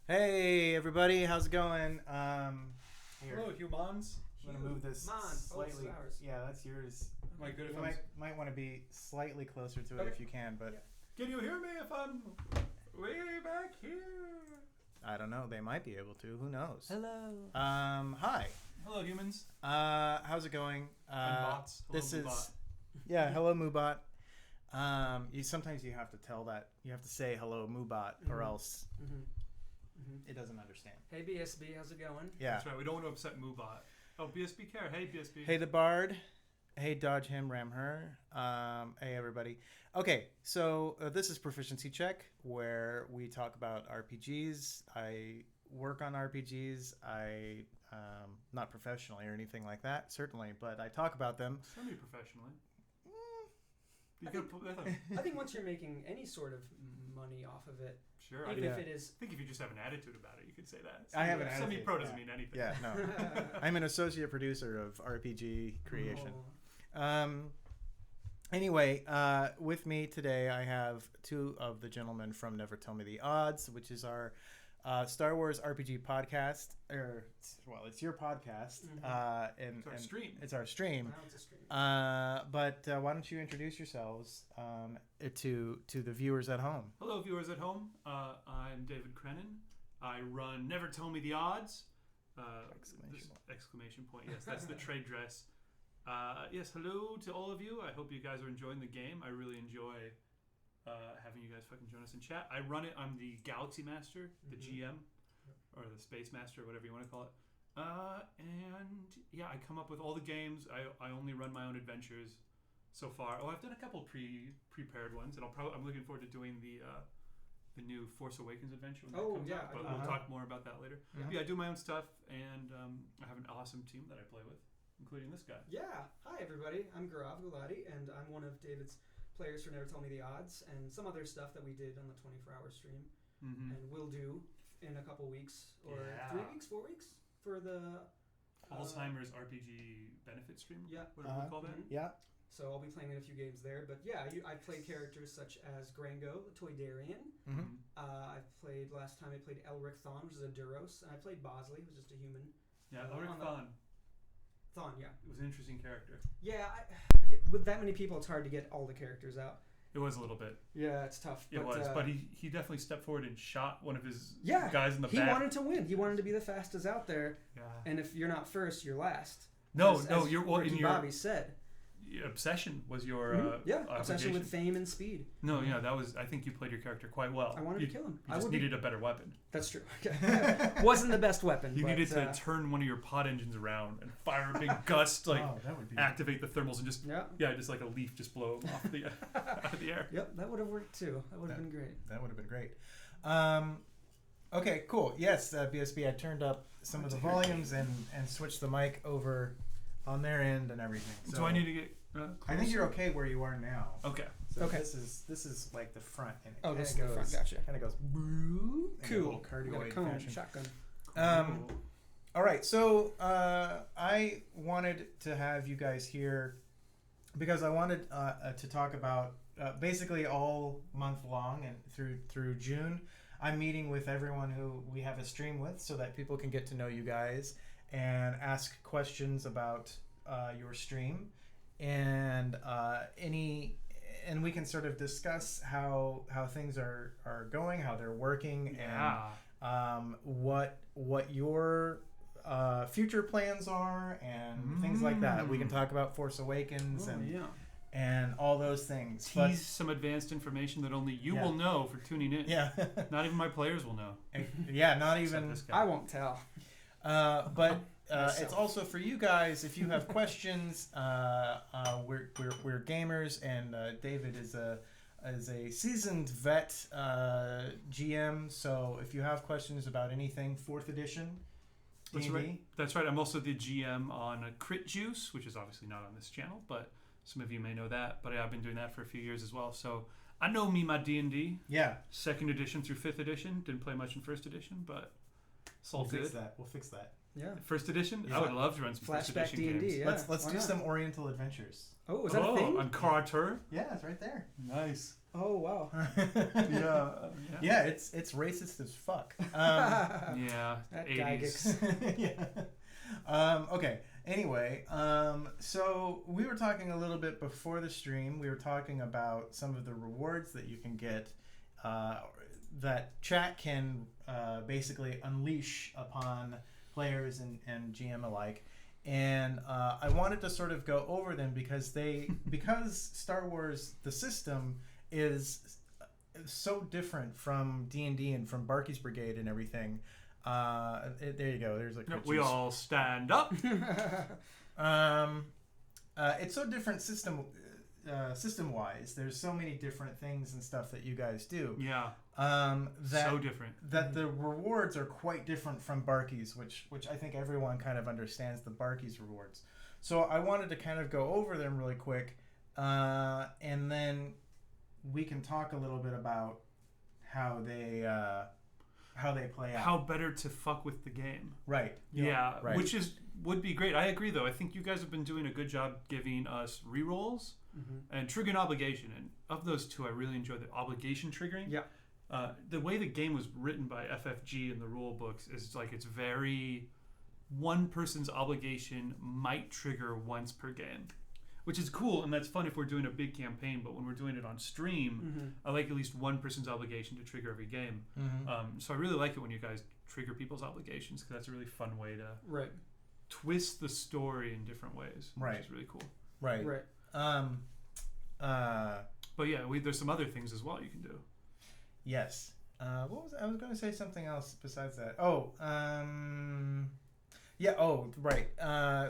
Hey everybody, how's it going? Here. Hello, humans. I'm gonna move this slightly. Oh, ours. Yeah, that's yours. Am I good if You I'm... might want to be slightly closer to it Okay. if you can, but Can you hear me if I'm way back here? I don't know. They might be able to. Who knows? Hello. Hi. Hello, humans. How's it going? I'm bots. Hello, This is Moobot. yeah. Hello, Moobot. Sometimes you have to tell that you have to say hello, Moobot, or else it doesn't understand. Hey BSB, how's it going? Yeah. That's right. We don't want to upset Moobot. Oh, BSB care. Hey, BSB. Hey, the Bard. Hey, Dodge him, ram her. Hey, everybody. Okay, so this is Proficiency Check, where we talk about RPGs. I work on RPGs. I not professionally or anything like that, certainly, but I talk about them. Semi-professionally. I think once you're making any sort of money off of it, Sure. even Yeah. if it is... I think if you just have an attitude about it, you could say that. I have an attitude. Semi-pro doesn't mean anything. Yeah, no. I'm an associate producer of RPG creation. Oh. Anyway, with me today, I have two of the gentlemen from Never Tell Me the Odds, which is our Star Wars RPG podcast. Well, it's your podcast. And It's our stream. It's our stream. Now it's a stream. But why don't you introduce yourselves to the viewers at home? Hello, viewers at home. I'm David Crennen. I run Never Tell Me the Odds. Exclamation point. Yes, that's the trade dress. Yes, hello to all of you. I hope you guys are enjoying the game. I really enjoy having you guys fucking join us in chat. I run it. I'm the Galaxy Master, the GM, or the Space Master, whatever you want to call it. And yeah, I come up with all the games. I only run my own adventures so far. Oh, I've done a couple prepared ones, and I'm looking forward to doing the new Force Awakens adventure when that comes out. But we'll talk more about that later. Yeah, I do my own stuff, and I have an awesome team that I play with, including this guy. Yeah. Hi, everybody. I'm Gaurav, Gulati, and I'm one of David's players for Never Tell Me the Odds, and some other stuff that we did on the 24-hour stream, and will do in a couple weeks, or 3 weeks, 4 weeks, for the... Alzheimer's RPG benefit stream? Yeah. Whatever we call that? Yeah. So I'll be playing in a few games there, but yeah, I played characters such as Grango, the Toydarian. Last time I played Elric Thon, which is a Duros, and I played Bosley, who's just a human. Yeah, Elric Thon. Thon, yeah. It was an interesting character. Yeah, with that many people, it's hard to get all the characters out. It was a little bit. Yeah, it's tough. It was, but he definitely stepped forward and shot one of his guys in the back. He wanted to win. He wanted to be the fastest out there. Yeah. And if you're not first, you're last. No, you're what Bobby said. Obsession was your obsession with fame and speed. No, yeah, that was. I think you played your character quite well. I wanted to kill him. You just needed a better weapon. That's true. Wasn't the best weapon. You needed to turn one of your pod engines around and fire a big gust, like activate the thermals and just just like a leaf just blow off the out of the air. Yep, that would have worked too. That would have been great. That would have been great. Okay, cool. Yes, BSB. I turned up some of the volumes and switched the mic over on their end and everything. So do I need to get? I think you're okay where you are now. Okay. So this is like the front, and it this is the front. Gotcha. Kind of goes. Cool. Cardioid fashion. Shotgun. All right. So I wanted to have you guys here because I wanted to talk about basically all month long and through June. I'm meeting with everyone who we have a stream with, so that people can get to know you guys and ask questions about your stream, and and we can sort of discuss how things are going, how they're working, and what your future plans are, and things like that. We can talk about Force Awakens and all those things. Tease some advanced information that only you will know for tuning in. Yeah. Not even my players will know. Yeah, not even. I won't tell. But it's also for you guys. If you have questions, we're gamers, and David is a seasoned vet GM. So if you have questions about anything 4th edition, D&D. That's right. I'm also the GM on Crit Juice, which is obviously not on this channel, but some of you may know that. But I've been doing that for a few years as well. So I know my D&D. Yeah. 2nd edition through 5th edition. Didn't play much in 1st edition, but it's all good. We'll fix that. Yeah. 1st edition? Yeah. I would love to run some Flashback 1st edition D&D, games. yeah. Let's do some Oriental Adventures. Oh, is that a thing? On Carter? Yeah, it's right there. Nice. Oh, wow. Yeah, it's racist as fuck. Yeah, That 80s. Yeah. Okay. Anyway, so we were talking a little bit before the stream. We were talking about some of the rewards that you can get, that chat can basically unleash upon players and GM alike. And I wanted to sort of go over them because Star Wars, the system, is so different from D&D and from Barky's Brigade and everything. There you go. There's We all stand up. It's so different system-wise. There's so many different things and stuff that you guys do. Yeah. So different. That the rewards are quite different from Barky's, which I think everyone kind of understands the Barky's rewards. So I wanted to kind of go over them really quick, and then we can talk a little bit about how they play out. How better to fuck with the game. Right. Yeah. Right. Which would be great. I agree, though. I think you guys have been doing a good job giving us rerolls and triggering obligation. And of those two, I really enjoy the obligation triggering. Yeah. The way the game was written by FFG in the rule books is like it's very one person's obligation might trigger once per game, which is cool, and that's fun if we're doing a big campaign. But when we're doing it on stream, I like at least one person's obligation to trigger every game. So I really like it when you guys trigger people's obligations, because that's a really fun way to twist the story in different ways, which is really cool. Right. But yeah, there's some other things as well you can do. Yes. What was I was going to say something else besides that?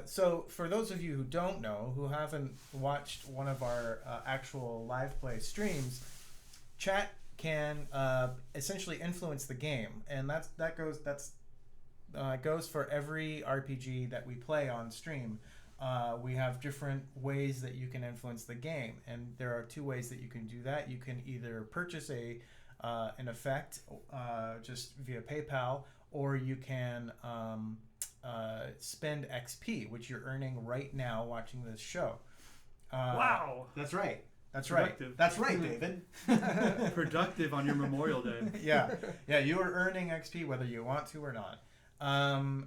So for those of you who don't know, who haven't watched one of our actual live play streams, chat can essentially influence the game, and that goes for every RPG that we play on stream. We have different ways that you can influence the game, and there are 2 ways that you can do that. You can either purchase an effect just via PayPal, or you can spend XP, which you're earning right now watching this show. Wow, that's right. That's productive. Right. That's right, David. Productive on your Memorial Day. Yeah. You are earning XP whether you want to or not. So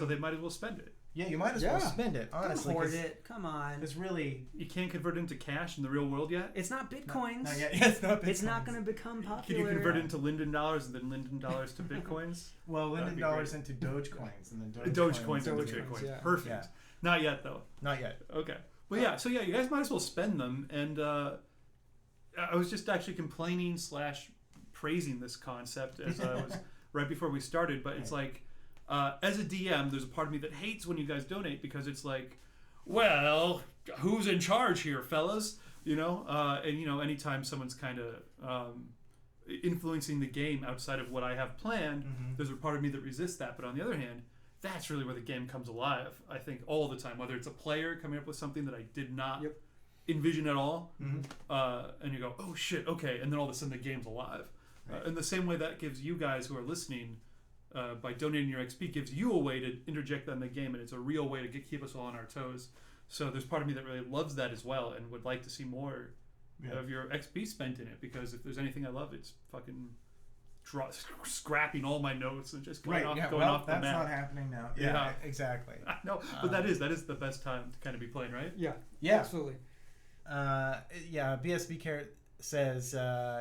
they might as well spend it. Yeah, you might as well spend it, honestly. Don't hoard it. Come on. It's really... You can't convert it into cash in the real world yet? It's not Bitcoins. Not yet. Yeah, it's not Bitcoins. It's not going to become popular. Can you convert it into Linden dollars and then Linden dollars to Bitcoins? Well, Linden dollars into Dogecoins and then Dogecoins into Bitcoins. Yeah. Perfect. Yeah. Not yet, though. Not yet. Okay. Well, yeah. So, yeah, you guys might as well spend them. And I was just actually complaining / praising this concept as I was right before we started. But it's like... as a DM, there's a part of me that hates when you guys donate, because it's like, well, who's in charge here, fellas? And anytime someone's kind of influencing the game outside of what I have planned, there's a part of me that resists that. But on the other hand, that's really where the game comes alive, I think, all the time. Whether it's a player coming up with something that I did not envision at all, and you go, oh shit, okay, and then all of a sudden the game's alive. Right. In the same way that gives you guys who are listening, by donating your XP, gives you a way to interject that in the game, and it's a real way to keep us all on our toes. So there's part of me that really loves that as well, and would like to see more of your XP spent in it, because if there's anything I love, it's fucking scrapping all my notes and just going off the that's map. Not happening now. Yeah. Exactly. I know, but that is the best time to kind of be playing, right? Yeah. Absolutely. BSB Carrot says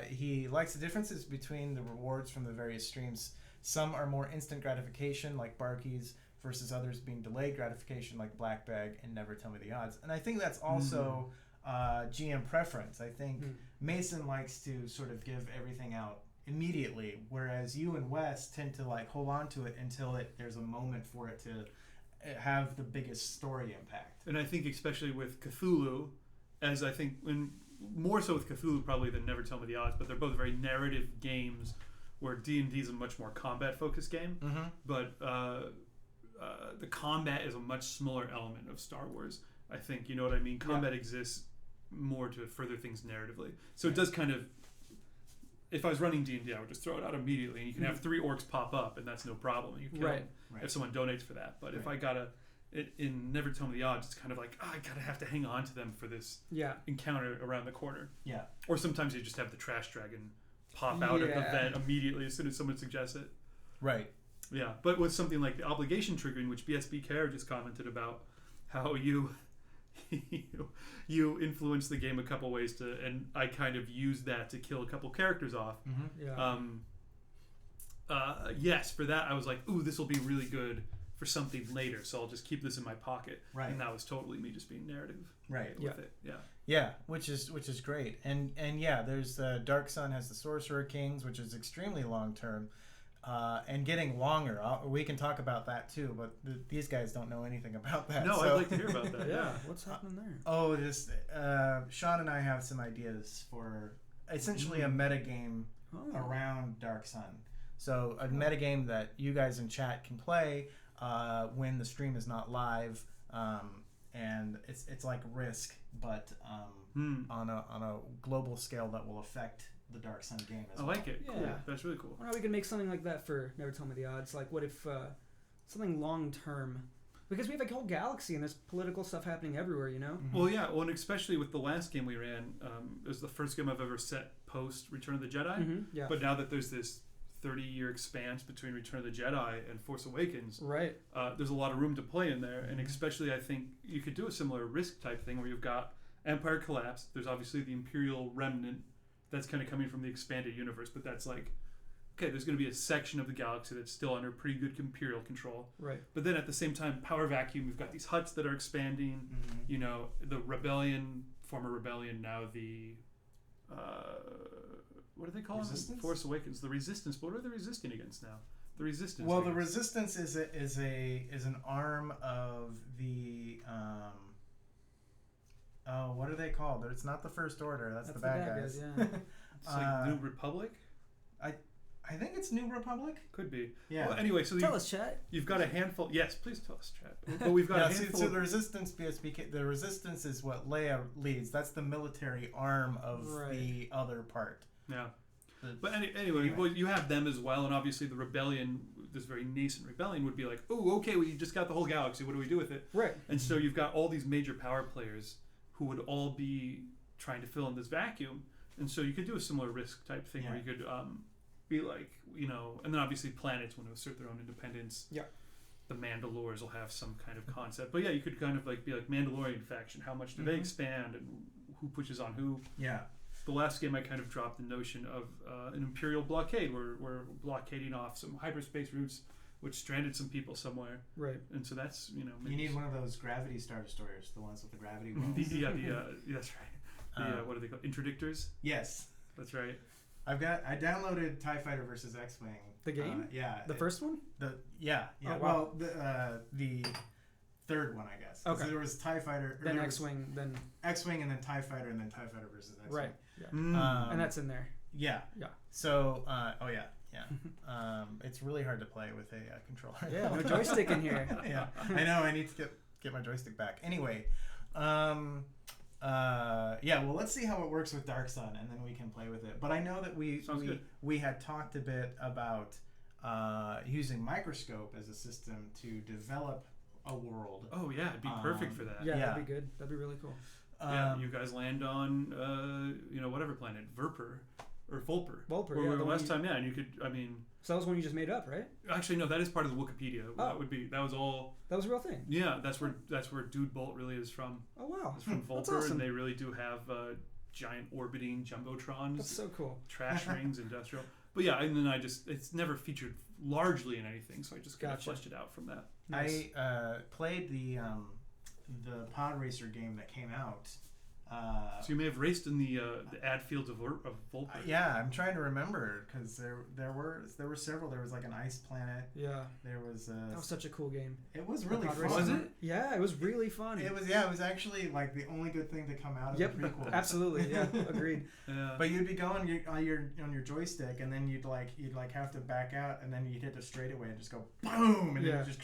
he likes the differences between the rewards from the various streams. Some are more instant gratification, like Barkeys, versus others being delayed gratification, like Black Bag and Never Tell Me the Odds. And I think that's also GM preference. I think Mason likes to sort of give everything out immediately, whereas you and Wes tend to like hold on to it until there's a moment for it to have the biggest story impact. And I think especially with Cthulhu, as I think more so with Cthulhu probably than Never Tell Me the Odds, but they're both very narrative games where D&D is a much more combat focused game, but the combat is a much smaller element of Star Wars. I think, you know what I mean? Combat exists more to further things narratively. So it does kind of, if I was running D&D, I would just throw it out immediately, and you can have 3 orcs pop up, and that's no problem. You kill them if someone donates for that. But if I gotta, in Never Tell Me the Odds, it's kind of like, I have to hang on to them for this encounter around the corner. Yeah. Or sometimes you just have the trash dragon pop out of the vent immediately as soon as someone suggests it. Right. Yeah. But with something like the obligation triggering, which BSB Care just commented about, how you influence the game a couple ways and I kind of used that to kill a couple characters off. Yes, for that I was like, ooh, this will be really good for something later, so I'll just keep this in my pocket. Right. And that was totally me just being narrative. Right. With it. Yeah. Yeah, which is great. And there's Dark Sun has the Sorcerer Kings, which is extremely long term. And getting longer. We can talk about that too, but these guys don't know anything about that. No, I'd like to hear about that. Yeah. What's happening there? Sean and I have some ideas for essentially a metagame around Dark Sun. So a metagame that you guys in chat can play when the stream is not live, and it's like Risk, but on a global scale that will affect the Dark Sun game as well. I like it. Yeah. Cool. That's really cool. I wonder how we can make something like that for Never Tell Me the Odds. Like, what if something long term? Because we have like a whole galaxy and there's political stuff happening everywhere, you know? Well, yeah. Well, and especially with the last game we ran, it was the first game I've ever set post Return of the Jedi. Yeah. But now that there's this 30-year expanse between Return of the Jedi and Force Awakens, right? There's a lot of room to play in there, and especially I think you could do a similar Risk type thing where you've got Empire Collapse. There's obviously the Imperial Remnant that's kind of coming from the expanded universe, but that's like, okay, there's going to be a section of the galaxy that's still under pretty good Imperial control. Right. But then at the same time, Power Vacuum, we've got these huts that are expanding. You know, the Rebellion, former Rebellion, now the what do they call Resistance? It? Force Awakens. The Resistance. What are they resisting against now? The Resistance. Well, the Resistance is an arm of the what are they called? It's not the First Order. That's the bad guys. Yeah. It's like New Republic. I think it's New Republic. Could be. Yeah. Well, anyway, so tell us, chat. You've got a handful. Yes, please tell us, chat. But we've got a handful. So the Resistance, the Resistance is what Leia leads. That's the military arm of the other part. Yeah. But anyway, well, you have them as well, and obviously the Rebellion, this very nascent Rebellion, would be like, oh, okay, we just got the whole galaxy. What do we do with it? Right. And so you've got all these major power players who would all be trying to fill in this vacuum, and so you could do a similar Risk type thing where you could be like, you know, and then obviously planets want to assert their own independence. Yeah. The Mandalores will have some kind of concept, but yeah, you could kind of like be like Mandalorian faction. How much do they expand, and who pushes on who? Yeah. The last game I kind of dropped the notion of an Imperial blockade. We're blockading off some hyperspace routes, which stranded some people somewhere. Right. And so that's, you know... You need one of those gravity star destroyers, the ones with the gravity wells. That's right. What are they called? Interdictors? Yes. That's right. I downloaded TIE Fighter versus X-Wing. The game? Yeah. The first one? Yeah. Oh, wow. Well, the third one, I guess. Okay. So there was TIE Fighter. Then X-Wing, then... X-Wing, and then TIE Fighter, and then TIE Fighter versus X-Wing. Right. Yeah. And that's in there. Yeah. Yeah. So, it's really hard to play with a controller. Yeah, no joystick in here. Yeah. I know, I need to get my joystick back. Anyway, well, let's see how it works with Dark Sun, and then we can play with it. But I know that we had talked a bit about using Microscope as a system to develop a world. Oh yeah, it'd be perfect for that. Yeah, that'd be good. That'd be really cool. You guys land on whatever planet, Verper, or Volper. Volper, Where yeah, we the were one last time, yeah, and you could, So that was one you just made up, right? actually no, that is part of the Wikipedia. Oh. That was all. That was a real thing. Yeah, that's where Dude Bolt really is from. Oh wow, It's from Volper, That's awesome. and they really do have giant orbiting jumbotrons. That's so cool. Trash rings, industrial. But yeah, and then it's never featured largely in anything, so I just kind of fleshed it out from that. Nice. I played the pod racer game that came out. So you may have raced in the ad fields of Volper. Yeah, I'm trying to remember because there were several. There was like an ice planet. Yeah. There was. That was such a cool game. It was really fun. Was it? Yeah, it was really fun. It was. Yeah, it was actually like the only good thing to come out of Yep, the prequel. absolutely. Yeah, agreed. Yeah. But you'd be going on your joystick, and then you'd have to back out, and then you'd hit the straightaway and just go boom, and then it just.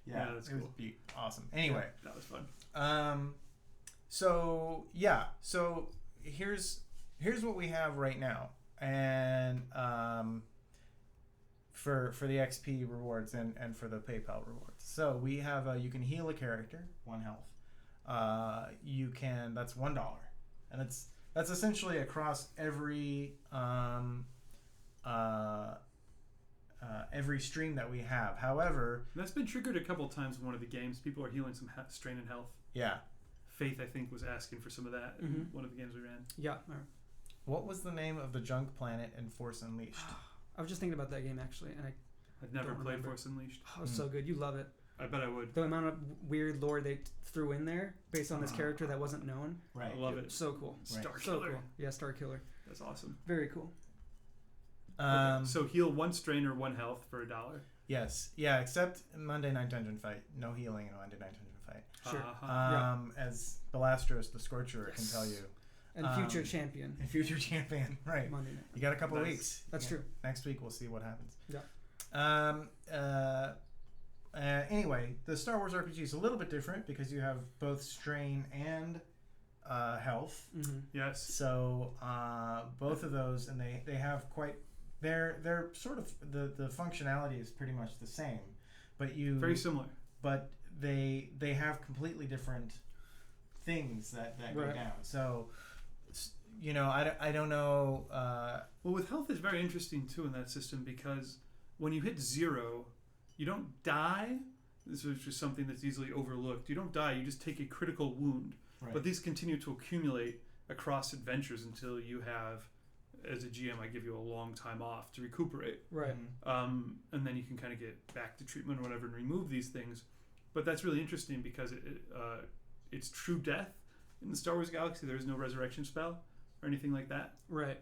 Yeah, that's it cool. was awesome. Anyway, that was fun. So here's what we have right now, and for the XP rewards and for the PayPal rewards. So we have you can heal a character 1 health. That's $1, and that's essentially across every stream that we have. However, That's been triggered a couple times in one of the games. People are healing some strain and health. yeah. Faith, I think, was asking for some of that in one of the games we ran. Yeah. All right. What was the name of the junk planet in Force Unleashed? I was just thinking about that game actually, and I've never Don't played remember. Force Unleashed. it was so good. You love it. I bet I would. The amount of weird lore they threw in there based on this character that wasn't known. Right. I love it. So cool. Right. Star So Killer. cool. Yeah, Star Killer. That's awesome. Very cool. Okay, so heal 1 strain or 1 health for $1. Yes. Yeah, except Monday Night Dungeon Fight. No healing in Monday Night Dungeon Fight. Sure. As Belastros the Scorcher can tell you. And future champion. And future champion. Right. Monday night. You got a couple Nice. weeks. That's true. Next week we'll see what happens. Yeah. Anyway, the Star Wars RPG is a little bit different because you have both strain and health. Mm-hmm. Yes. So both of those, and they have quite. They're sort of the functionality is pretty much the same, but Very similar. But they have completely different things that go Right. down. So I don't know. Well, with health, it's very interesting too in that system because when you hit 0, you don't die. This is just something that's easily overlooked. You don't die. You just take a critical wound. Right. But these continue to accumulate across adventures until you have, as a GM, I give you a long time off to recuperate. Right. And then you can kind of get back to treatment or whatever and remove these things. But that's really interesting because it's true death in the Star Wars galaxy. There is no resurrection spell or anything like that. Right.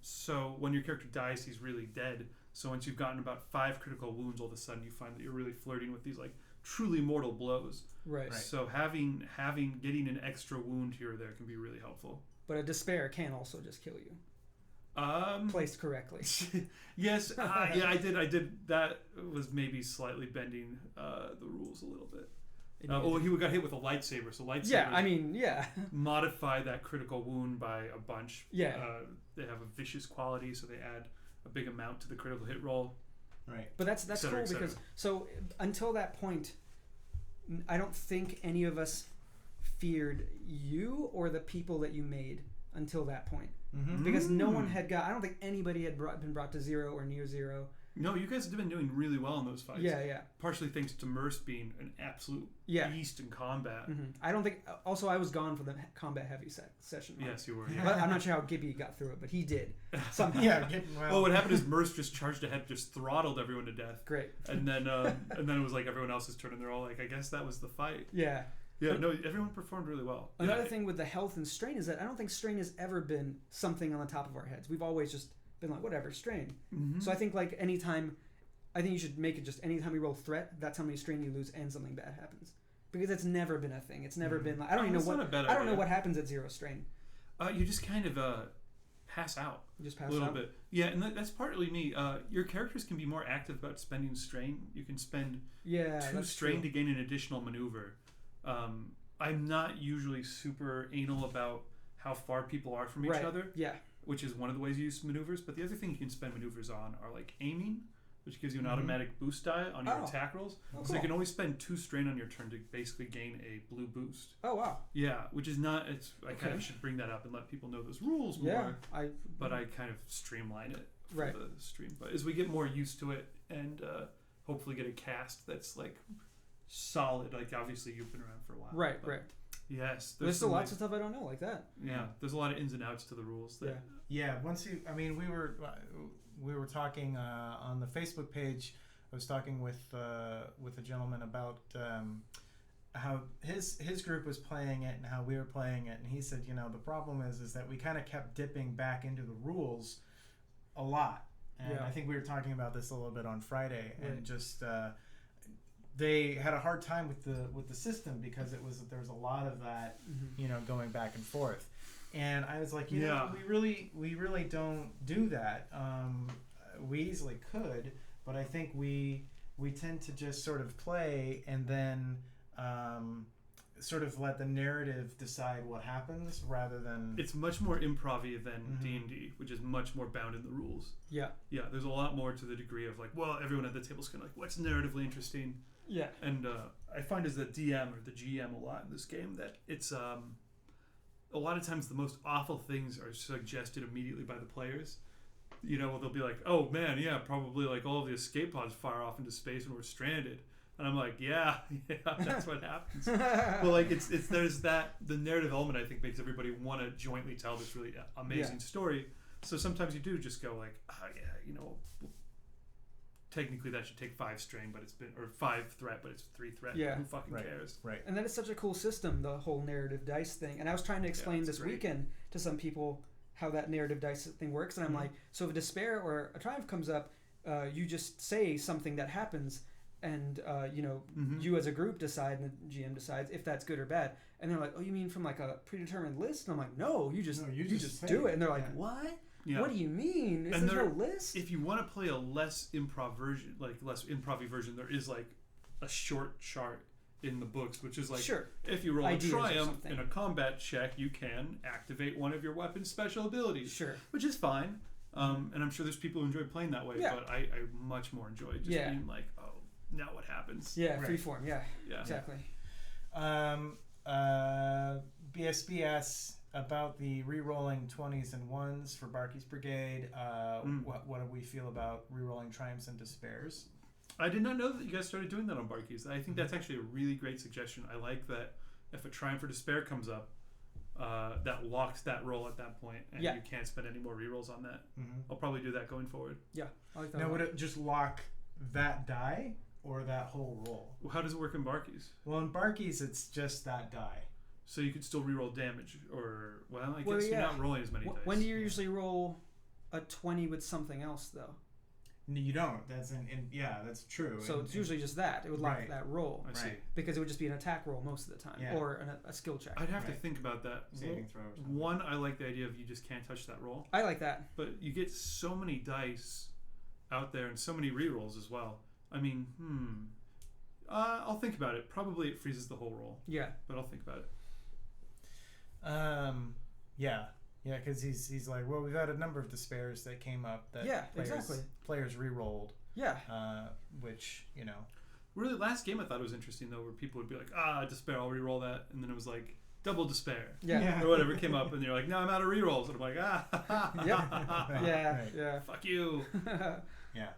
So when your character dies, he's really dead. So once you've gotten about 5 critical wounds, all of a sudden you find that you're really flirting with these like truly mortal blows. Right. So getting an extra wound here or there can be really helpful. But a despair can also just kill you. Placed correctly. Yes, yeah, I did. That was maybe slightly bending the rules a little bit. He got hit with a lightsaber, so lightsabers modify that critical wound by a bunch. Yeah. They have a vicious quality, so they add a big amount to the critical hit roll. Right. But that's cetera, cool because so until that point, I don't think any of us feared you or the people that you made until that point. Mm-hmm. Because no one had I don't think anybody had been brought to 0 or near 0. No, you guys have been doing really well in those fights. Yeah. Partially thanks to Merce being an absolute beast in combat. Mm-hmm. I don't think. Also, I was gone for the combat heavy session. Yes, you were. Yeah. But I'm not sure how Gibby got through it, but he did. Somehow. Well, what happened is Merce just charged ahead, just throttled everyone to death. Great. And then it was like everyone else's turn, and they're all like, "I guess that was the fight." Yeah. Yeah. No, everyone performed really well. Another thing with the health and strain is that I don't think strain has ever been something on the top of our heads. We've always just been like, whatever, strain. Mm-hmm. So I think like anytime. I think you should make it just anytime you roll threat, that's how many strain you lose and something bad happens. Because it's never been a thing. It's never been like I don't know what happens at 0 strain. You just kind of pass out. You just pass a little out? bit. Yeah, and that's partly me. Your characters can be more active about spending strain. You can spend 2 strain to gain an additional maneuver. I'm not usually super anal about how far people are from each other. Yeah. Which is one of the ways you use maneuvers. But the other thing you can spend maneuvers on are like aiming. which gives you an automatic boost die on your attack rolls. Oh, so cool. you can only spend 2 strain on your turn to basically gain a blue boost. Oh wow. Yeah, which is not. I kind of should bring that up and let people know those rules more. But I kind of streamline it for the stream. But as we get more used to it and hopefully get a cast that's like solid, like obviously you've been around for a while. Right. Yes, There's still lots of stuff I don't know like that. Yeah, there's a lot of ins and outs to the rules. That, Once you, I mean, we were talking on the Facebook page. I was talking with a gentleman about how his group was playing it and how we were playing it, and he said, the problem is that we kind of kept dipping back into the rules a lot, and I think we were talking about this a little bit on Friday, and just. They had a hard time with the system because there was a lot of that, going back and forth, and I was like, we really don't do that. We easily could, but I think we tend to just sort of play and then sort of let the narrative decide what happens rather than. It's much more improv-y than D&D, which is much more bound in the rules. Yeah, there's a lot more to the degree of like, well, everyone at the table is kind of like, what's narratively interesting. Yeah, and I find as the DM or the GM a lot in this game that it's a lot of times the most awful things are suggested immediately by the players. They'll be like, "Oh man, yeah, probably like all of the escape pods fire off into space and we're stranded." And I'm like, "Yeah, that's what happens." Well, like it's there's that the narrative element I think makes everybody want to jointly tell this really amazing story. So sometimes you do just go like, technically that should take 5 strain, but it's been, or 5 threat, but it's 3 threat. Who fucking cares? Right. And that is such a cool system, the whole narrative dice thing. And I was trying to explain this weekend to some people how that narrative dice thing works. And I'm like, so if a despair or a triumph comes up, you just say something that happens, and you as a group decide, and the GM decides if that's good or bad. And they're like, oh, you mean from like a predetermined list? And I'm like, no, you just do it. And they're like, what? Yeah. What do you mean? Is there no list? If you want to play a less improv version, like less improv-y version, there is like a short chart in the books, which is like, if you roll ideas a triumph in a combat check, you can activate one of your weapon's special abilities. Sure. Which is fine. And I'm sure there's people who enjoy playing that way, but I much more enjoy just being like, oh, now what happens? Yeah, freeform. Yeah, exactly. BSBS about the re-rolling 20s and 1s for Barkey's Brigade. What do we feel about re-rolling triumphs and despairs? I did not know that you guys started doing that on Barkey's. I think that's actually a really great suggestion. I like that if a triumph or despair comes up, that locks that roll at that point, and you can't spend any more re-rolls on that. I'll probably do that going forward. Yeah, I like that. Now, would it just lock that die or that whole roll? Well, how does it work in Barkey's? Well, in Barkey's, it's just that die. So you could still re-roll damage, or I guess you're not rolling as many dice. When do you usually roll a 20 with something else, though? No, you don't. That's that's true. So it's usually just that. It would lock that roll. I see. Because it would just be an attack roll most of the time, or a skill check. I'd have to think about that. Saving throw. One, I like the idea of you just can't touch that roll. I like that. But you get so many dice out there and so many re-rolls as well. I mean, I'll think about it. Probably it freezes the whole roll. Yeah. But I'll think about it. Because he's like, well, we've had a number of despairs that came up that players re-rolled. Yeah. Which, Really, last game I thought it was interesting, though, where people would be like, despair, I'll re-roll that. And then it was like, double despair. Yeah. Or whatever came up, and you're like, no, I'm out of re-rolls. And I'm like, Yeah. Fuck you. Yeah.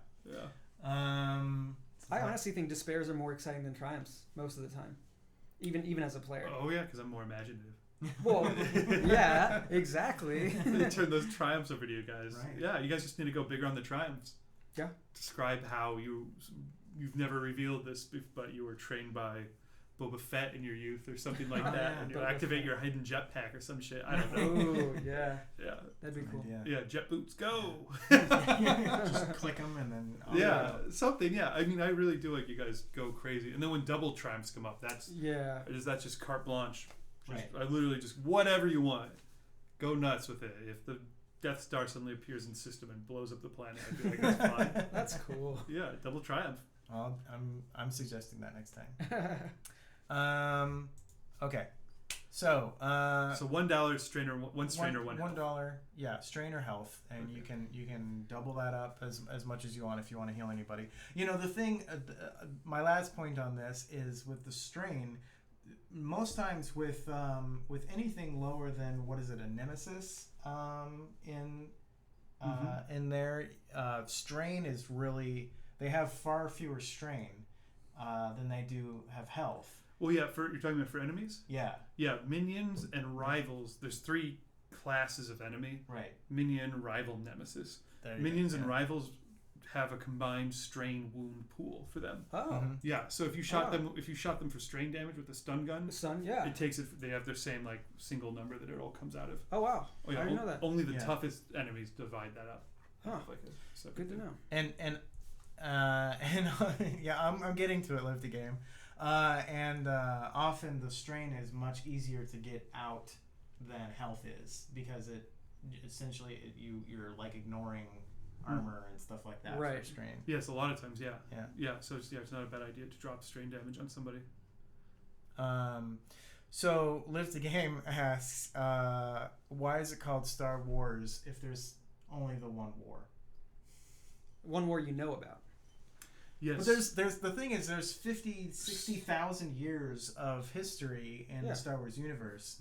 I honestly think despairs are more exciting than triumphs most of the time. Even as a player. Oh, yeah, because I'm more imaginative. Well, yeah, exactly. They turn those triumphs over to you guys. Right. Yeah, you guys just need to go bigger on the triumphs. Yeah. Describe how you've never revealed this, but you were trained by Boba Fett in your youth or something like that, and you activate your hidden jetpack or some shit. I don't know. Ooh, yeah. Yeah. That'd be cool. Yeah, jet boots, go. Just click them and then... something, yeah. I mean, I really do like you guys go crazy. And then when double triumphs come up, that's just carte blanche. I literally just, whatever you want, go nuts with it. If the Death Star suddenly appears in the system and blows up the planet, I'd be like, that's fine. That's cool. Yeah, double triumph. I'm suggesting that next time. Okay. So $1 strain or one strain or one health. $1, yeah, strain or health, and you can double that up as much as you want if you want to heal anybody. The thing, my last point on this is with the strain. Most times with anything lower than what is it, a nemesis in there, strain is really, they have far fewer strain than they do have health. Well, yeah, you're talking about for enemies? Yeah. Yeah, minions and rivals. There's 3 classes of enemy. Right. Minion, rival, nemesis. Minions and rivals have a combined strain wound pool for them. Oh. Mm-hmm. Yeah, so if you shot them for strain damage with a stun gun, it takes it. They have their same single number that it all comes out of. Oh wow. Oh, yeah, I didn't know that. Only the toughest enemies divide that up. Huh. Good to know. And yeah, I'm getting to it. Live the game. Often the strain is much easier to get out than health is, because you're ignoring armor and stuff like that for strain. Yes, a lot of times, yeah. So it's not a bad idea to drop strain damage on somebody. So Live the Game asks, why is it called Star Wars if there's only the one war? One war you know about. Yes. But there's the thing is, there's 60,000 years of history in the Star Wars universe,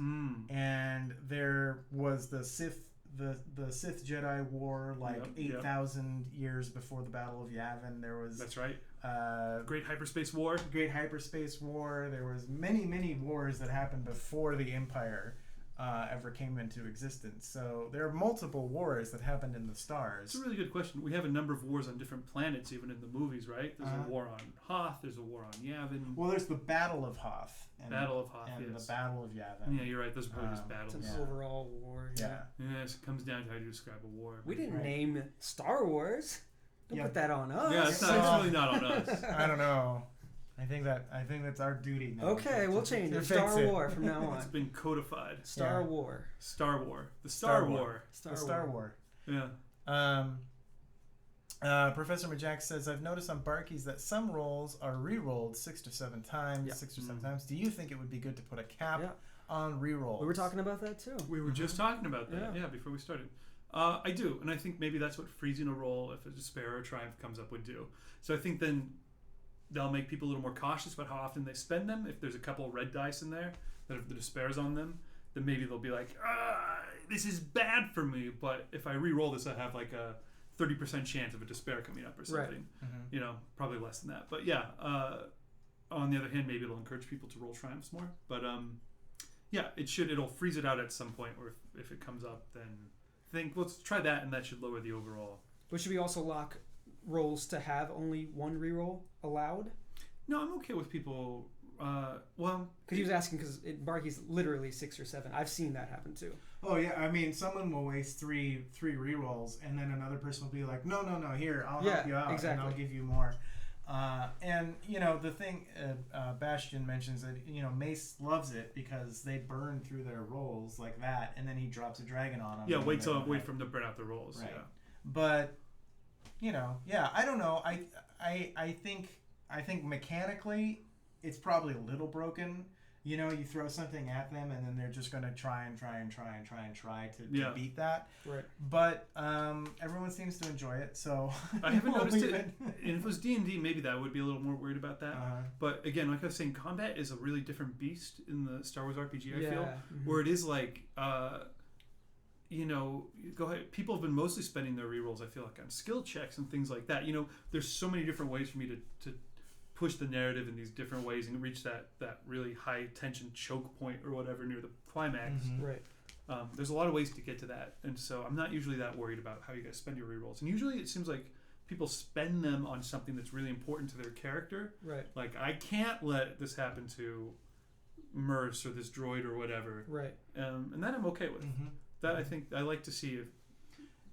and there was the Sith Jedi War 8,000 years before the Battle of Yavin. There was that's right. Great Hyperspace War. There was many wars that happened before the Empire ever came into existence. So there are multiple wars that happened in the stars. It's a really good question. We have a number of wars on different planets, even in the movies, right? There's a war on Hoth. There's a war on Yavin. Well, there's the Battle of Hoth. And the Battle of Yavin. Yeah, you're right. Those are probably just battles. It's an overall war. Yeah. Yes, it comes down to how you describe a war. We didn't name Star Wars. Don't put that on us. Yeah, it's really not on us. I don't know. I think that's our duty now. Okay, we'll change it. Star War from now on. It's been codified. Star War. Star War. The Star War. Star War. Yeah. Professor Majak says, I've noticed on Barkeys that some rolls are re-rolled 6 or 7 times. Do you think it would be good to put a cap on re-rolls? We were talking about that too. We were just talking about that, before we started. I do, and I think maybe that's what freezing a roll, if a despair or triumph comes up, would do. So I think then they'll make people a little more cautious about how often they spend them. If there's a couple of red dice in there that have the despairs on them, then maybe they'll be like, this is bad for me, but if I re-roll this, I have a 30% chance of a despair coming up or something. Right. Probably less than that. But yeah, on the other hand, maybe it'll encourage people to roll triumphs more. But it'll freeze it out at some point, or if it comes up, then let's try that, and that should lower the overall. But should we also lock rolls to have only one reroll allowed? No, I'm okay with people. Because he was asking, because Barkey's literally 6 or 7. I've seen that happen too. Oh yeah, I mean, someone will waste three rerolls, and then another person will be like, no, here, I'll help you out, and I'll give you more. And the thing, Bastion mentions that Mace loves it because they burn through their rolls like that, and then he drops a dragon on them. Yeah, wait for them to burn out the rolls. Right. Yeah. But I don't know. I think mechanically it's probably a little broken. You throw something at them, and then they're just going to try to beat that. Right. But everyone seems to enjoy it, so I haven't noticed it. And if it was D&D, maybe that would be a little more worried about that. But again, like I was saying, combat is a really different beast in the Star Wars RPG. I feel where it is go ahead. People have been mostly spending their rerolls, I feel like, on skill checks and things like that. There's so many different ways for me to push the narrative in these different ways and reach that really high tension choke point or whatever near the climax. Right. There's a lot of ways to get to that, and so I'm not usually that worried about how you guys spend your rerolls. And usually it seems like people spend them on something that's really important to their character. Right. Like, I can't let this happen to Merce or this droid or whatever. Right. And that I'm okay with. That I think I like to see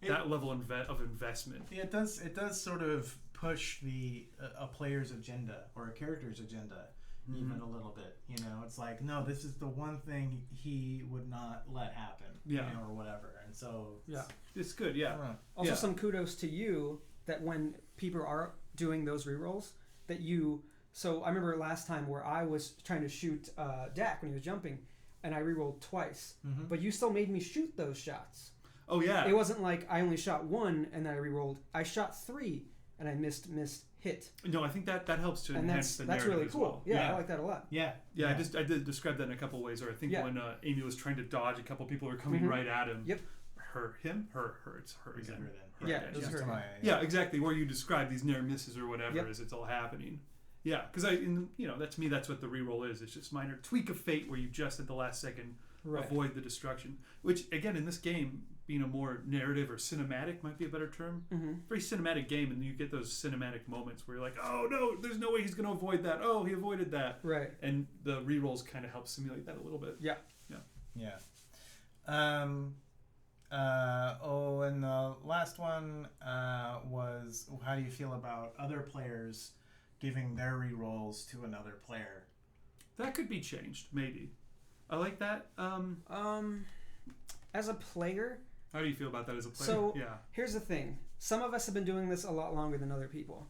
that level of investment. Yeah, it does sort of push a player's agenda or a character's agenda even a little bit. It's like, no, this is the one thing he would not let happen. Or whatever. And so it's good. Yeah. Also, some kudos to you that when people are doing those rerolls, that you. So I remember last time where I was trying to shoot Dak when he was jumping. and I rerolled twice, Mm-hmm. but you still made me shoot those shots. Oh yeah. It wasn't like I only shot one and then I rerolled. I shot 3 and I missed, hit. No, I think that helps to And enhance the that's narrative really as cool. well. Yeah, I like that a lot. Yeah. Yeah, I did describe that in a couple of ways. Or I think when Amy was trying to dodge, a couple people were coming right at him. Yep. Her. It's her Is it again. her then? Yeah, Okay, it was just her. to my- Yeah, exactly. Where you describe these near misses or whatever Yep. as it's all happening. Yeah, because that's me. That's what the reroll is. It's just minor tweak of fate where you just at the last second avoid the destruction. Which again, in this game, being a more narrative or cinematic might be a better term. Mm-hmm. Very cinematic game, and you get those cinematic moments where you're like, oh no, there's no way he's going to avoid that. Oh, he avoided that. Right. And the rerolls kind of help simulate that a little bit. Yeah. And the last one was, how do you feel about other players giving their rerolls to another player? That could be changed, maybe. I like that. As a player, How do you feel about that as a player? So- Yeah. here's the thing. Some of us have been doing this a lot longer than other people.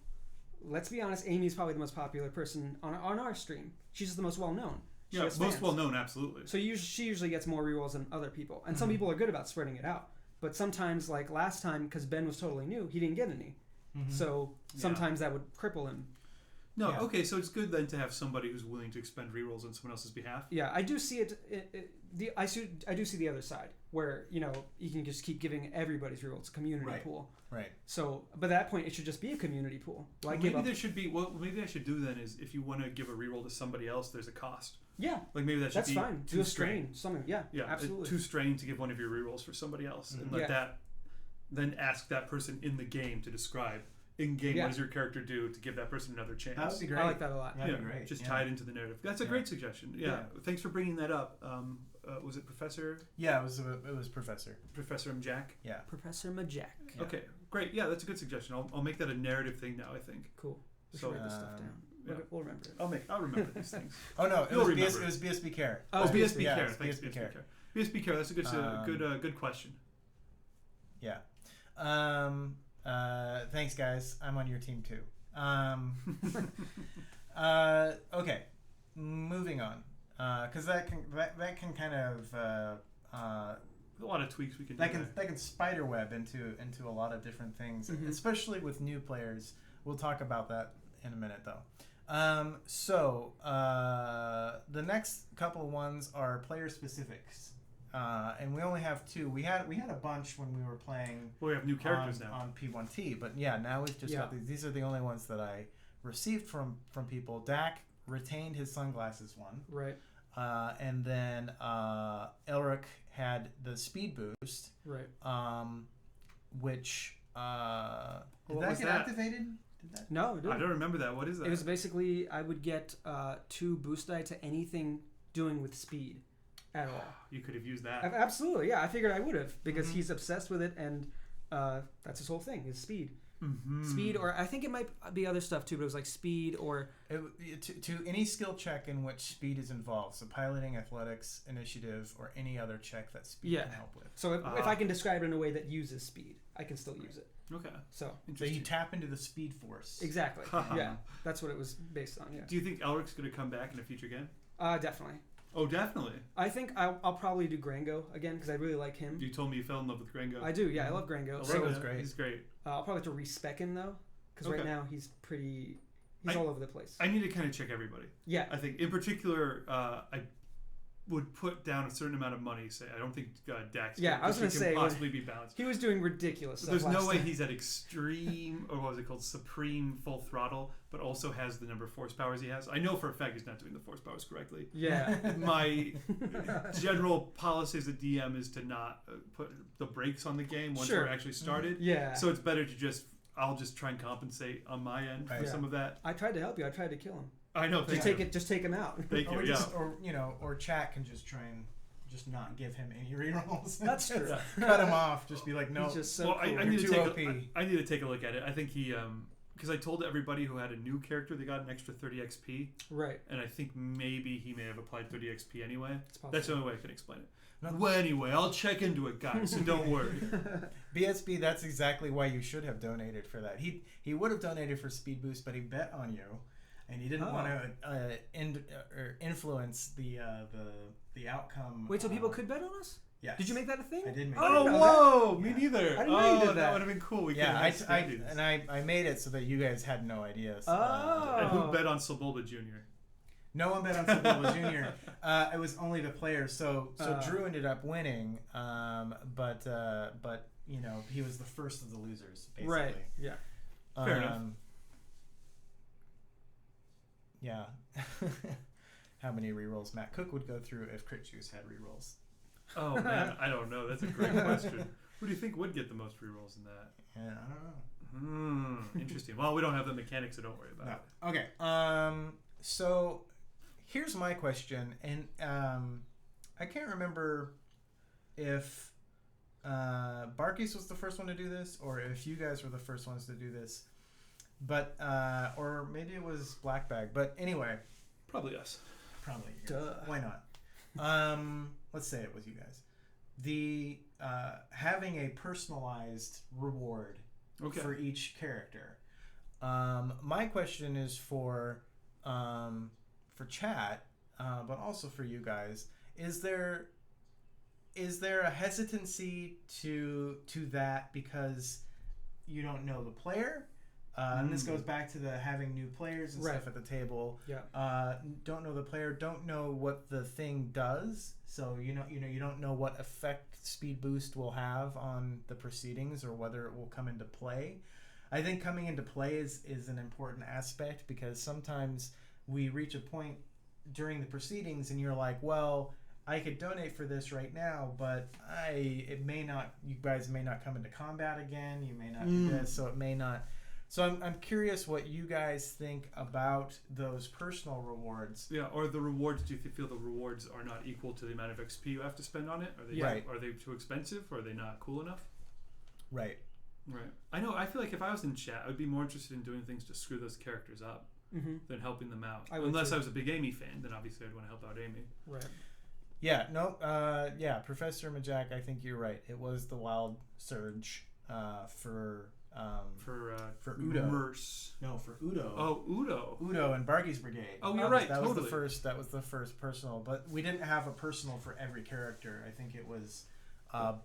Let's be honest, Amy's probably the most popular person on our stream. She's just the most well-known. She Yeah, has most fans. well known, absolutely. So she usually gets more rerolls than other people. And some Mm-hmm. people are good about spreading it out. But sometimes, like last time, because Ben was totally new, he didn't get any. Mm-hmm. So sometimes that would cripple him. No, Yeah. okay, so it's good then to have somebody who's willing to expend rerolls on someone else's behalf. Yeah, I do see I do see the other side where you can just keep giving everybody's rerolls. It's a community Right. pool. Right. So, but at that point, it should just be a community pool. Why Well, give maybe up? there should be. What maybe I should do then is if you want to give a reroll to somebody else, there's a cost. Yeah, Like maybe that should that's be fine. Do two a strain, something. Yeah, Yeah, absolutely. 2 strain to give one of your rerolls for somebody else, and Mhm. let Yeah. that. Then ask that person in the game to describe in game Yeah. what does your character do to give that person another chance. That would be great. I like that a lot. That'd be great. Just yeah. tie it into the narrative. That's a Yeah. great suggestion. Yeah. Thanks for bringing that up. Was it Professor Yeah, it was Professor. M. Jack? Yeah. Professor Majak. Yeah. Okay, great. Yeah, that's a good suggestion. I'll make that a narrative thing now. I think. Cool. We So, should write this stuff down. yeah. We'll remember it. I'll remember these things. Oh no, it You'll was remember. it was BSB Care. Oh, Oh, BSB yeah, Care. it's Thanks, BSB BSB Care. Care. BSB Care. That's a good question. Yeah. Thanks guys. I'm on your team too. Okay. Moving on. Because that can kind of A lot of tweaks we can do. that can spiderweb into a lot of different things, Mhm. especially with new players. We'll talk about that in a minute though. So the next couple ones are player specifics, and we only have 2. We had a bunch when we were playing Well, we have new characters now. on P1T, but yeah, now we've just got these. These are the only ones that I received from people. Dak retained his sunglasses one. Right. And then Elric had the speed boost, Right. which did What that was get that? activated? Did that? No, it I didn't. don't remember that. What is that? It was basically I would get 2 boost die to anything doing with speed at all. You could have used that. Absolutely, yeah. I figured I would have because Mhm. he's obsessed with it, and that's his whole thing is speed. Mm-hmm. Speed, or I think it might be other stuff too, but it was like speed or To any skill check in which speed is involved, so piloting, athletics, initiative, or any other check that speed Yeah. can help with. so if I can describe it in a way that uses speed, I can still use it. Okay. So So Interesting. you tap into the speed force. exactly, yeah, that's what it was based on. Yeah, Do you think Elric's going to come back in a future game? definitely. Oh, definitely. I think I'll probably do Grango again because I really like him. You told me you fell in love with Grango. I do, yeah, I love Grango. I So, love Grango's him. great. He's great. I'll probably have to respec him though, because right Okay. now he's I- all over the place. I need to kind of check everybody. Yeah, I think, in particular, I would put down a certain amount of money. Say, I don't think Dax Yeah, I was can gonna say, possibly be balanced. he was doing ridiculous stuff. There's no last way time. he's at extreme, or what was it called, supreme full throttle, but also has the number of force powers he has. I know for a fact he's not doing the force powers correctly. Yeah. My general policy as a DM is to not put the brakes on the game once Sure. we're actually started. Yeah. So it's better to I'll just try and compensate on my end for Right. some of that. I tried to help you. I tried to kill him. I know. Just take him out. Thank you. Or Yeah. just, or chat can just try and just not give him any rerolls. That's true. Cut him off. Just be like, no. He's just so Well, cool. I need to You're take too OP. I need to take a look at it. I think he because I told everybody who had a new character they got an extra 30 XP, Right. and I think maybe he may have applied 30 XP anyway. It's possible. That's the only way I can explain it. No. Well, anyway, I'll check into it, guys. So don't worry. BSB, that's exactly why you should have donated for that. He would have donated for speed boost, but he bet on you. and he didn't want to influence the outcome. Wait, so people could bet on us? Yes. Did you make that a thing? I did make Oh, that. whoa! Yeah. Me neither. I didn't know you did that. That would have been cool. We Yeah, I I made it so that you guys had no idea. And who bet on Sebulba Jr.? No one bet on Sebulba Jr. It was only the players. So Drew ended up winning, but you know, he was the first of the losers, basically. Right. Yeah. Fair enough. Yeah. How many rerolls Matt Cook would go through if Crit Juice had rerolls? Oh man, I don't know. That's a great question. Who do you think would get the most rerolls in that? Yeah, I don't know. Interesting. Well, we don't have the mechanics, so don't worry about it. Okay. So here's my question, and I can't remember if Barkis was the first one to do this, or if you guys were the first ones to do this, but or maybe it was Black Bag. But anyway, Probably us. probably. You guys. Why not? Let's say it was you guys. The having a personalized reward for each character. My question is for chat, but also for you guys. Is there a hesitancy to that because you don't know the player? And this goes back to the having new players and stuff at the table. Yeah. Don't know the player, don't know what the thing does. So you don't know what effect speed boost will have on the proceedings or whether it will come into play. I think coming into play is an important aspect, because sometimes we reach a point during the proceedings and you're like, well, I could donate for this right now, but you guys may not come into combat again. You may not do this, so it may not. So I'm curious what you guys think about those personal rewards. Yeah, or the rewards. Do you feel the rewards are not equal to the amount of XP you have to spend on it? Are they too expensive, or are they not cool enough? Right. Right. I know. I feel like if I was in chat, I would be more interested in doing things to screw those characters up than helping them out. Unless I was a big Amy fan, then obviously I'd want to help out Amy. Right. Yeah. No. Yeah. Professor Majak, I think you're right. It was the Wild Surge for Udo. Merce. No, for Udo. Oh, Udo. Udo and Barky's Brigade. Oh, you're right. That totally. was the first personal, but we didn't have a personal for every character. I think it was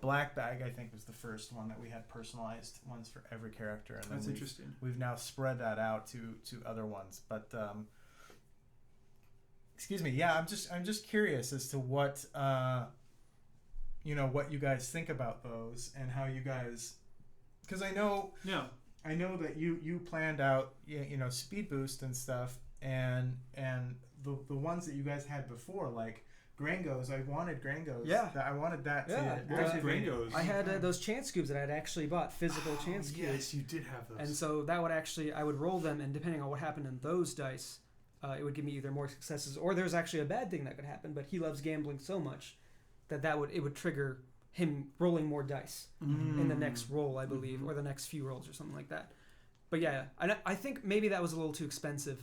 Black Bag. I think was the first one that we had personalized ones for every character, and That's interesting. We've now spread that out to other ones, but excuse me. Yeah, I'm just curious as to what what you guys think about those and how you guys, because I know that you planned out speed boost and stuff, and the ones that you guys had before, like Grangos. I wanted Grangos. Yeah. I wanted that to Grangos. I had those chance cubes that I'd actually bought, physical chance cubes. Yes, you did have those. And so that would I would roll them, and depending on what happened in those dice, it would give me either more successes, or there's actually a bad thing that could happen, but he loves gambling so much that it would trigger him rolling more dice in the next roll, I believe, or the next few rolls or something like that. But yeah, I think maybe that was a little too expensive.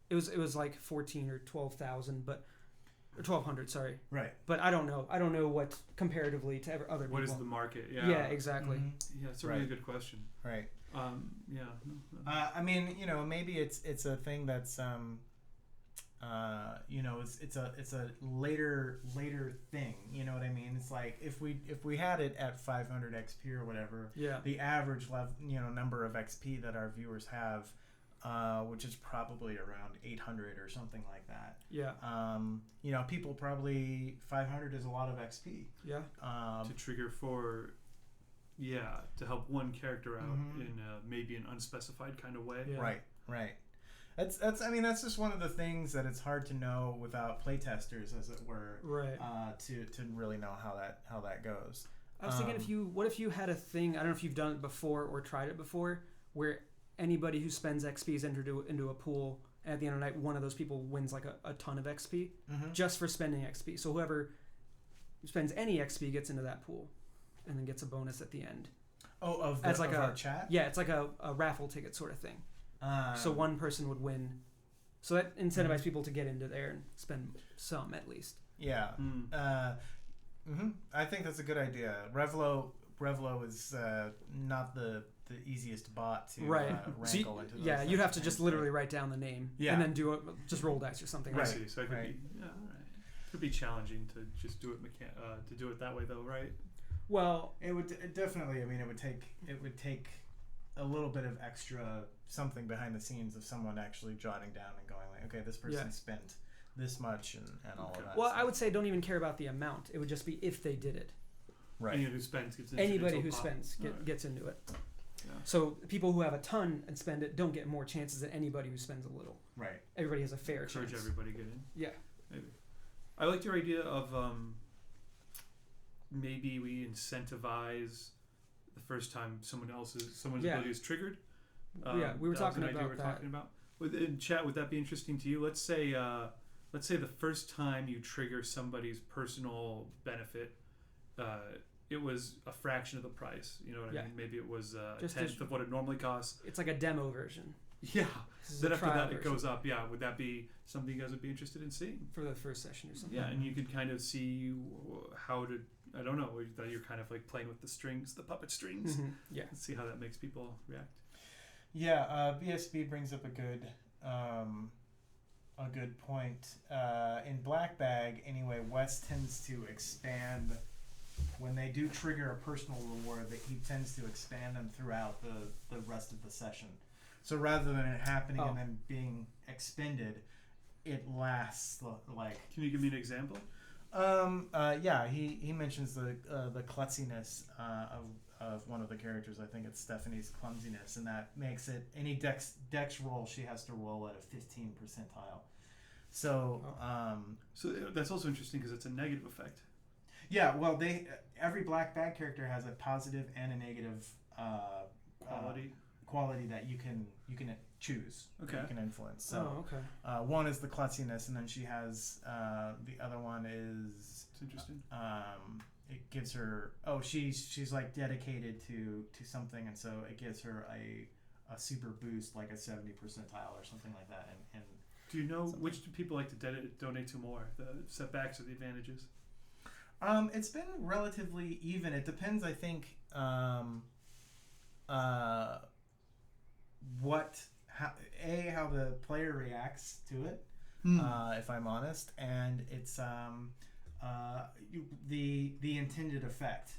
It was like 14 or 12,000, or 1,200, sorry. Right. But I don't know. I don't know what comparatively to other people. What is the market? Yeah. Yeah, exactly. Yeah, it's a really good question. Right. Yeah. I mean, maybe it's a thing that's it's a later thing. You know what I mean? It's like if we had it at 500 XP or whatever, the average number of XP that our viewers have, which is probably around 800 or something like that. Yeah. People probably 500 is a lot of XP. Yeah. To trigger to help one character out in maybe an unspecified kind of way. Yeah. Right. That's just one of the things that it's hard to know without playtesters, as it were. Right. To really know how that goes. I was thinking what if you had a thing, I don't know if you've done it before or tried it before, where anybody who spends XP is entered into a pool, and at the end of the night one of those people wins like a ton of XP just for spending XP. So whoever spends any XP gets into that pool and then gets a bonus at the end. Oh, of our chat? Yeah, it's like a raffle ticket sort of thing. So one person would win. So that incentivizes people to get into there and spend some at least. Yeah. I think that's a good idea. Revlo is not the the easiest bot to right. rankle into those. Yeah, you'd have to just literally write down the name and then do it. Just roll dice or something. I see. So it could be could be challenging to just do it to do it that way though, right? Well, it would definitely. I mean, it would take a little bit of extra something behind the scenes of someone actually jotting down and going like, okay, this person spent this much and all of that. Well, I would say don't even care about the amount. It would just be if they did it. Right. Anybody who spends gets into Anybody who spends gets into it. Yeah. So people who have a ton and spend it don't get more chances than anybody who spends a little. Right. Everybody has a fair chance. Encourage everybody to get in. Yeah. Maybe. I liked your idea of maybe we incentivize the first time someone's ability is triggered. We were talking about that. Talking about. In chat, would that be interesting to you? Let's say the first time you trigger somebody's personal benefit, it was a fraction of the price. You know what I mean? Maybe it was a tenth of what it normally costs. It's like a demo version. Yeah. Then after that, it goes up. Yeah. Would that be something you guys would be interested in seeing? For the first session or something? Yeah, and you could kind of see how to, I don't know, that you're kind of like playing with the strings, the puppet strings. Mm-hmm. Yeah. And see how that makes people react. Yeah, BSB brings up a good point. In Black Bag, anyway, Wes tends to expand when they do trigger a personal reward. That he tends to expand them throughout the rest of the session. So rather than it happening and then being expended, it lasts like. Can you give me an example? He mentions the klutziness of one of the characters. I think it's Stephanie's clumsiness, and that makes it any dex roll she has to roll at a 15 percentile. So so that's also interesting because it's a negative effect. Yeah, well, every Black Bag character has a positive and a negative quality that you can choose. Okay. That you can influence. So one is the klutziness, and then she has the other one is. It's interesting. It gives her she's like dedicated to something, and so it gives her a super boost, like a 70 percentile or something like that. And do you know which do people like to donate to more, the setbacks or the advantages? It's been relatively even. It depends, I think, how the player reacts to it. If I'm honest, and it's the intended effect,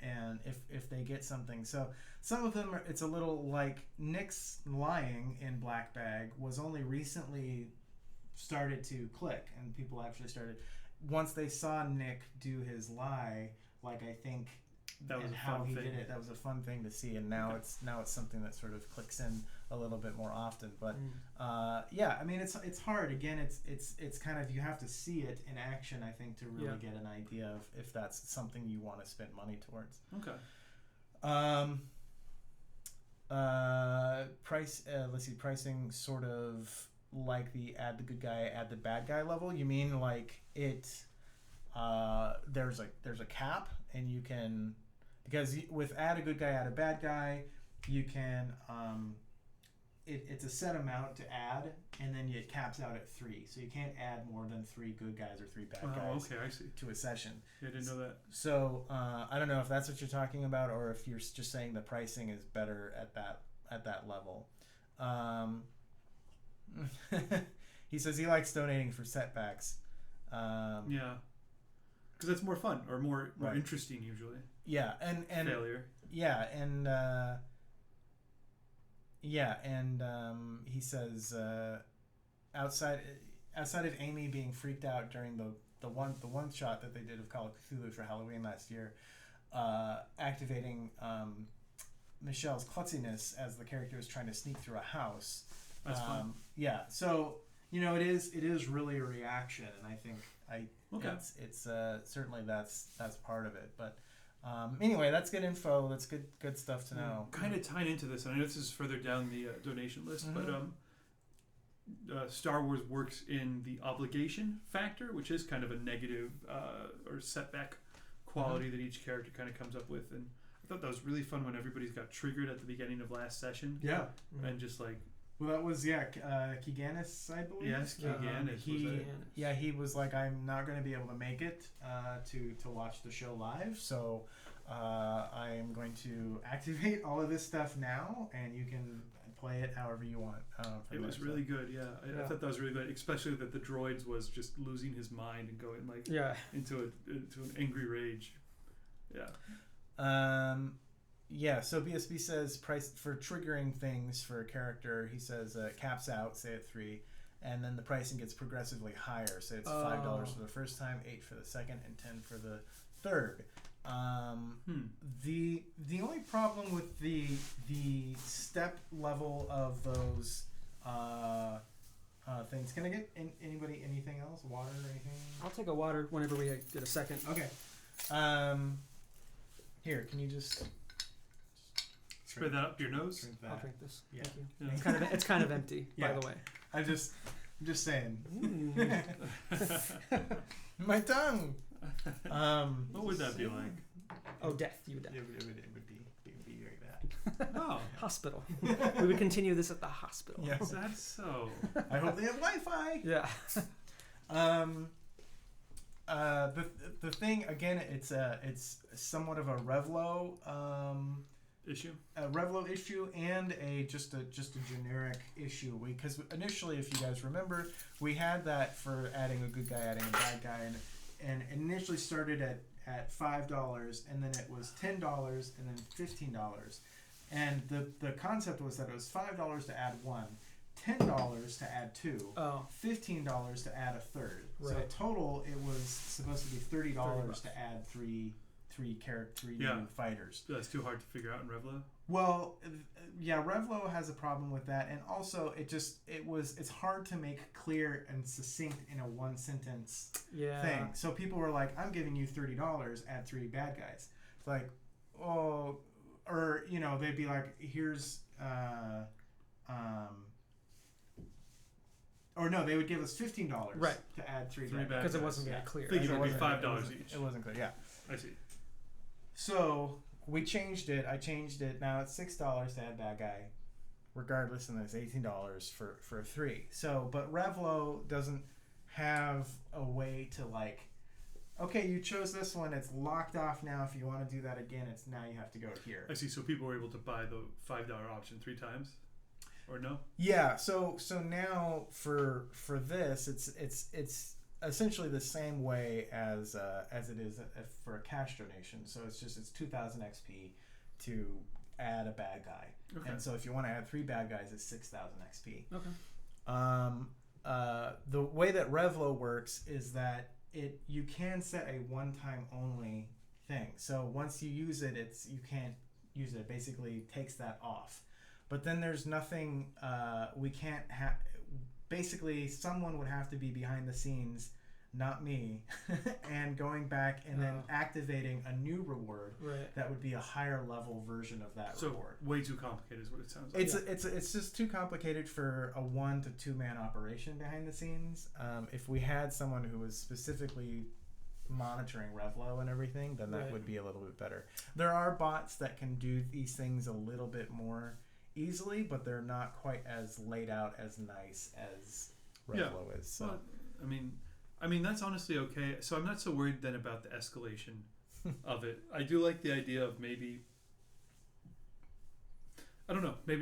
and if they get something. So some of them it's a little like Nick's lying in Black Bag was only recently started to click, and people actually started once they saw Nick do his lie. Like I think that was how he did it. That was a fun thing to see, and now it's something that sort of clicks in a little bit more often. But I mean, it's hard. Again, it's kind of you have to see it in action, I think, to really get an idea of if that's something you want to spend money towards. Okay. Pricing sort of like the add the good guy, add the bad guy level. You mean like it? There's a cap, and you can. Because with add a good guy, add a bad guy, you can, it's a set amount to add, and then it caps out at 3. So you can't add more than 3 good guys or 3 bad guys I see. to a session. Yeah, I didn't know that. So I don't know if that's what you're talking about, or if you're just saying the pricing is better at that level. He says he likes donating for setbacks. Yeah. Because that's more fun, or more interesting usually. Yeah, and failure. Yeah, and he says outside of Amy being freaked out during the one shot that they did of Call of Cthulhu for Halloween last year, activating Michelle's klutziness as the character is trying to sneak through a house. That's fun. Yeah, so it is really a reaction, and I think it's certainly that's part of it, but. Anyway, that's good info. That's good stuff to know. Kind of tying into this, and I know this is further down the donation list, but Star Wars works in the obligation factor, which is kind of a negative or setback quality that each character kind of comes up with. And I thought that was really fun when everybody's got triggered at the beginning of last session. Yeah. And just like Well, that was Kiganis, I believe. Yes, Kiganis. He was like, I'm not going to be able to make it to watch the show live, so I am going to activate all of this stuff now, and you can play it however you want. It was really good. I thought that was really good, especially that the droids was just losing his mind and going like into an angry rage. So BSB says price for triggering things for a character. He says caps out, say at 3, and then the pricing gets progressively higher. So it's $5 for the first time, 8 for the second, and 10 for the third. The only problem with the step level of those things. Can I get anybody anything else? Water or anything? I'll take a water whenever we get a second. Okay. Here, can you just spray that up your nose? I'll drink this. Yeah. Thank you. Yeah. It's kind of empty, by the way. I'm just saying. My tongue. What would that be like? Oh, death. You would die. It would be like that. Oh. Hospital. We would continue this at the hospital. Yes, that's so. I hope they have Wi-Fi. Yeah. The thing again, it's somewhat of a Revlo issue. A Revlo issue and just a generic issue. Because initially, if you guys remember, we had that for adding a good guy, adding a bad guy, and initially started at $5, and then it was $10, and then $15. And the concept was that it was $5 to add 1, $10 to add 2, $15 to add a third. Right. So total, it was supposed to be $30 to add three new fighters. That's too hard to figure out in Revlo. Well, Revlo has a problem with that, and also it's hard to make clear and succinct in a one sentence thing. So people were like, "I'm giving you $30, add 3 bad guys." It's like, oh, or they'd be like, "Here's," or no, they would give us $15 to add 3 bad guys because it wasn't very clear. I think it would be $5 each. It wasn't clear. Yeah, I see. So we changed it. I changed it. Now it's $6 to add bad guy, regardless, and it's $18 for 3. So, but Revlo doesn't have a way to okay, you chose this one. It's locked off now. If you want to do that again, it's now you have to go here. I see. So people were able to buy the $5 option 3 times, or no? Yeah. So now for this, it's essentially the same way as it is for a cash donation. So it's 2,000 XP to add a bad guy. Okay. And so if you want to add 3 bad guys, it's 6,000 XP. Okay. The way that Revlo works is that you can set a one-time only thing. So once you use it, you can't use it. It basically takes that off. But then there's nothing we can't have. Basically, someone would have to be behind the scenes, not me, and going back and then activating a new reward that would be a higher level version of that reward. Way too complicated is what it sounds like. It's just too complicated for a 1 to 2 man operation behind the scenes. If we had someone who was specifically monitoring Revlo and everything, then that would be a little bit better. There are bots that can do these things a little bit more easily, but they're not quite as laid out as nice as Revlo is. So. Well, I mean that's honestly okay. So I'm not so worried then about the escalation of it. I do like the idea of maybe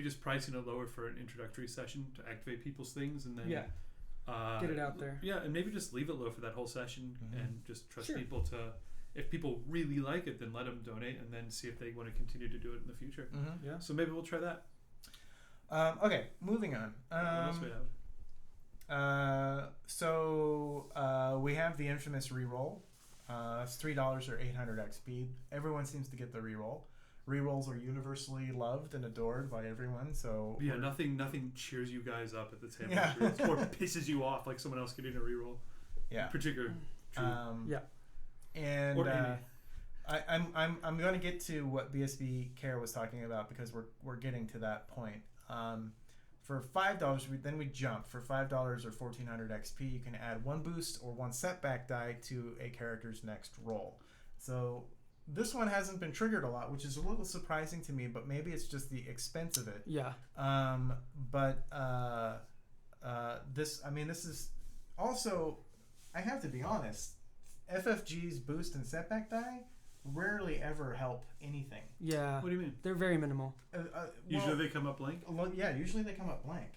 just pricing it lower for an introductory session to activate people's things, and then get it out there. Yeah, and maybe just leave it low for that whole session, and just trust people to. If people really like it, then let them donate, and then see if they want to continue to do it in the future. Mm-hmm. Yeah. So maybe we'll try that. Okay, moving on. What else we have? We have the infamous reroll. It's $3 or 800 XP. Everyone seems to get the reroll. Rerolls are universally loved and adored by everyone. So nothing cheers you guys up at the table. Yeah. Or pisses you off like someone else getting a reroll. Yeah. Particular. True. And or Amy. I'm going to get to what BSB Care was talking about because we're getting to that point. For $5, then we jump. For $5 or 1,400 XP, you can add 1 boost or 1 setback die to a character's next roll. So this one hasn't been triggered a lot, which is a little surprising to me, but maybe it's just the expense of it. Yeah. But this is also, I have to be honest, FFG's boost and setback die rarely ever help anything. Yeah. What do you mean? They're very minimal. Usually they come up blank. Yeah, usually they come up blank.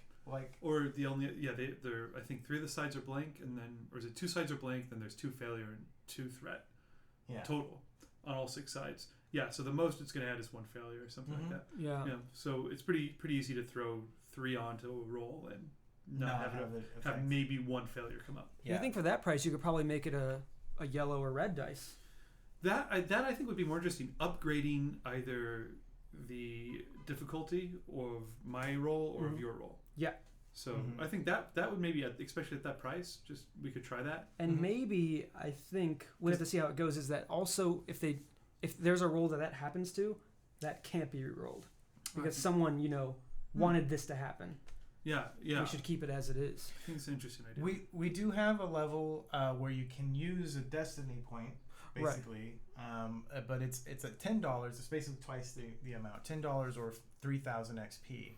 Or they're I think 3 of the sides are blank, and then, or is it 2 sides are blank, then there's 2 failure and 2 threat. Yeah. Total on all 6 sides. Yeah, so the most it's going to add is 1 failure or something like that. Yeah. So it's pretty easy to throw 3 onto a roll and not have maybe 1 failure come up. Yeah. I think for that price you could probably make it a yellow or red dice. That I think would be more interesting. Upgrading either the difficulty of my roll or of your roll. Yeah. So I think that would maybe, especially at that price, just we could try that. And maybe I think we have to see how it goes. Is that also if there's a roll that happens to, that can't be re-rolled because someone wanted this to happen. Yeah. We should keep it as it is. I think it's an interesting idea. We do have a level where you can use a destiny point, basically, right. But it's at $10. It's basically twice the amount, $10 or 3,000 XP.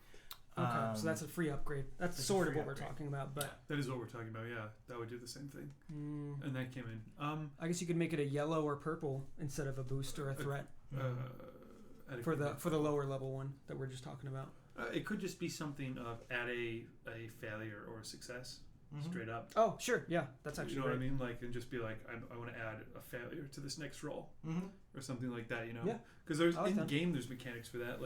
Okay, so that's a free upgrade. That's sort of what we're talking about, but that is what we're talking about. Yeah, that would do the same thing. And that came in. I guess you could make it a yellow or purple instead of a boost or a threat for the lower level one that we're just talking about. It could just be something of add a failure or a success, straight up. Oh, sure, yeah, that's actually what great. I mean, and just be like, I want to add a failure to this next roll, or something like that. Yeah. Because there's game there's mechanics for that.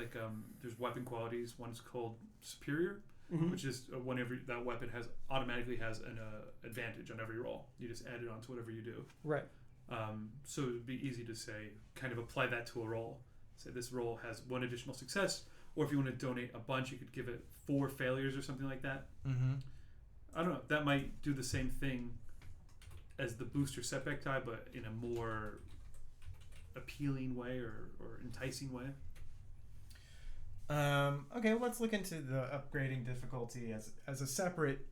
There's weapon qualities. One's called superior, which is whenever that weapon automatically has an advantage on every roll. You just add it onto whatever you do. Right. So it'd be easy to say, kind of apply that to a roll. Say this roll has 1 additional success, or if you want to donate a bunch, you could give it 4 failures or something like that. I don't know. That might do the same thing as the booster setback die, but in a more appealing way or enticing way. Okay, well, let's look into the upgrading difficulty as a separate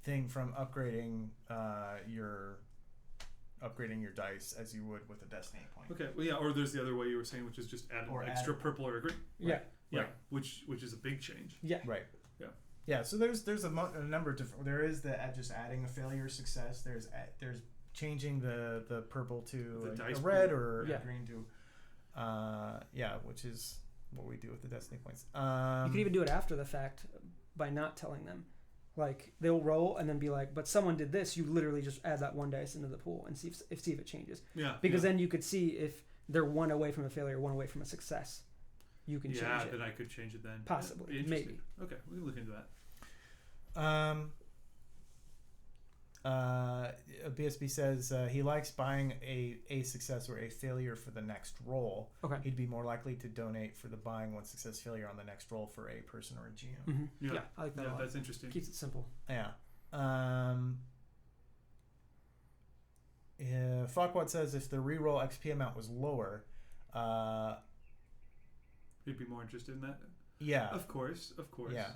thing from upgrading your dice as you would with a destiny point. Okay, well, yeah, or there's the other way you were saying, which is just add an extra purple or a green. Yeah. Right. Which is a big change. Yeah. Right. Yeah. Yeah. So there's a number of different. There is the just adding a failure success. There's changing the purple to a red or a green to which is what we do with the destiny points. You can even do it after the fact by not telling them. Like they'll roll and then be like, but someone did this. You literally just add that 1 dice into the pool and see if it changes. Yeah. Because then you could see if they're 1 away from a failure, 1 away from a success. You can change it. Yeah, then I could change it then. Possibly, maybe. Okay, we can look into that. BSB says he likes buying a success or a failure for the next roll. Okay. He'd be more likely to donate for the buying 1 success failure on the next roll for a person or a GM. Yeah, I like that a lot. That's interesting. Keeps it simple. Yeah. Fuckwad says if the reroll XP amount was lower, he'd be more interested in that. Yeah. Of course. Yeah.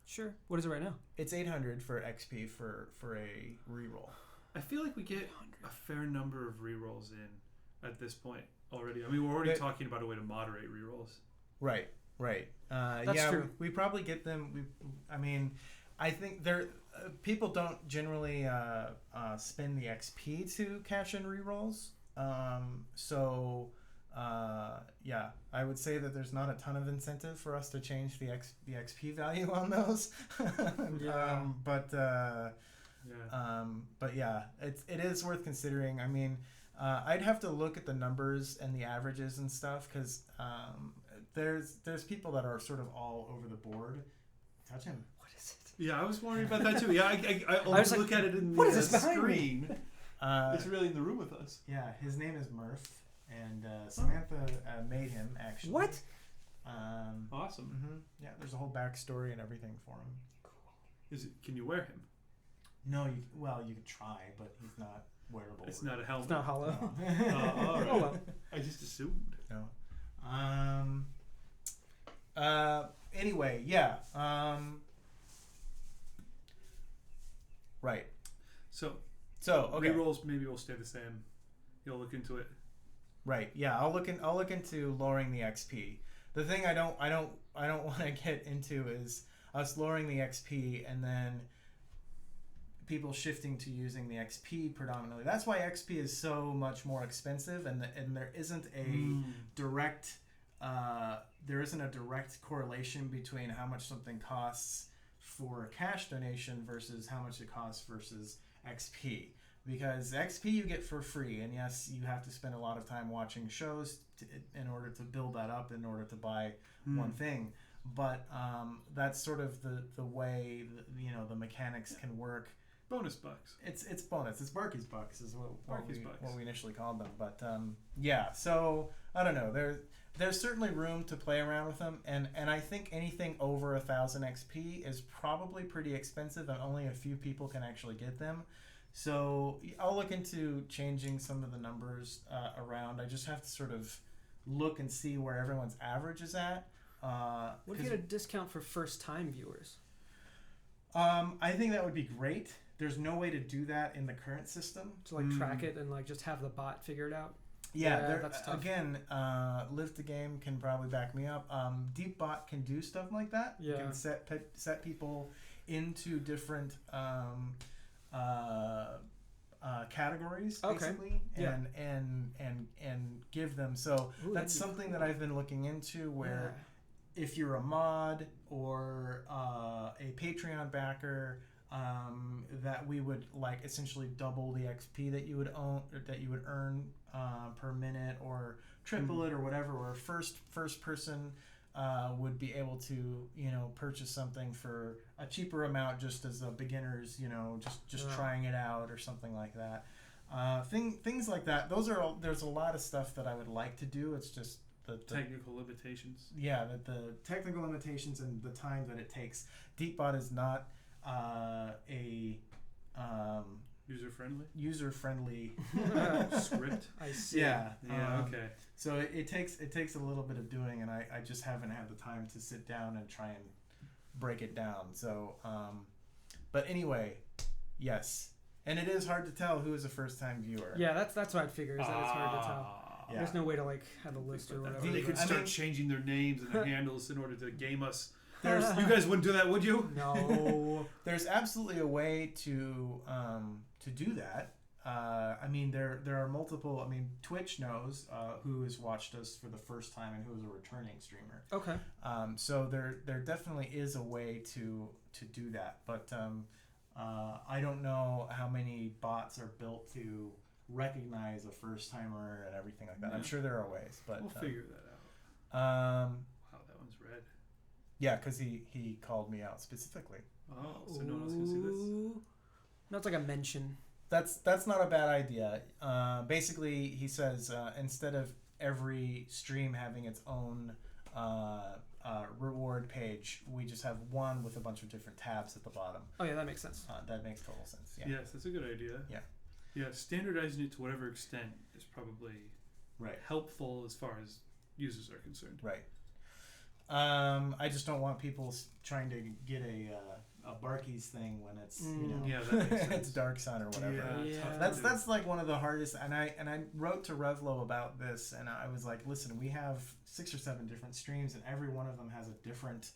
Sure. What is it right now? It's 800 for XP for a reroll. I feel like we get a fair number of rerolls in at this point already. I mean, we're already talking about a way to moderate rerolls. Right. That's true. We probably get them. I think people don't generally spend the XP to cash in rerolls. I would say that there's not a ton of incentive for us to change the XP value on those. But yeah, it is worth considering. I mean, I'd have to look at the numbers and the averages and stuff because there's people that are sort of all over the board. Touch him. What is it? Yeah, I was wondering about that too. Yeah, I always look at it in the screen. It's really in the room with us. Yeah, his name is Murph. And Samantha made him, actually. What? Awesome. Yeah, there's a whole backstory and everything for him. Cool. Can you wear him? No, you could try, but he's not wearable. It's not a helmet. It's not hollow. No. All right. Oh, well. I just assumed. No. Anyway, yeah. Right. So okay. Rerolls maybe will stay the same. You'll look into it. Right. Yeah, I'll look into lowering the XP. The thing I don't want to get into is us lowering the XP and then people shifting to using the XP predominantly. That's why XP is so much more expensive, and there isn't a direct correlation between how much something costs for a cash donation versus how much it costs versus XP. Because XP you get for free, and yes, you have to spend a lot of time watching shows in order to build that up, in order to buy one thing. But that's sort of the way the mechanics can work. Bonus bucks. It's bonus. It's Barky's bucks is what we initially called them. But yeah, so I don't know. There's certainly room to play around with them, and I think anything over 1,000 XP is probably pretty expensive, and only a few people can actually get them. So I'll look into changing some of the numbers around. I just have to sort of look and see where everyone's average is at. What if you had a discount for first-time viewers? I think that would be great. There's no way to do that in the current system. To track it and just have the bot figure it out? Yeah, that's tough. Again, Live the Game can probably back me up. DeepBot can do stuff like that. Yeah. You can set people into different categories, basically, and give them. So that's something that I've been looking into, where if you're a mod or a Patreon backer, that we would essentially double the XP that you would earn per minute, or triple it, or whatever. Or first person would be able to purchase something for a cheaper amount, just as a beginners, just trying it out or something like that. Things like that. There's a lot of stuff that I would like to do. It's just the technical limitations. Yeah, the technical limitations and the time that it takes. DeepBot is not a user-friendly script. I see. Yeah. Okay. So it takes a little bit of doing, and I just haven't had the time to sit down and try and break it down. So, but anyway, yes, and it is hard to tell who is a first-time viewer. Yeah, that's what I'd figure. Is that it's hard to tell. Yeah. There's no way to have a list or whatever. They could start changing their names and their handles in order to game us. You guys wouldn't do that, would you? No. There's absolutely a way to do that. There are multiple. Twitch knows who has watched us for the first time and who is a returning streamer. Okay. So there definitely is a way to do that, but I don't know how many bots are built to recognize a first timer and everything like that. Yeah. I'm sure there are ways, but we'll figure that out. Wow, that one's red. Yeah, because he called me out specifically. Oh, so no one else can see this? No, it's like a mention. That's not a bad idea. Basically, he says instead of every stream having its own reward page, we just have one with a bunch of different tabs at the bottom. Oh yeah, that makes sense. That makes total sense. Yeah. Yes, that's a good idea. Yeah. Yeah, standardizing it to whatever extent is probably helpful as far as users are concerned. Right. I just don't want people trying to get a Barkeys thing when it's that makes sense. it's Dark Sun or whatever. Yeah. That's one of the hardest. And I wrote to Revlo about this, and I was like, listen, we have 6 or 7 different streams, and every one of them has a different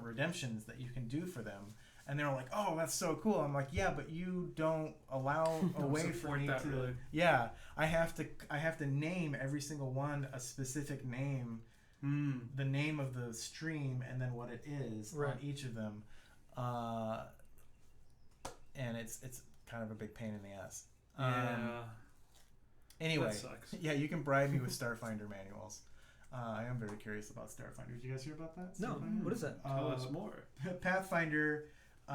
redemptions that you can do for them. And they were like, "Oh, that's so cool." I'm like, "Yeah, but you don't allow a way for me to." Really. Yeah, I have to name every single one a specific name, the name of the stream, and then what it is on each of them, and it's kind of a big pain in the ass. Anyway, that sucks. Yeah, you can bribe me with Starfinder manuals. I am very curious about Starfinder. Did you guys hear about that? No. What is that? Tell us more. Pathfinder. The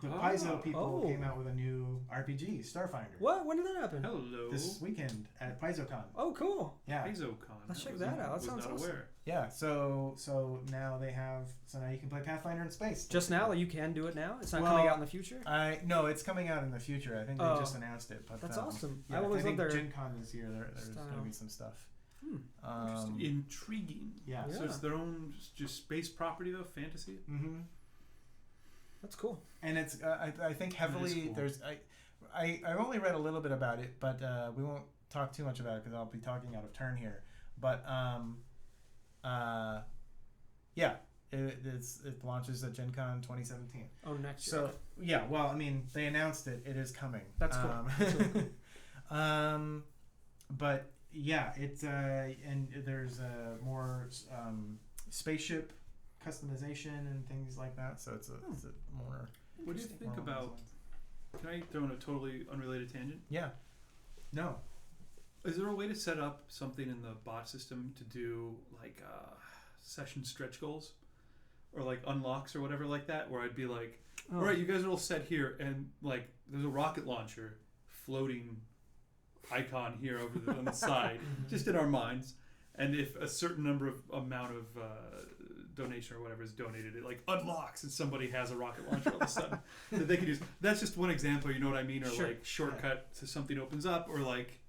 Paizo people came out with a new RPG, Starfinder. What? When did that happen? Hello. This weekend at PaizoCon. Oh, cool. Yeah. PaizoCon. Let's check that out. That sounds awesome. Yeah. So now they have. So now you can play Pathfinder in space. Just now, you can do it now. It's not coming out in the future. No, it's coming out in the future. I think they just announced it. But that's awesome. Yeah, I always love their Gen Con this year. There's going to be some stuff. Intriguing. Yeah. So it's their own just space property though, fantasy. Mm-hmm. That's cool. And it's I think heavily cool. There's I only read a little bit about it, but we won't talk too much about it because I'll be talking out of turn here. But yeah, it launches at Gen Con 2017. Oh, next year. So yeah, well, I mean, they announced it. It is coming. That's cool. That's really cool. But yeah, it's and there's more spaceship customization and things like that. So it's a more. What do you think about? Can I throw in a totally unrelated tangent? Yeah. No. Is there a way to set up something in the bot system to do like session stretch goals or like unlocks or whatever like that, where I'd be like, all right, you guys are all set here, and like there's a rocket launcher floating icon here over on the side, just in our minds, and if a certain amount of donation or whatever is donated, it like unlocks and somebody has a rocket launcher all of a sudden that they can use. That's just one example, you know what I mean? Or Sure. like shortcut to something opens up, or like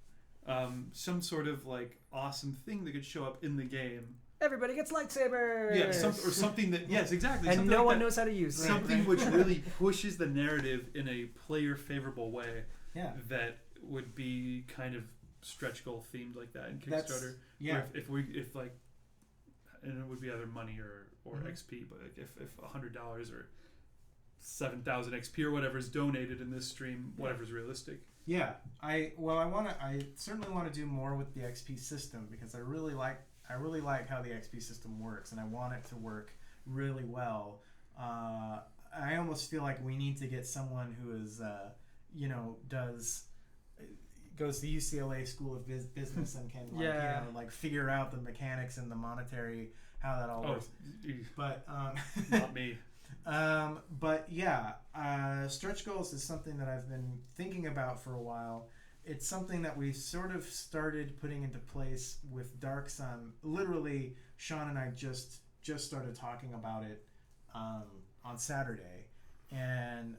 some sort of like awesome thing that could show up in the game. Everybody gets lightsabers. Yeah, or something that, yes, exactly. And no like one that. knows how to use it. Something which really pushes the narrative in a player favorable way. Yeah. That would be kind of stretch goal themed like that in Kickstarter. Yeah. If like, and it would be either money or XP, but like if $100 or 7,000 XP or whatever is donated in this stream, whatever's realistic. Yeah, I certainly want to do more with the XP system because I really like how the XP system works, and I want it to work really well. I almost feel like we need to get someone who is goes to UCLA School of Business and can like figure out the mechanics and the monetary, how that all works. But not me. But yeah, stretch goals is something that I've been thinking about for a while. It's something that we sort of started putting into place with Dark Sun. Literally, Sean and I just started talking about it on Saturday. And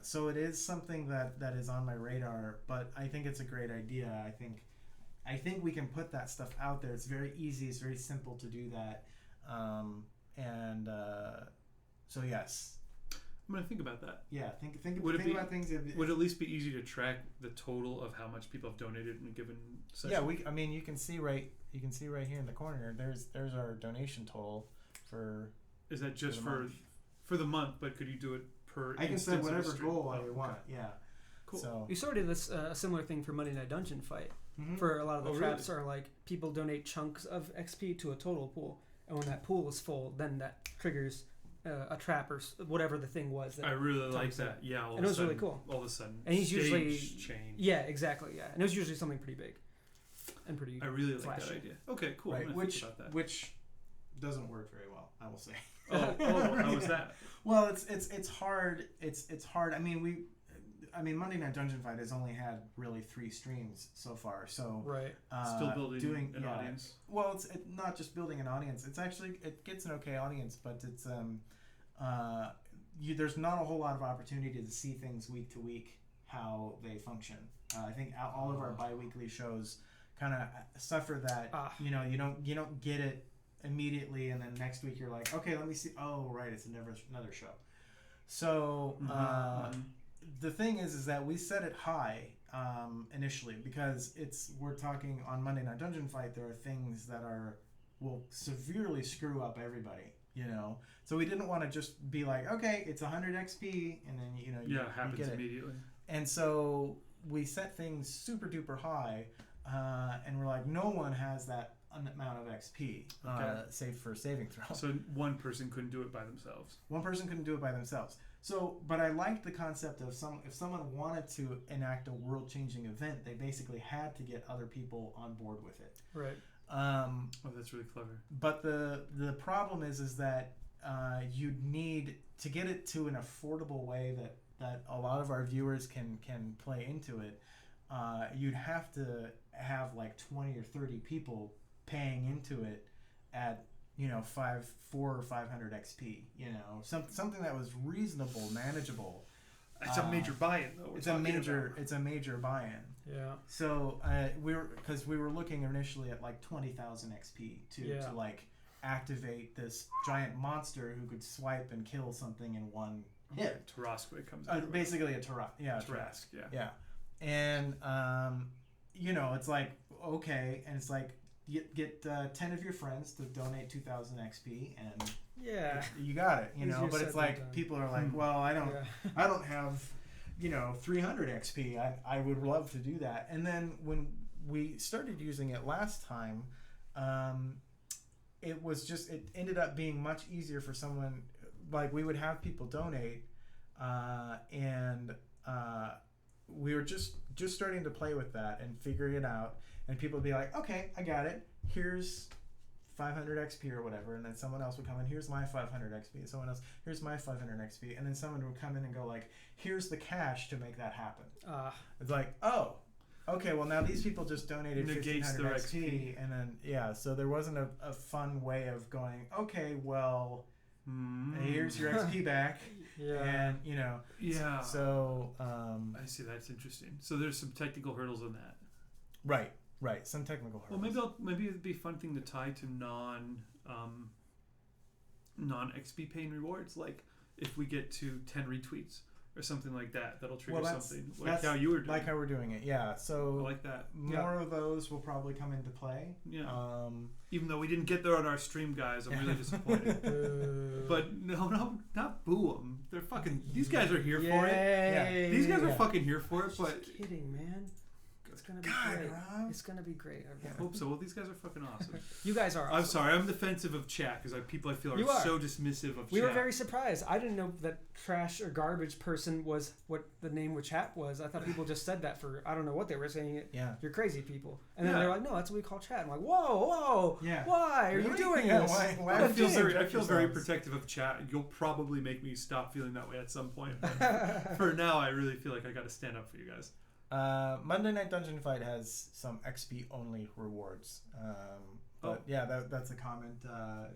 so it is something that is on my radar, but I think it's a great idea. I think we can put that stuff out there. It's very easy. It's very simple to do that. So yes, I'm gonna think about that. Yeah, think about things. Would it at least be easy to track the total of how much people have donated in a given session? Yeah, you can see right here in the corner. There's our donation total for. Is that just for the month? But could you do it per? I can set whatever goal I want. Yeah. Cool. So we sort of did this a similar thing for Monday Night Dungeon Fight. For a lot of the traps are like people donate chunks of XP to a total pool, and when that pool is full, then that triggers a trap or whatever the thing was. That I really like that. Yeah, and it was really cool. All of a sudden, and he's usually change. Yeah, exactly. Yeah, and it was usually something pretty big and pretty. I really flashy. like that idea. Okay, cool. Right, I'm gonna think about that. Which doesn't work very well, I will say. How was that? Well, it's hard. It's hard. I mean, Monday Night Dungeon Fight has only had really 3 streams so far. So right, still building an audience. Well, it's not just building an audience. It's actually it gets an okay audience, but it's there's not a whole lot of opportunity to see things week to week how they function. I think all of our bi-weekly shows kind of suffer that. You don't get it immediately, and then next week you're like, okay, let me see. Oh, right, it's another show. So the thing is that we set it high initially because we're talking on Monday Night Dungeon Fight. There are things that will severely screw up everybody. So we didn't want to just be like, okay, it's 100 XP, and then it happens get it immediately. And so we set things super duper high, and we're like, no one has that amount of XP, save for saving throw. So one person couldn't do it by themselves. One person couldn't do it by themselves. So, but I liked the concept of if someone wanted to enact a world-changing event, they basically had to get other people on board with it. Right. That's really clever. But the problem is that you'd need to get it to an affordable way that a lot of our viewers can play into it. You'd have to have like 20 or 30 people paying into it at 400 or 500 XP. Something that was reasonable, manageable. It's a major buy-in though. It's a major buy-in. Yeah. So we were looking initially at like 20,000 XP to like activate this giant monster who could swipe and kill something in one hit. Tarrasque comes out. Basically a Tarrasque. Yeah. Tarrasque. Yeah. Yeah. And it's like, okay, and it's like, get 10 of your friends to donate 2,000 XP, and you got it, But it's like people are like, well, I don't have 300 XP. I would love to do that. And then when we started using it last time, it ended up being much easier for someone. Like, we would have people donate, and we were just starting to play with that and figuring it out, and people would be like, okay, I got it, here's 500 XP or whatever, and then someone else would come in, here's my 500 XP, and someone else, here's my 500 XP, and then someone would come in and go like, here's the cash to make that happen. It's like, oh, okay, well now these people just donated 1,500 XP, and then so there wasn't a fun way of going, okay, well, here's your XP back. And so I see, that's interesting. So there's some technical hurdles on that. Right, some technical hurdles. Well, maybe it'd be a fun thing to tie to non XP paying rewards, like if we get to 10 retweets or something like that, that'll trigger something like how you were doing. Like how we're doing it, yeah. So I like that. More of those will probably come into play. Yeah. Even though we didn't get there on our stream, guys, I'm really disappointed. But no, not boo them. They're fucking. These guys are here for it. Yeah. These guys are fucking here for it. But just kidding, man. It's gonna be great. Rob. It's gonna be great. I hope so. Well, these guys are fucking awesome. You guys are awesome. I'm sorry. I'm defensive of chat because people I feel are so dismissive of chat. We were very surprised. I didn't know that trash or garbage person was what the name of chat was. I thought people just said that for, I don't know what they were saying. You're crazy people. And then they're like, no, that's what we call chat. I'm like, whoa. Yeah. Why are you doing this? Why I feel very protective of chat. You'll probably make me stop feeling that way at some point. But for now, I really feel like I got to stand up for you guys. Monday Night Dungeon Fight has some XP only rewards. That's a comment.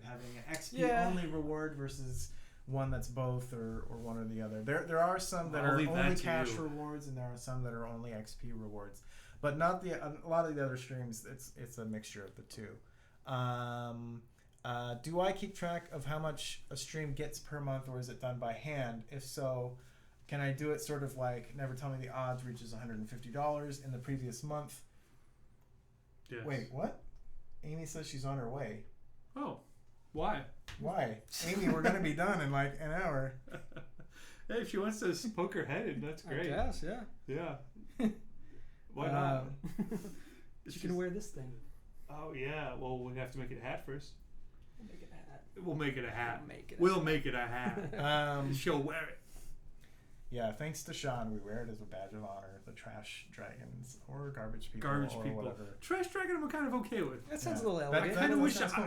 Having an XP only reward versus one that's both or one or the other. There are some that are only cash rewards, and there are some that are only XP rewards. But not a lot of the other streams. It's a mixture of the two. Do I keep track of how much a stream gets per month, or is it done by hand? If so, can I do it sort of like Never Tell Me the Odds reaches $150 in the previous month? Yes. Wait, what? Amy says she's on her way. Oh, why? Why? Amy, we're going to be done in like an hour. Hey, if she wants to poke her head in, that's great. I guess, yeah. Yeah. Why not? She can wear this thing. Oh, yeah. Well, we have to make it a hat first. We'll make it a hat. We'll make it a hat. She'll wear it. Yeah, thanks to Sean, we wear it as a badge of honor. The trash dragons or garbage people. Whatever. Trash dragon, I'm kind of okay with. That sounds a little elegant. I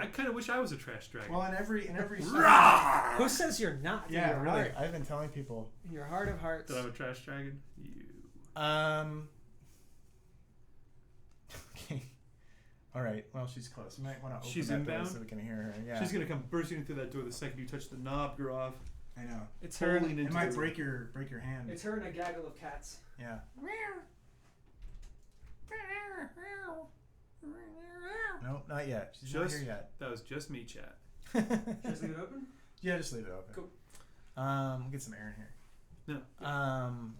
kind of wish I was a trash dragon. Well, in every who says you're not? Yeah, really. Heart. I've been telling people. In your heart of hearts. That I'm a trash dragon. You. Okay. All right. Well, she's close. You might want to open she's that inbound door so we can hear her. Yeah. She's gonna come bursting through that door the second you touch the knob, Gaurav. I know. It's her. It might break your hand. It's her and a gaggle of cats. Yeah. Nope, not yet. She's not here yet. That was just me, chat. Just leave it open? Yeah, just leave it open. Cool. Get some air in here. No.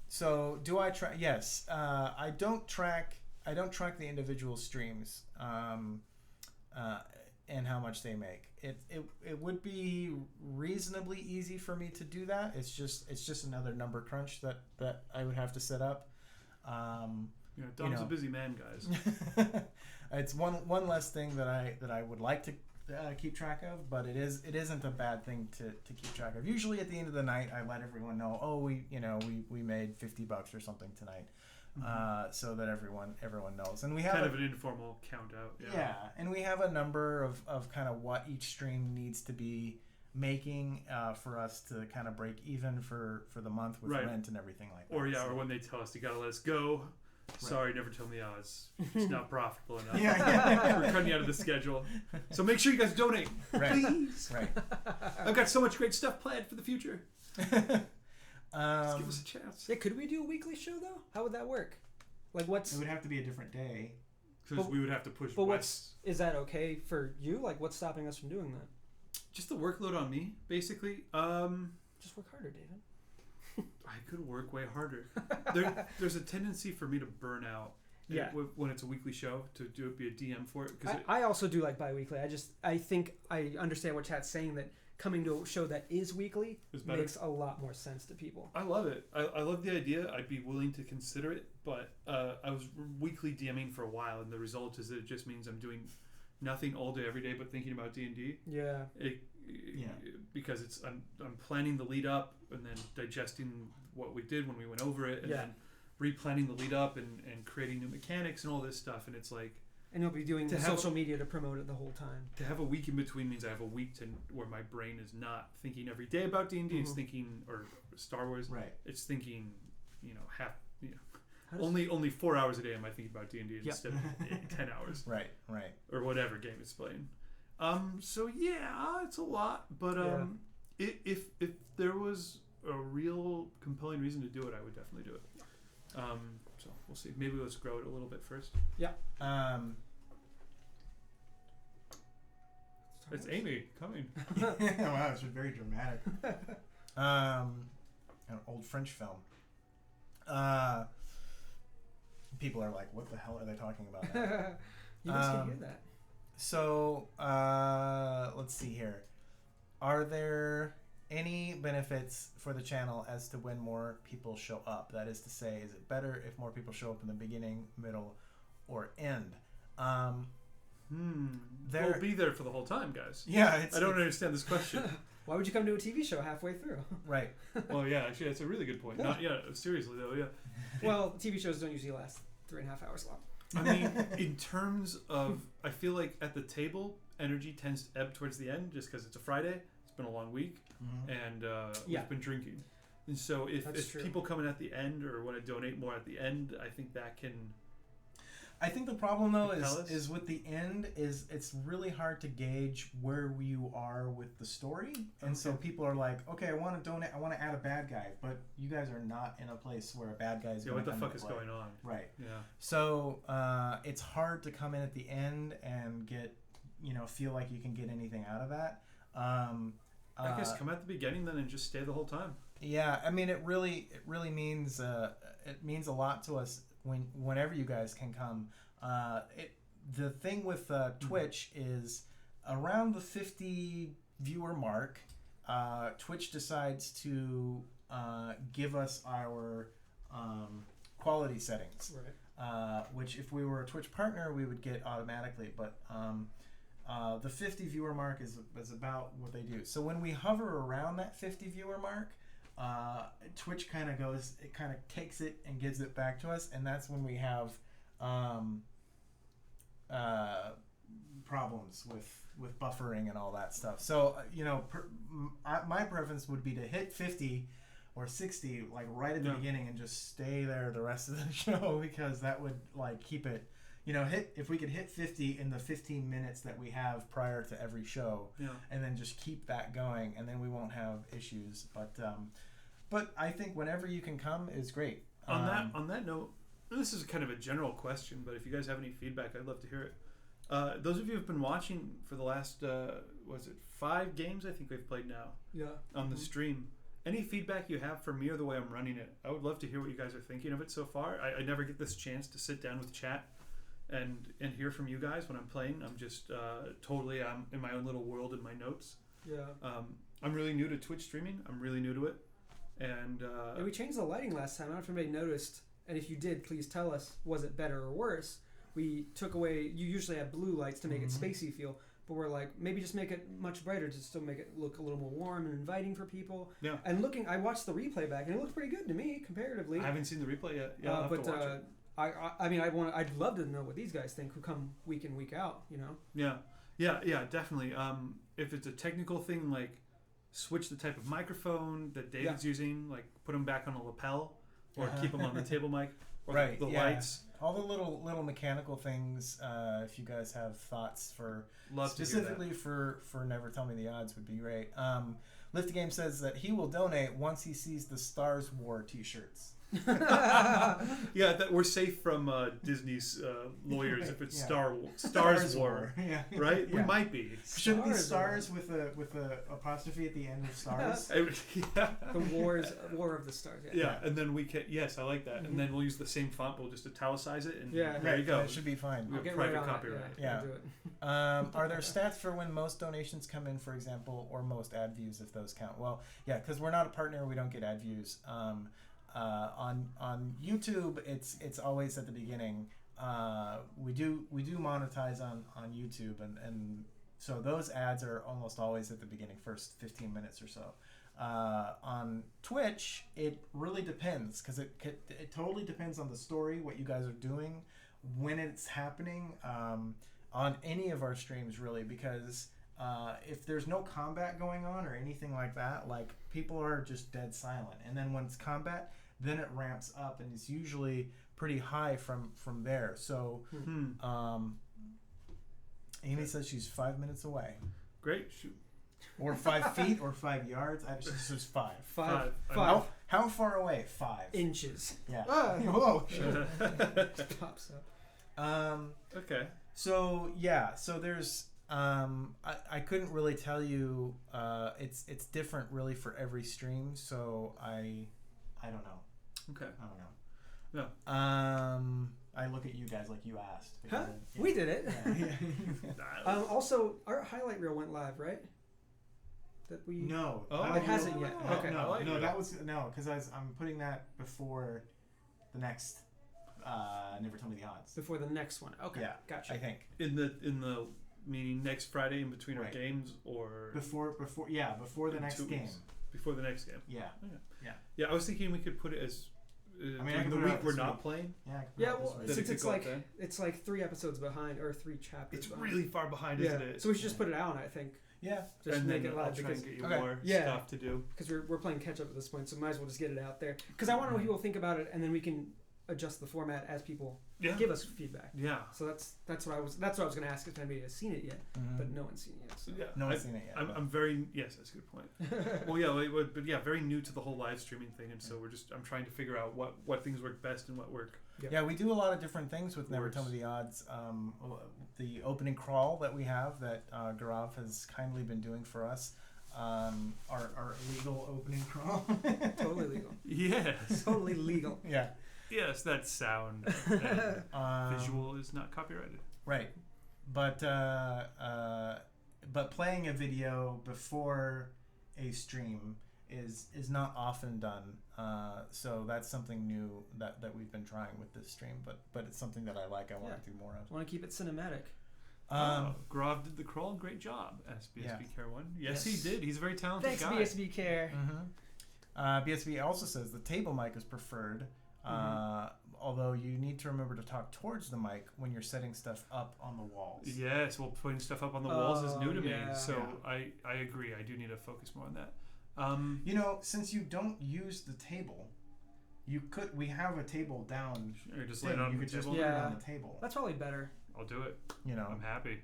So do I track? Yes. I don't track the individual streams. And how much they make. It would be reasonably easy for me to do that. It's just another number crunch that I would have to set up. Dom's a busy man, guys. It's one less thing that I would like to keep track of, but it isn't a bad thing to keep track of. Usually at the end of the night, I let everyone know, we made $50 or something tonight. So that everyone knows, and we have kind of an informal count out. Yeah, and we have a number of kind of what each stream needs to be making for us to kind of break even for the month with rent and everything like that. Or when they tell us you gotta let us go. Sorry, Never Tell Me the Odds. It's not profitable enough. We're cutting you out of the schedule. So make sure you guys donate, please. Right. I've got so much great stuff planned for the future. Just give us a chance. Yeah, could we do a weekly show though? How would that work? Like, It would have to be a different day. Because we would have to push. But is that okay for you? Like, what's stopping us from doing that? Just the workload on me, basically. Just work harder, David. I could work way harder. There's a tendency for me to burn out when it's a weekly show to be a DM for it. I also do like bi-weekly. I think I understand what chat's saying, that coming to a show that is weekly makes a lot more sense to people. I love it. I love the idea. I'd be willing to consider it, but I was weekly DMing for a while, and the result is that it just means I'm doing nothing all day every day but thinking about D&D. Yeah. Because I'm planning the lead up and then digesting what we did when we went over it, and then replanning the lead up and creating new mechanics and all this stuff, and it's like. And you'll be doing social media to promote it the whole time. To have a week in between means I have a week where my brain is not thinking every day about D&D. It's thinking, or Star Wars. Right. It's thinking, only 4 hours a day am I thinking about D&D instead of 10 hours. Right. Or whatever game it's playing. So it's a lot, but if there was a real compelling reason to do it, I would definitely do it. So we'll see. Maybe let's grow it a little bit first. Yeah. It's Amy coming. Wow, it's very dramatic. An old French film. People are like, what the hell are they talking about now? You must hear that. So, let's see here. Are there any benefits for the channel as to when more people show up? That is to say, is it better if more people show up in the beginning, middle, or end? We'll be there for the whole time, guys. Yeah, I don't understand this question. Why would you come to a TV show halfway through? Right. Well, yeah, actually, that's a really good point. Seriously though, yeah. Well, TV shows don't usually last 3.5 hours long. I mean, in terms of, I feel like at the table, energy tends to ebb towards the end just because it's a Friday. It's been a long week, and we've been drinking. And so if people come in at the end or want to donate more at the end, I think that can... I think the problem though is with the end is it's really hard to gauge where you are with the story, and so people are like, okay, I want to donate, I want to add a bad guy, but you guys are not in a place where a bad guy is. What the fuck is going on? Right. Yeah. So it's hard to come in at the end and get, feel like you can get anything out of that. I guess come at the beginning then and just stay the whole time. Yeah, I mean it really means it means a lot to us whenever you guys can come. The thing with Twitch is around the 50 viewer mark, Twitch decides to give us our quality settings, right. Which if we were a Twitch partner we would get automatically, but the 50 viewer mark is about what they do. So when we hover around that 50 viewer mark, Twitch kind of takes it and gives it back to us, and that's when we have problems with buffering and all that stuff. So my preference would be to hit 50 or 60 like right at the beginning and just stay there the rest of the show, because that would like keep it, if we could hit 50 in the 15 minutes that we have prior to every show, and then just keep that going, and then we won't have issues. But I think whenever you can come is great. On that note, this is kind of a general question, but if you guys have any feedback, I'd love to hear it. Those of you who have been watching for the last 5 games I think we've played now on the stream, any feedback you have for me or the way I'm running it, I would love to hear what you guys are thinking of it so far. I never get this chance to sit down with chat and hear from you guys when I'm playing. I'm just I'm in my own little world in my notes. I'm really new to Twitch streaming. I'm really new to it, and we changed the lighting last time. I don't know if anybody noticed, and if you did, please tell us, was it better or worse? We took away, you usually have blue lights to make it spacey feel, but we're like, maybe just make it much brighter to still make it look a little more warm and inviting for people. Yeah. And I watched the replay back, and it looked pretty good to me comparatively. I haven't seen the replay yet. Yeah, I'll have to watch it. I'd love to know what these guys think who come week in, week out, Yeah, definitely. If it's a technical thing, like switch the type of microphone that David's using, like put them back on a lapel, or keep them on the table mic, or the lights. All the little mechanical things, if you guys have thoughts for specifically for Never Tell Me the Odds would be great. Lift Game says that he will donate once he sees the Stars War t-shirts. Yeah, that we're safe from Disney's lawyers if it's Yeah. Stars War, Yeah. right? Yeah. We might be. Should it be Stars stars with a apostrophe at the end of stars? Yeah. The War of the Stars. Yeah, and then we can. Yes, I like that. Mhm. And then we'll use the same font. We'll just italicize it, and Yeah. there you go. It should be fine. We I'll have get private right on copyright. It. Yeah. I'll do it. Are there stats for when most donations come in, for example, or most ad views, if those count? Well, yeah, because we're not a partner, we don't get ad views. On YouTube, it's always at the beginning. We do monetize on YouTube, and so those ads are almost always at the beginning, first 15 minutes or so. On Twitch, it really depends because it totally depends on the story, what you guys are doing, when it's happening. On any of our streams, really, because if there's no combat going on or anything like that, like people are just dead silent, and then when it's combat, then it ramps up, and it's usually pretty high from there. So Amy says she's 5 minutes away, Great. Shoot. or 5 feet, or 5 yards. She says 5. Five. How far away? 5 inches. Yeah. Whoa. Shit. Pops up. Okay. So there's I couldn't really tell you. It's different really for every stream. So I don't know. Okay. I don't know. Yeah. I look at you guys like you asked. Huh? Yeah. We did it. Yeah. Also, our highlight reel went live, right? That we. No. Oh, it hasn't yet. Okay. No, that was because I'm putting that before the next. Never Tell Me the Odds. Before the next one. Okay. Yeah, Gotcha. I think In the meaning next Friday in between our Right. games, or before the in next 2 game. weeks. Before the next game. Yeah. Yeah, I was thinking we could put it as I mean, I during can the put it week out we're this not week. playing. Yeah. I can Yeah, put it well, this way. Then since it could it's go up like then. it's like 3 episodes behind or 3 chapters. It's behind. really far behind, yeah. isn't it? So we should just put it out. I think Yeah. just and make then it I'll live try because and get you Okay. more Yeah. stuff to do. we're playing catch up at this point, so might as well just get it out there. Because I want to know what people think about it, and then we can adjust the format as people Yeah. give us feedback. Yeah. So that's what I was going to ask if anybody has seen it yet, Mhm. but no one's seen it yet. So. Yeah. No one's seen it yet. I'm very yes, that's a good point. Well, yeah, but yeah, very new to the whole live streaming thing, and so I'm trying to figure out what things work best and what work. Yep. Yeah, we do a lot of different things with Never Works. Tell Me the Odds. The opening crawl that we have that Gaurav has kindly been doing for us. Our legal opening crawl. Totally legal. Yes. Totally legal. Yeah. Yes, that sound and visual is not copyrighted. Right. But playing a video before a stream is not often done. So that's something new that we've been trying with this stream. But it's something that I like. I want to do more of. Want to keep it cinematic. Grav did the crawl. Great job, SBSB Yeah. Care 1. Yes, Yes. he did. He's a very talented Thanks, guy. BSB Care. BSB also says the table mic is preferred. Although you need to remember to talk towards the mic when you're setting stuff up on the walls. Yes, well, putting stuff up on the walls is new to yeah. me, so Yeah. I agree. I do need to focus more on that. Since you don't use the table, we have a table down. Or just thing. lay it on You the could just table. put it Yeah. on the table. Oh. That's probably better. I'll do it. I'm happy.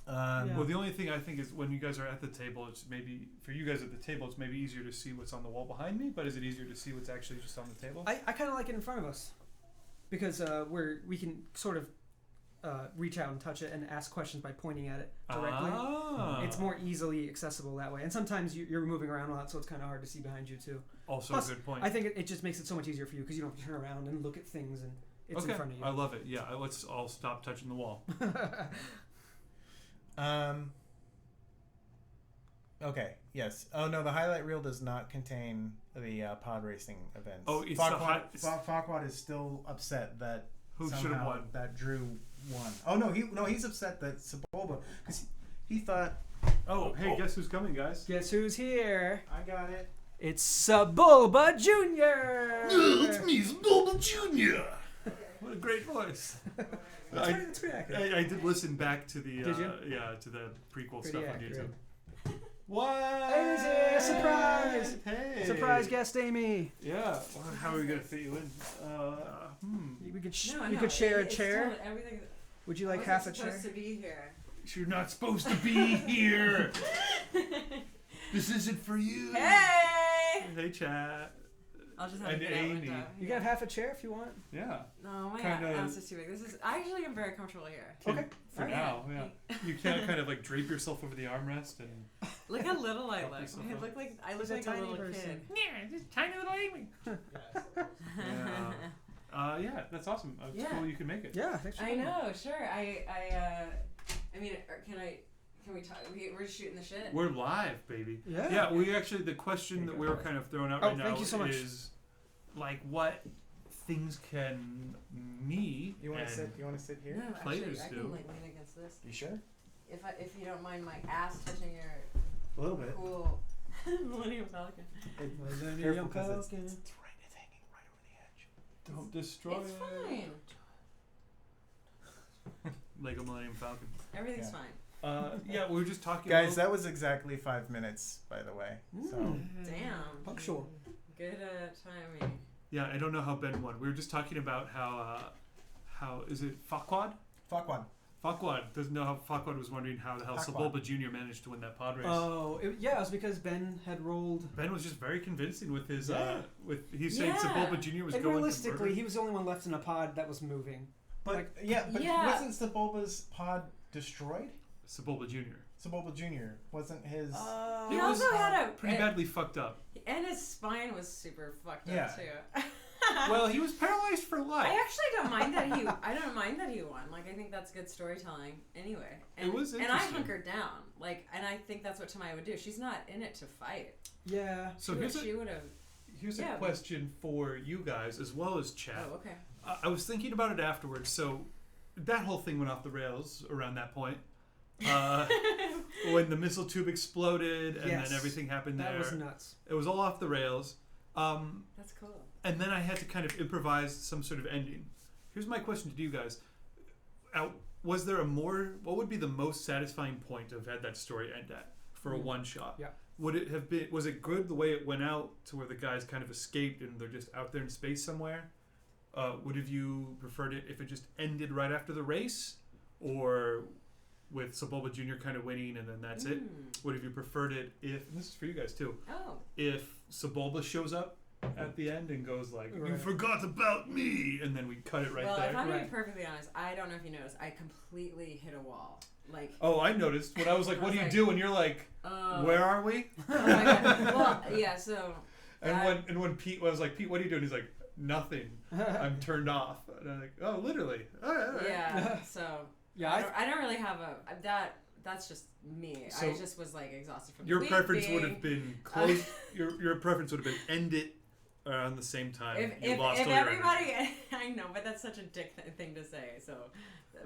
Yeah. Well, the only thing I think is when you guys are at the table, it's maybe for you guys at the table, it's maybe easier to see what's on the wall behind me. But is it easier to see what's actually just on the table? I kind of like it in front of us because we can sort of reach out and touch it and ask questions by pointing at it directly. It's more easily accessible that way. And sometimes you're moving around a lot, so it's kind of hard to see behind you too. Also Plus, a good point. I think it just makes it so much easier for you because you don't have to turn around and look at things and it's in front of you. I love it. Yeah, let's all stop touching the wall. Okay. Yes. Oh no, the highlight reel does not contain the pod racing events. Oh, it's Farquaad is still upset that Who should have somehow won? that Drew won. Oh no, he's upset that Sebulba because he thought. Oh, hey, guess who's coming, guys? Guess who's here? I got it. It's Sebulba Jr. It's me, Bulba Jr. What a great voice. That's pretty accurate. I did listen back to the Did you? To the prequel Pretty stuff accurate. on YouTube. What? Amy's here! Surprise! Hey! Surprise guest Amy. Yeah. Well, how are we gonna fit you in? We could No, we no, could share a it's chair. totally everything. Would you like I half a wasn't chair? supposed to be here. You're not supposed to be here. This isn't for you. Hey! Hey, chat. I'll just have And to get out Amy. window. You can have half a chair if you want. Yeah. No, my Kinda- ass is too big. I actually am very comfortable here. Okay. For Alright. now, yeah. You can't kind of like drape yourself over the armrest and. Look how little I Prop look. yourself I up. look like She's a a tiny little person. kid. Yeah, just tiny little Amy. Yeah. Yeah, that's awesome. It's Yeah. cool you can make it. Yeah, thanks for I coming. know, sure. I mean, can we talk? We're just shooting the shit. We're live, baby. Yeah. Yeah, we actually, the question that we were kind of throwing out Oh, right now thank you so much. is like, what things can me You want and to sit? You want to sit here? No, actually, players I do. can like lean against this. You sure? If you don't mind my ass touching your A little bit. cool Millennium Falcon. Careful, because it's hanging right over the edge. don't destroy It's it. fine. Lego Millennium Falcon. Everything's Yeah. fine. Yeah, we were just talking Guys, about... that was exactly 5 minutes, by the way. So Damn. Punctual. Good timing. Yeah, I don't know how Ben won. We were just talking about how is it Farquaad? Farquaad. Farquaad doesn't know how Farquaad was wondering how the hell Farquaad. Sebulba Jr. managed to win that pod race. Oh, yeah, it was because Ben had rolled. Ben was just very convincing with his Yeah. he said Yeah. Sebulba Jr. was And going realistically, to he was the only one left in a pod that was moving. But Yeah. wasn't Sebulba's pod destroyed? Sebulba Jr. Sebulba Jr. wasn't his. He It also was had a pretty badly fucked up. and his spine was super fucked Yeah. up too. Well, he was paralyzed for life. I actually don't mind that he. I don't mind that he won. Like I think that's good storytelling. Anyway, and, It was and I interesting. hunkered down. Like, and I think that's what Tamaya would do. She's not in it to fight. Yeah. So here's she would have. a yeah. question for you guys as well as chat. Oh, okay. I was thinking about it afterwards. So that whole thing went off the rails around that point. When the missile tube exploded and Yes. then everything happened That there. was nuts. It was all off the rails. That's cool. And then I had to kind of improvise some sort of ending. Here's my question to you guys. Was there what would be the most satisfying point to have had that story end at for a one shot? Yeah. Would it have been, was it good the way it went out to where the guys kind of escaped and they're just out there in space somewhere? Would have you preferred it if it just ended right after the race? Or with Sebulba Jr. kind of winning and then that's it? Would have you preferred it if, and this is for you guys too, Oh. if Sebulba shows up at the end and goes like, you Right. forgot about me, and then we cut it right Well, there? if I'm gonna be Right. perfectly honest, I don't know if you noticed, I completely hit a wall. Like. Oh, I noticed when I was like, I what was do you like, do? And you're like, where are we? Oh my god. Well, yeah. So. And when Pete was like, Pete, what are you doing? He's like, nothing. I'm turned off. And I'm like, oh, literally. All right. Yeah. So. Yeah, I don't really have that's just me. So I just was like exhausted from your the week preference would being- have been close. Your preference would have been end it around the same time. If lost all your everybody, energy. I know, but that's such a dick thing to say. So.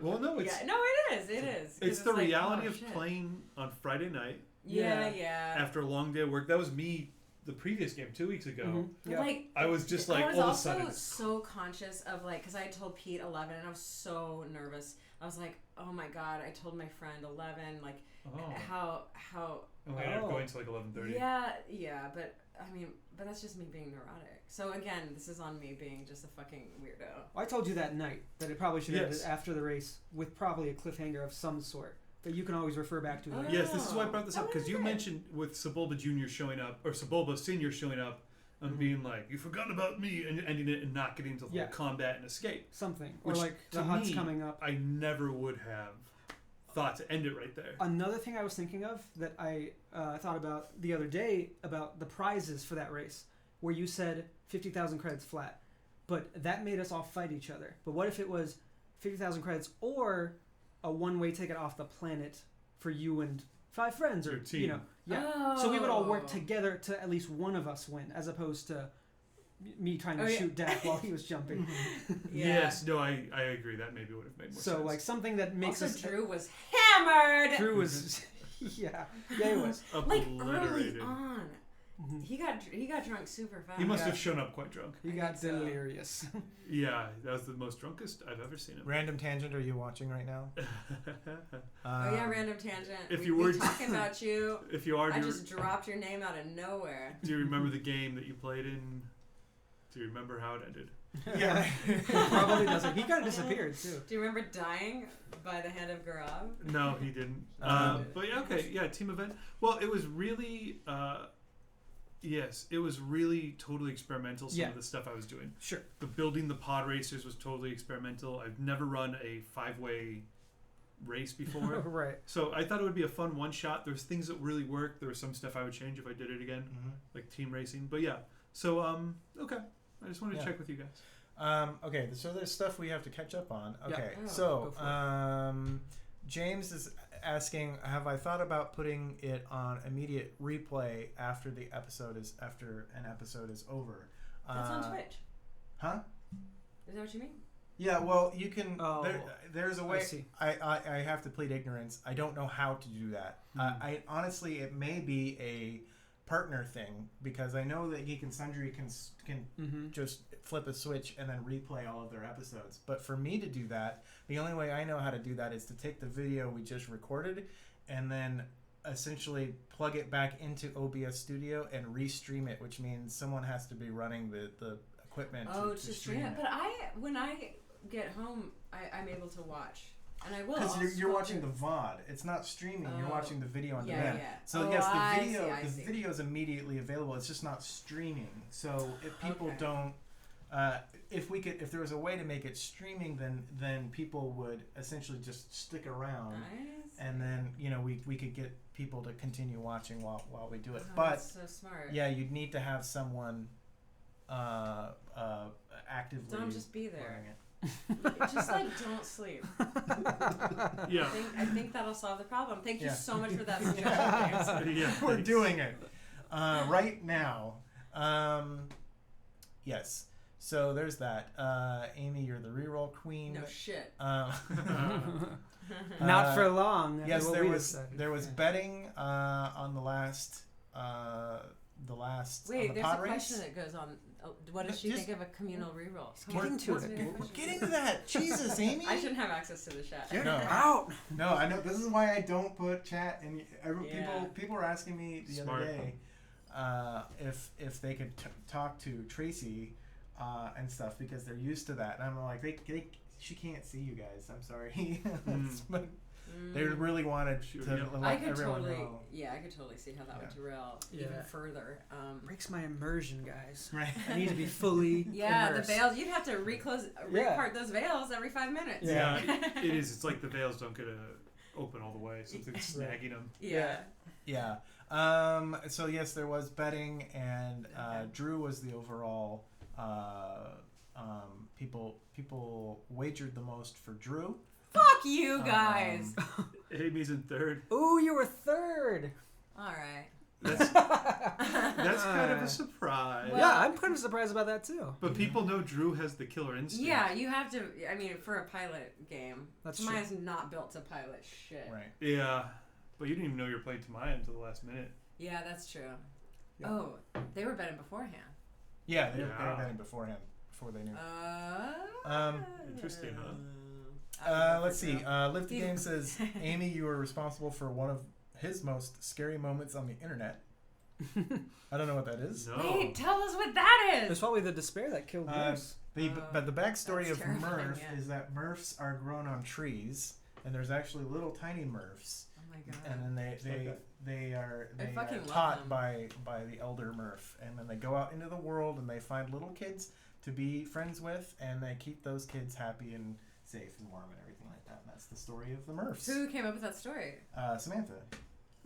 Well, no, it's yeah, no, it is. It is. 'Cause it's the like, reality oh, of shit. playing on Friday night Yeah. after a long day of work. That was me the previous game 2 weeks ago. Mm-hmm. Yeah. Like I was just like I was all of a also sudden. so conscious of like because I told Pete 11 and I was so nervous. I was like, oh my god, I told my friend 11 like how Oh, I ended up going to like 11:30. yeah, but I mean, but that's just me being neurotic. So again, this is on me being just a fucking weirdo. I told you that night that it probably should have Yes. ended after the race with probably a cliffhanger of some sort that you can always refer back to later. Yes, this is why I brought this Oh, up because you okay. mentioned with Sebulba Jr. showing up or Sebulba Sr. showing up and being like, "You forgot about me," and ending it and not getting into Yeah. combat and escape. Something. Or Which, like to the hut's me, coming up. I never would have thought to end it right there. Another thing I was thinking of that I thought about the other day about the prizes for that race, where you said 50,000 credits flat, but that made us all fight each other. But what if it was 50,000 credits or a one-way ticket off the planet for you and 5 friends, or Your team. you know, yeah. So we would all work together to at least one of us win, as opposed to me trying to shoot Dak while he was jumping. Yes, no, I agree. That maybe would have made more So sense. like something that makes Also, us. Drew was hammered. Drew was, yeah, he was. Like Obliterated. early on. He got drunk super fast. He must have shown up quite drunk. He I got think so. delirious. Yeah, that was the most drunkest I've ever seen him. Random tangent. Are you watching right now? Oh yeah, random tangent. If we you were talking about you, If you are, I do you, just dropped your name out of nowhere. do you remember the game that you played in? Do you remember how it ended? Yeah. Probably doesn't. He kind of disappeared too. Do you remember dying by the hand of Gaurav? No, he didn't. But yeah, okay, yeah, team event. Well, it was really Yes, it was really totally experimental. Some Yeah. of the stuff I was doing. Sure. The building the pod racers was totally experimental. I've never run a 5-way race before. Right. So I thought it would be a fun one shot. There's things that really worked. There was some stuff I would change if I did it again, like team racing. But yeah, so okay. I just wanted to check with you guys. Okay, so there's stuff we have to catch up on. Okay, Yeah. so James is asking, have I thought about putting it on immediate replay after an episode is over? That's on Twitch. Huh? Is that what you mean? Yeah, well, you can. Oh, there's a way. I see. I have to plead ignorance. I don't know how to do that. I honestly, it may be a partner thing because I know that Geek and Sundry can just flip a switch and then replay all of their episodes. But for me to do that, the only way I know how to do that is to take the video we just recorded and then essentially plug it back into OBS Studio and restream it, which means someone has to be running the equipment to stream it. But when I get home, I'm able to watch. And I will. Because you're watching the VOD. It's not streaming. You're watching the video on demand. Yeah. So yes, the video is immediately available. It's just not streaming. So if people don't, if there was a way to make it streaming, then people would essentially just stick around, and then we could get people to continue watching while we do it. But that's so smart. Yeah, you'd need to have someone actively. Don't just be there. running it. Just don't sleep. Yeah. I think that'll solve the problem. Thank you so much for that Yeah. suggestion. Yeah, We're doing it right now. Yes. So there's that. Amy, you're the reroll queen. No shit. Not for long. Yes, there was betting on the last Wait, on the there's pod a race. question that goes on. What does she think of a communal reroll? We're getting to that. Jesus, Amy. I shouldn't have access to the chat. Get No. out. No, I know. This is why I don't put chat. And people were asking me the Smart. other day if they could talk to Tracy and stuff because they're used to that. And I'm like, she can't see you guys. I'm sorry. But they really wanted to let everyone know. Yeah, I could totally see how that would derail even further. Breaks my immersion, guys. Right. I need to be fully immersed. The veils. You'd have to repart those veils every 5 minutes. Yeah, it is. It's like the veils don't get open all the way. Something's snagging them. Yeah. Yeah. So yes, there was betting, and Drew was the overall. People wagered the most for Drew. Fuck you guys. Amy's in third. Ooh, you were third. All right. That's kind of a surprise. Well, yeah, I'm kind of surprised about that too. But people know Drew has the killer instinct. Yeah, you have to. I mean, for a pilot game, That's Tamaya's not built to pilot shit. Right. Yeah, but you didn't even know you were playing Tamaya until the last minute. Yeah, that's true. Yeah. Oh, they were betting beforehand. Yeah, they were betting beforehand before they knew. Interesting, huh? Let's see. Lift the Game says, Amy, you were responsible for one of his most scary moments on the internet. I don't know what that is. No. Wait, tell us what that is. It's probably the despair that killed Bruce. But the backstory of That's terrifying, Murph yeah. is that Murphs are grown on trees, and there's actually little tiny Murphs, Oh my god. and then they are fucking love taught them. by the elder Murph, and then they go out into the world and they find little kids to be friends with, and they keep those kids happy and safe and warm and everything like that. And that's the story of the Murphs. Who came up with that story? Samantha.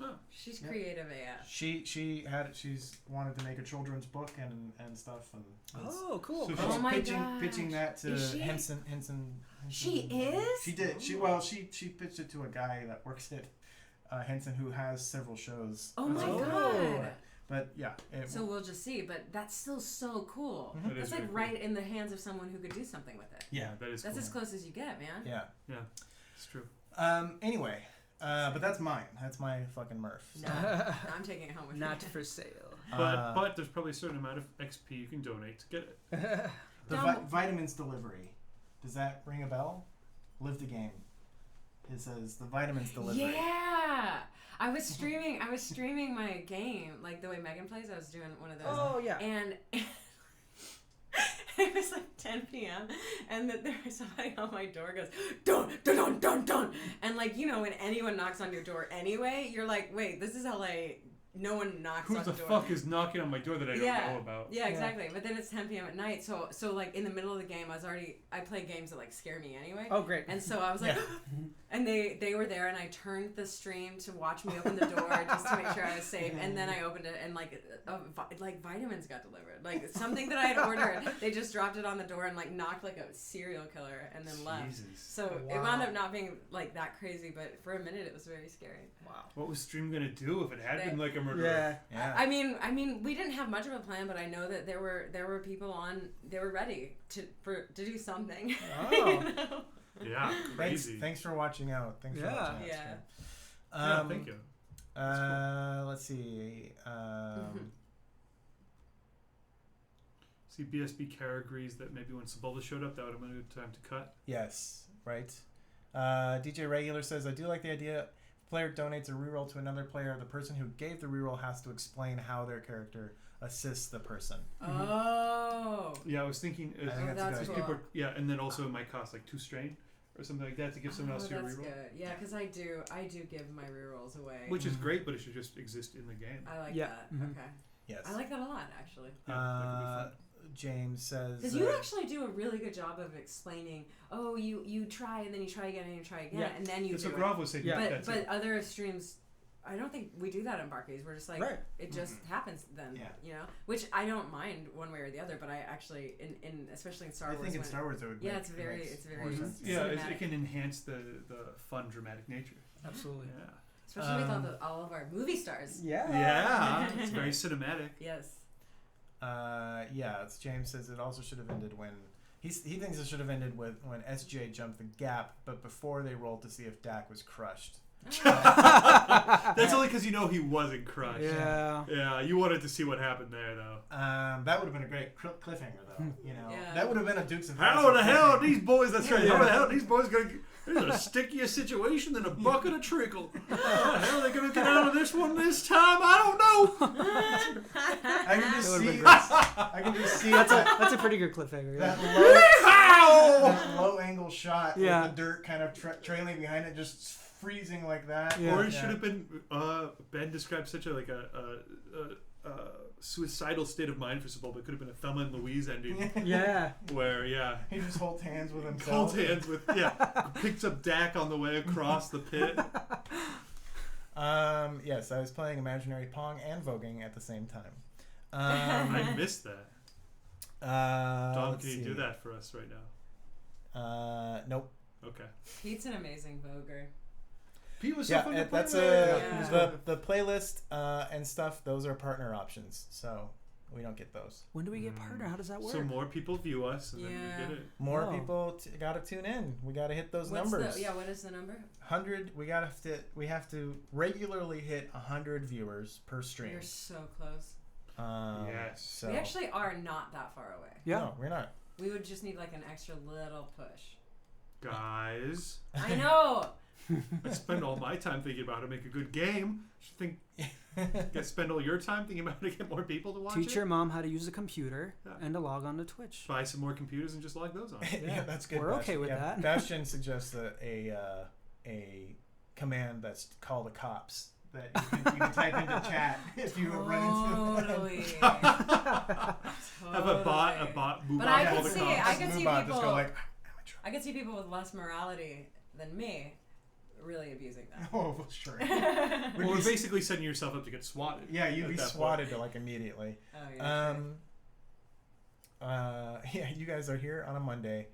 Oh. She's creative AF. She's wanted to make a children's book and stuff, and Oh, cool. So she's Oh my pitching that to Is she? Henson. She is? She did. She pitched it to a guy that works at Henson who has several shows. Oh my as well. god. But yeah. So we'll just see, but that's still so cool. Mhm. That That's is like really right cool. in the hands of someone who could do something with it. Yeah. That is That's cool. as close as you get, man. Yeah. Yeah, it's true. Anyway, but that's mine. That's my fucking Murph. So. No, I'm taking it home with Not me. for sale. But there's probably a certain amount of XP you can donate to get it. The vitamins delivery. Does that ring a bell? Live the game. It says the vitamins delivery. Yeah, I was streaming my game like the way Megan plays. I was doing one of those. Oh, yeah. And it was like 10 p.m. and there was somebody on my door goes dun dun dun dun dun, and like when anyone knocks on your door anyway, you're like, wait, this is LA. no one knocks Who on the the door. fuck is knocking on my door that I don't know about? Yeah, exactly. But then it's 10 p.m. at night, so like in the middle of the game, I play games that like scare me anyway. Oh, great. And so I was like, and they were there, and I turned the stream to watch me open the door just to make sure I was safe, and then I opened it, and like vitamins got delivered, like something that I had ordered. They just dropped it on the door and like knocked like a serial killer, and then left. So it wound up not being like that crazy, but for a minute it was very scary. Wow. What was stream gonna do if it had been like a murder? Yeah. I mean, we didn't have much of a plan, but I know that there were people on. They were ready to do something. Oh. You know? Yeah, crazy. Thanks for watching out. Thanks for watching out. Yeah. Thank you. Cool. Let's see. See, BSB Care agrees that maybe when Sebulba showed up, that would have been a good time to cut. Yes, right. DJ Regular says, I do like the idea. If a player donates a reroll to another player, the person who gave the reroll has to explain how their character assists the person. Oh. Yeah, I was thinking. I think that's cool. People and then also it might cost like 2 strain or something like that to give someone else your that's reroll. good. Yeah, because I do give my rerolls away. Which is great, but it should just exist in the game. I like that. Mm-hmm. Okay. Yes. I like that a lot, actually. Yeah, that could be fun. James says... Because you actually do a really good job of explaining, you try and then you try again and you try again and then you That's do what Gaurav was saying. Yeah. But other streams, I don't think we do that in Barclays. We're just like, it just happens then, you know? Which I don't mind one way or the other, but I actually, in especially in Star Wars... I think in Star Wars it would it's very it can enhance the fun, dramatic nature. Absolutely. Yeah. Especially with all of our movie stars. Yeah. It's very cinematic. Yes. It's James says it also should have ended when he thinks it should have ended with when SJ jumped the gap, but before they rolled to see if Dak was crushed. That's only because you know he wasn't crushed. Yeah. You wanted to see what happened there, though. That would have been a great cliffhanger, though. You know, that would have been a Dukes of How the hell are these boys? That's right. How the hell are these boys gonna? There's a stickier situation than a bucket of treacle. How the hell are they gonna get out of this one this time? I don't know. I can just see. That's a pretty good cliffhanger. That low angle shot with the dirt kind of trailing behind it, just freezing like that. Or it should have been. Ben described such a suicidal state of mind for Sebulba. It could have been a Thelma and Louise ending. Where he just holds hands with himself. Picks up Dak on the way across the pit. Yes, I was playing Imaginary Pong and voguing at the same time. I missed that. Dom, can you do that for us right now? Nope. Okay. Pete's an amazing voguer. Pete was so fun to play that's with. the playlist and stuff. Those are partner options, so we don't get those. When do we get partner? How does that work? So more people view us, and then we get it. More people got to tune in. We got to hit those numbers. What is the number? 100. We have to regularly hit 100 viewers per stream. We're so close. Yes. So. We actually are not that far away. Yeah. No, we're not. We would just need like an extra little push. Guys. I know. I spend all my time thinking about how to make a good game. Spend all your time thinking about how to get more people to watch Teach your mom how to use a computer and to log on to Twitch. Buy some more computers and just log those on. Yeah, that's good. We're okay with that. Bastion suggests a command that's call the cops that you can type into chat if you run into Totally. Have a bot move but on I all could the see, cops. I could see people. Just go like, I could see people with less morality than me really abusing that. Oh, sure. We're basically setting yourself up to get swatted. Yeah, you'd be swatted like immediately. Oh yeah. You guys are here on a Monday,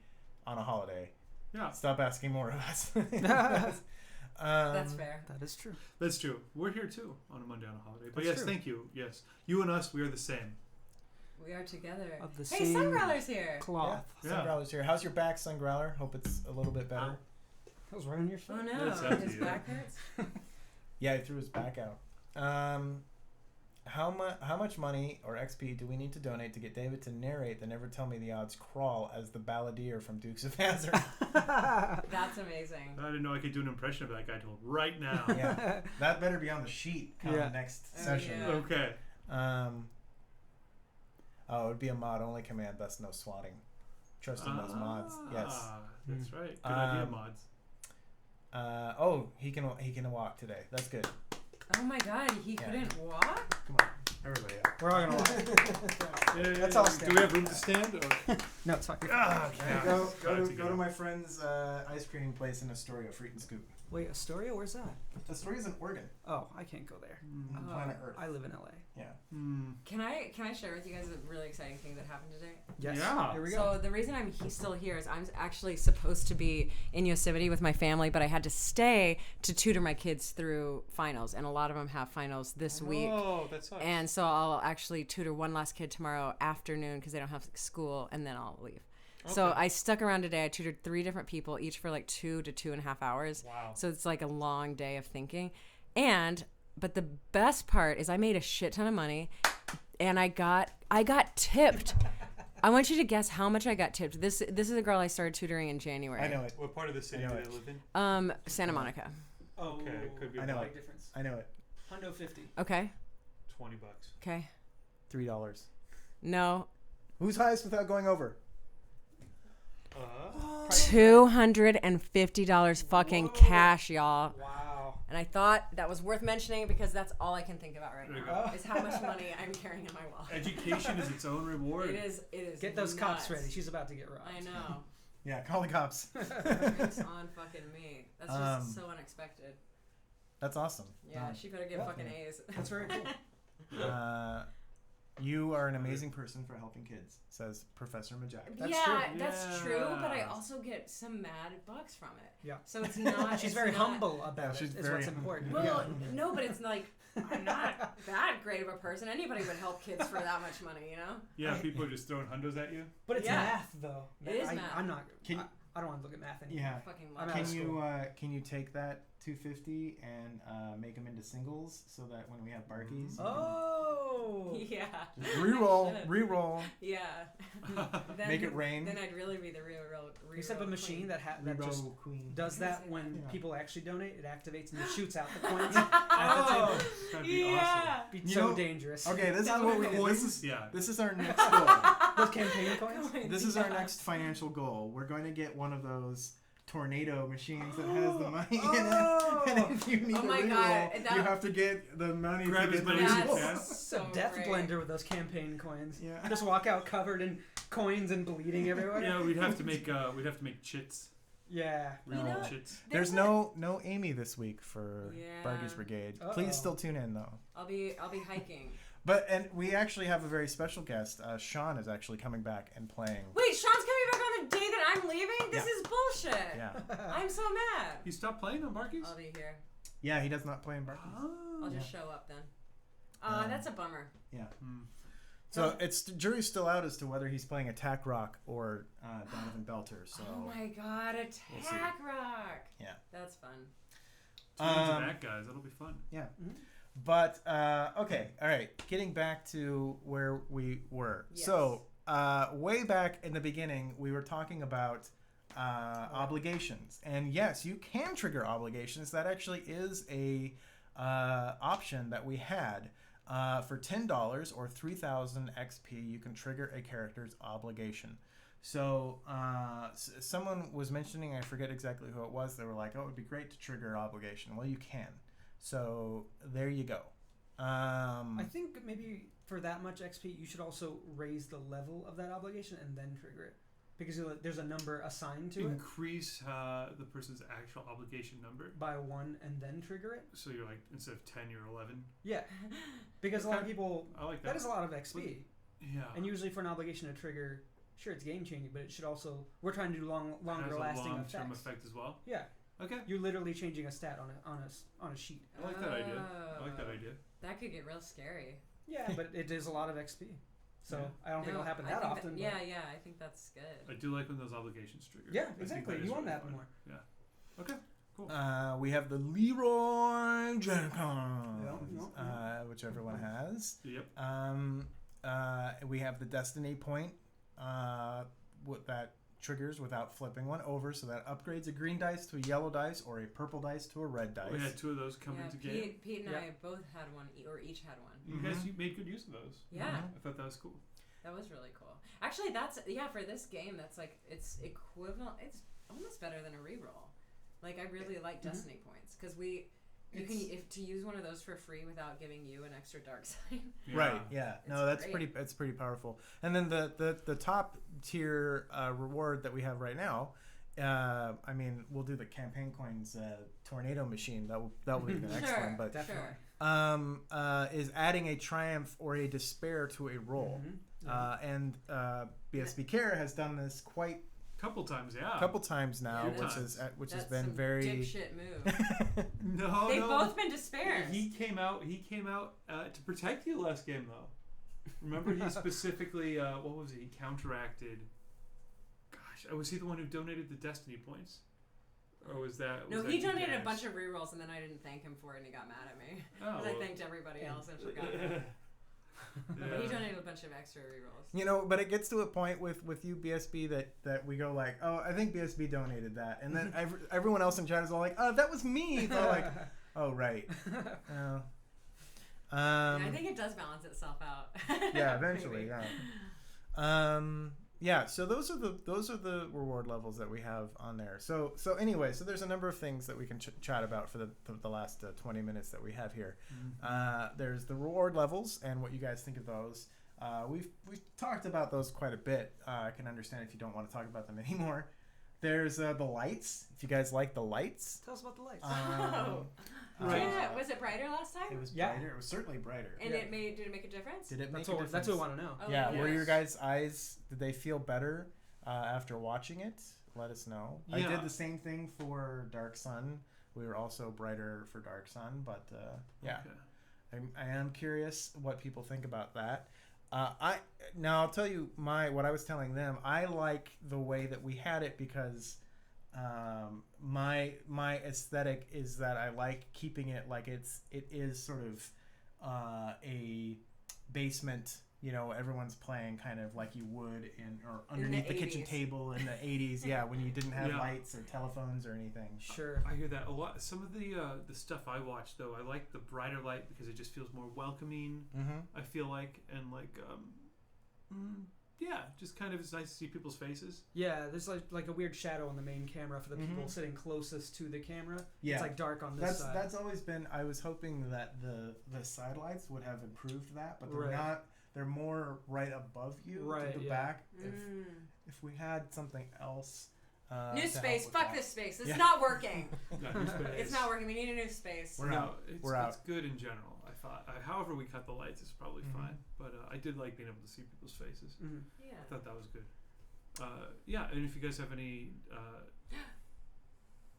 on a holiday. Yeah. Stop asking more of us. That's fair. That is true. That's true. We're here too on a Monday on a holiday. But That's yes, true. thank you. Yes, you and us, we are the same. We are together. Of the hey, same Sungrowler's here. cloth. Sungrowler's here. How's your back, Sungrowler? Hope it's a little bit better. That was right on your face. Oh no, That's up to his you. back hurts. Yeah, he threw his back out. How much money or XP do we need to donate to get David to narrate the Never Tell Me the Odds crawl as the balladeer from Dukes of Hazzard? That's amazing. I didn't know I could do an impression of that guy till right now. Yeah, that better be on the sheet come next session. Yeah. Okay. It would be a mod only command, thus no swatting. Trust in those mods. Yes. That's right. Good idea, mods. He can walk today. That's good. Oh my god, he couldn't walk? Come on, everybody up. We're all gonna walk. Let's all stand. Do we have room to stand? Or? No, it's fine. Go to my friend's ice cream place in Astoria, Fruit and Scoop. Wait, Astoria? Where's that? Astoria's in Oregon. Oh, I can't go there. On planet Earth. I live in LA. Yeah. Can I share with you guys a really exciting thing that happened today? Yes. Yeah. Here we go. So the reason I'm still here is I'm actually supposed to be in Yosemite with my family, but I had to stay to tutor my kids through finals, and a lot of them have finals this week. Oh, that sucks. And so I'll actually tutor one last kid tomorrow afternoon because they don't have school, and then I'll leave. Okay. So I stuck around today. I tutored 3 different people, each for like 2 to 2.5 hours. Wow. So it's like a long day of thinking. But the best part is I made a shit ton of money, and I got tipped. I want you to guess how much I got tipped. This is a girl I started tutoring in January. I know it. What part of the city do they live in? Santa Monica. Oh, okay, could be I know a it. difference. I know it. $150. Okay. $20. Okay. $3. No. Who's highest without going over? $250 fucking cash, y'all. Wow. And I thought that was worth mentioning because that's all I can think about right There you now. go. Is how much money I'm carrying in my wallet. Education is its own reward. It is. Get those cops nuts. ready. She's about to get robbed. I know. Yeah, call the cops. Drinks on fucking me. That's just so unexpected. That's awesome. Yeah, she better get fucking A's. That's very cool. You are an amazing person for helping kids, says Professor Majak. That's true, but I also get some mad bucks from it. Yeah. So it's not. She's very humble about it. She's Is very what's important. Well, no, but it's like I'm not that great of a person. Anybody would help kids for that much money, you know? Yeah, people are just throwing hundos at you. But it's math, though. It is math. I'm not. I don't want to look at math anymore. Yeah. Fucking I'm love out of it. Can you take that 250 and make them into singles so that when we have barkies, Oh. Yeah. re-roll. Yeah. Then, Make it rain. Then I'd really be the real. We set up a machine that just queen. does that when Yeah. people actually donate. It activates and it shoots out the coins. Oh, that'd be awesome. Be so dangerous. Okay, this is That what would we. be This is our next goal. Those campaign coins. This is our next financial goal. We're going to get one of those tornado machines that has the money in it, and if you need Oh a my reroll, God, you have to get the money. Grab to as get many the as you reroll. can. That's so Death great. blender with those campaign coins. Yeah. Just walk out covered in coins and bleeding everywhere. Yeah, we'd have to make chits. Yeah. You know, Chits. There's no Amy this week for Yeah. Bargie's Brigade. Uh-oh. Please still tune in though. I'll be hiking. And we actually have a very special guest. Sean is actually coming back and playing. Wait, Sean's coming back on the day that I'm leaving? This is bullshit. Yeah. I'm so mad. You stopped playing on Barkies? I'll be here. Yeah, he does not play in Barkies. Oh. I'll just show up then. That's a bummer. Yeah. So jury's still out as to whether he's playing Attack Rock or Donovan Belter. So. Oh my god, Attack Rock. Yeah. That's fun. Tune into that, guys. That'll be fun. Yeah. Mm-hmm. But okay, all right. Getting back to where we were. Yes. So way back in the beginning, we were talking about obligations, and yes, you can trigger obligations. That actually is a option that we had. For $10 or 3,000 XP, you can trigger a character's obligation. So someone was mentioning, I forget exactly who it was. They were like, "Oh, it would be great to trigger obligation." Well, you can. So there you go. I think maybe for that much XP, you should also raise the level of that obligation and then trigger it. Because there's a number assigned to Increase the person's actual obligation number it by 1 and then trigger it. So you're like, instead of 10, you're 11. Yeah. Because a lot of people, I like that. that is a lot of XP. Yeah. And usually for an obligation to trigger, sure, it's game changing, but it should also, we're trying to do longer lasting long-term effects. effect as well. Yeah. Okay. You're literally changing a stat on a sheet. I like that idea. I like that idea. That could get real scary. Yeah, but it is a lot of XP. So I don't think it'll happen that often. I think that's good. I do like when those obligations trigger. Yeah, I think exactly. that You is want really that fun. more. Yeah. Okay. Cool. We have the Leroy Jenkins, Yep. which everyone has. Yep. We have the Destiny point that triggers without flipping one over, so that upgrades a green dice to a yellow dice or a purple dice to a red dice. We had 2 of those come into game. Pete and I both had one, or each had one. You guys made good use of those. Yeah. I thought that was cool. That was really cool. Actually, for this game, that's like, it's equivalent, it's almost better than a reroll. Like, I really like Destiny points, because You can to use one of those for free without giving you an extra dark side. Right. Yeah. No, that's great. pretty. It's pretty powerful. And then the top tier reward that we have right now. I mean, we'll do the campaign coins tornado machine. That will be the next one. But definitely. is adding a triumph or a despair to a roll. And BSB Care has done this quite couple times now, which has That's been some very dipshit move. They've both been despairs. He came out to protect you last game though. Remember, he specifically what was it? He counteracted. Gosh, was he the one who donated the Destiny points? Or was that? No, he donated a bunch of rerolls, and then I didn't thank him for it, and he got mad at me because I thanked everybody else and forgot. But he donated a bunch of extra rerolls. But it gets to a point with you, BSB, that we go like, oh, I think BSB donated that. And then everyone else in chat is all like, oh, that was me. They're like, oh, right. I think it does balance itself out. Yeah, eventually, yeah. So those are the reward levels that we have on there. So anyway, so there's a number of things that we can chat about for the last 20 minutes that we have here. There's the reward levels and what you guys think of those. We've talked about those quite a bit. I can understand if you don't want to talk about them anymore. There's the lights. If you guys like the lights, Tell us about the lights. Yeah, was it brighter last time? It was brighter. It was certainly brighter. And did it make a difference? Did it make That's a difference? That's what we want to know. Oh, Yeah. yes. Were your guys' eyes? Did they feel better after watching it? Let us know. Yeah. I did the same thing for Dark Sun. We were also brighter for Dark Sun, but yeah, okay. I am curious what people think about that. I'll tell you what I was telling them. I like the way that we had it because my aesthetic is that I like keeping it like it is sort of a basement. Everyone's playing kind of like you would or underneath the kitchen table in the 80s. Yeah, when you didn't have lights or telephones or anything. Sure. I hear that a lot. Some of the stuff I watch though, I like the brighter light because it just feels more welcoming. I feel like, and like just kind of it's nice to see people's faces. Yeah, there's like a weird shadow on the main camera for the people sitting closest to the camera. Yeah, it's like dark on this side. That's always been. I was hoping that the side lights would have improved that, but they're not. They're more right above you to the back. If we had something else. New space. Fuck this space. It's Yeah. not working. New space. It's not working. We need a new space. We're out. It's good in general. I thought. However, we cut the lights is probably fine. But I did like being able to see people's faces. Yeah. I thought that was good. And if you guys have any,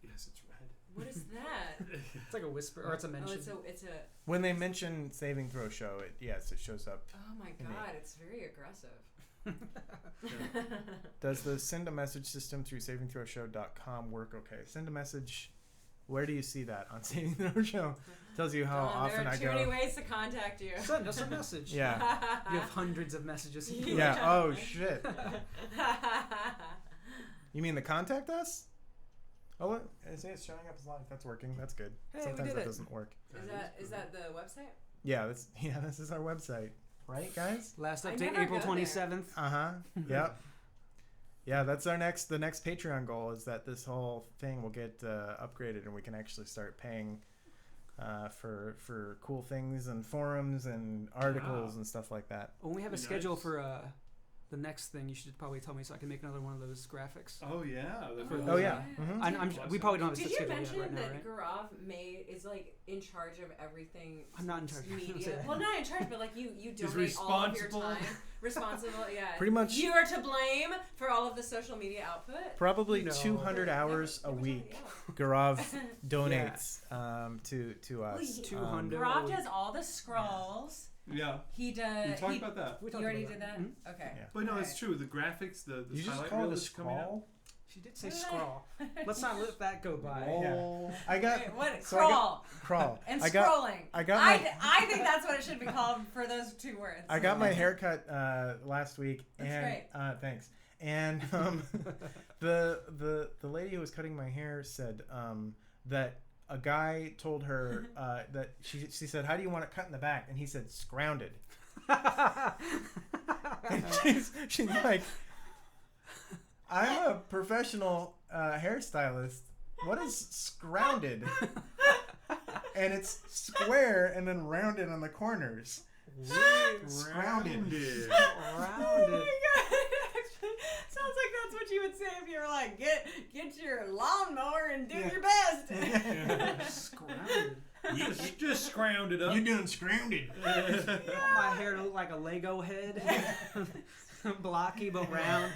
yes, it's red. What is that? It's like a whisper, or it's a mention. It's a. When they mention saving throw show, it shows up. Oh my god, it's very aggressive. Does the send a message system through savingthrowshow.com work okay? Send a message. Where do you see that on Saving Throw Show? Tells you how often I go. There are too many ways to contact you. Send us a message. Yeah. You have hundreds of messages. Yeah. Oh shit. You mean the contact us? Oh, look, it's showing up as live. That's working. That's good. Hey, sometimes that doesn't work. Is that the website? Yeah. This is our website, right, guys? Last update, April 27th. Yep. Yeah, that's the next Patreon goal is that this whole thing will get upgraded and we can actually start paying for cool things and forums and articles and stuff like that. When we have a schedule for the next thing, you should probably tell me so I can make another one of those graphics. Oh yeah. Yeah. Mm-hmm. We probably don't have a Did schedule you mention yet right now, that right? Gaurav is like in charge of everything? I'm not in charge. Media. Well, not in charge, but like you donate all of your time. Responsible, yeah. Pretty much. You are to blame for all of the social media output. Probably 200 hours a week. Gaurav donates to us. 200. Gaurav does all the scrolls. Yeah. He does. We talked about that. You already did that? Mm-hmm. Okay. Yeah. But no, it's true. The graphics, the you just highlight call reel it a that's coming out. scroll? She did say scroll. Let's not let that go by. Yeah. I got crawl. Crawl. And scrolling. I think that's what it should be called for those two words. I got my haircut last week. That's great. Thanks. And the lady who was cutting my hair said that a guy told her that she said, "How do you want it cut in the back?" And he said, "Scrounded." And she's like, "I'm a professional hairstylist. What is scrounded?" and it's square and then rounded on the corners. Scrounded. Rounded. Oh my god! Actually, sounds like that's what you would say if you were like, get your lawnmower and do your best. Scrounded. You just scrounded up. You're doing scrounded. My hair to look like a Lego head. Blocky but round.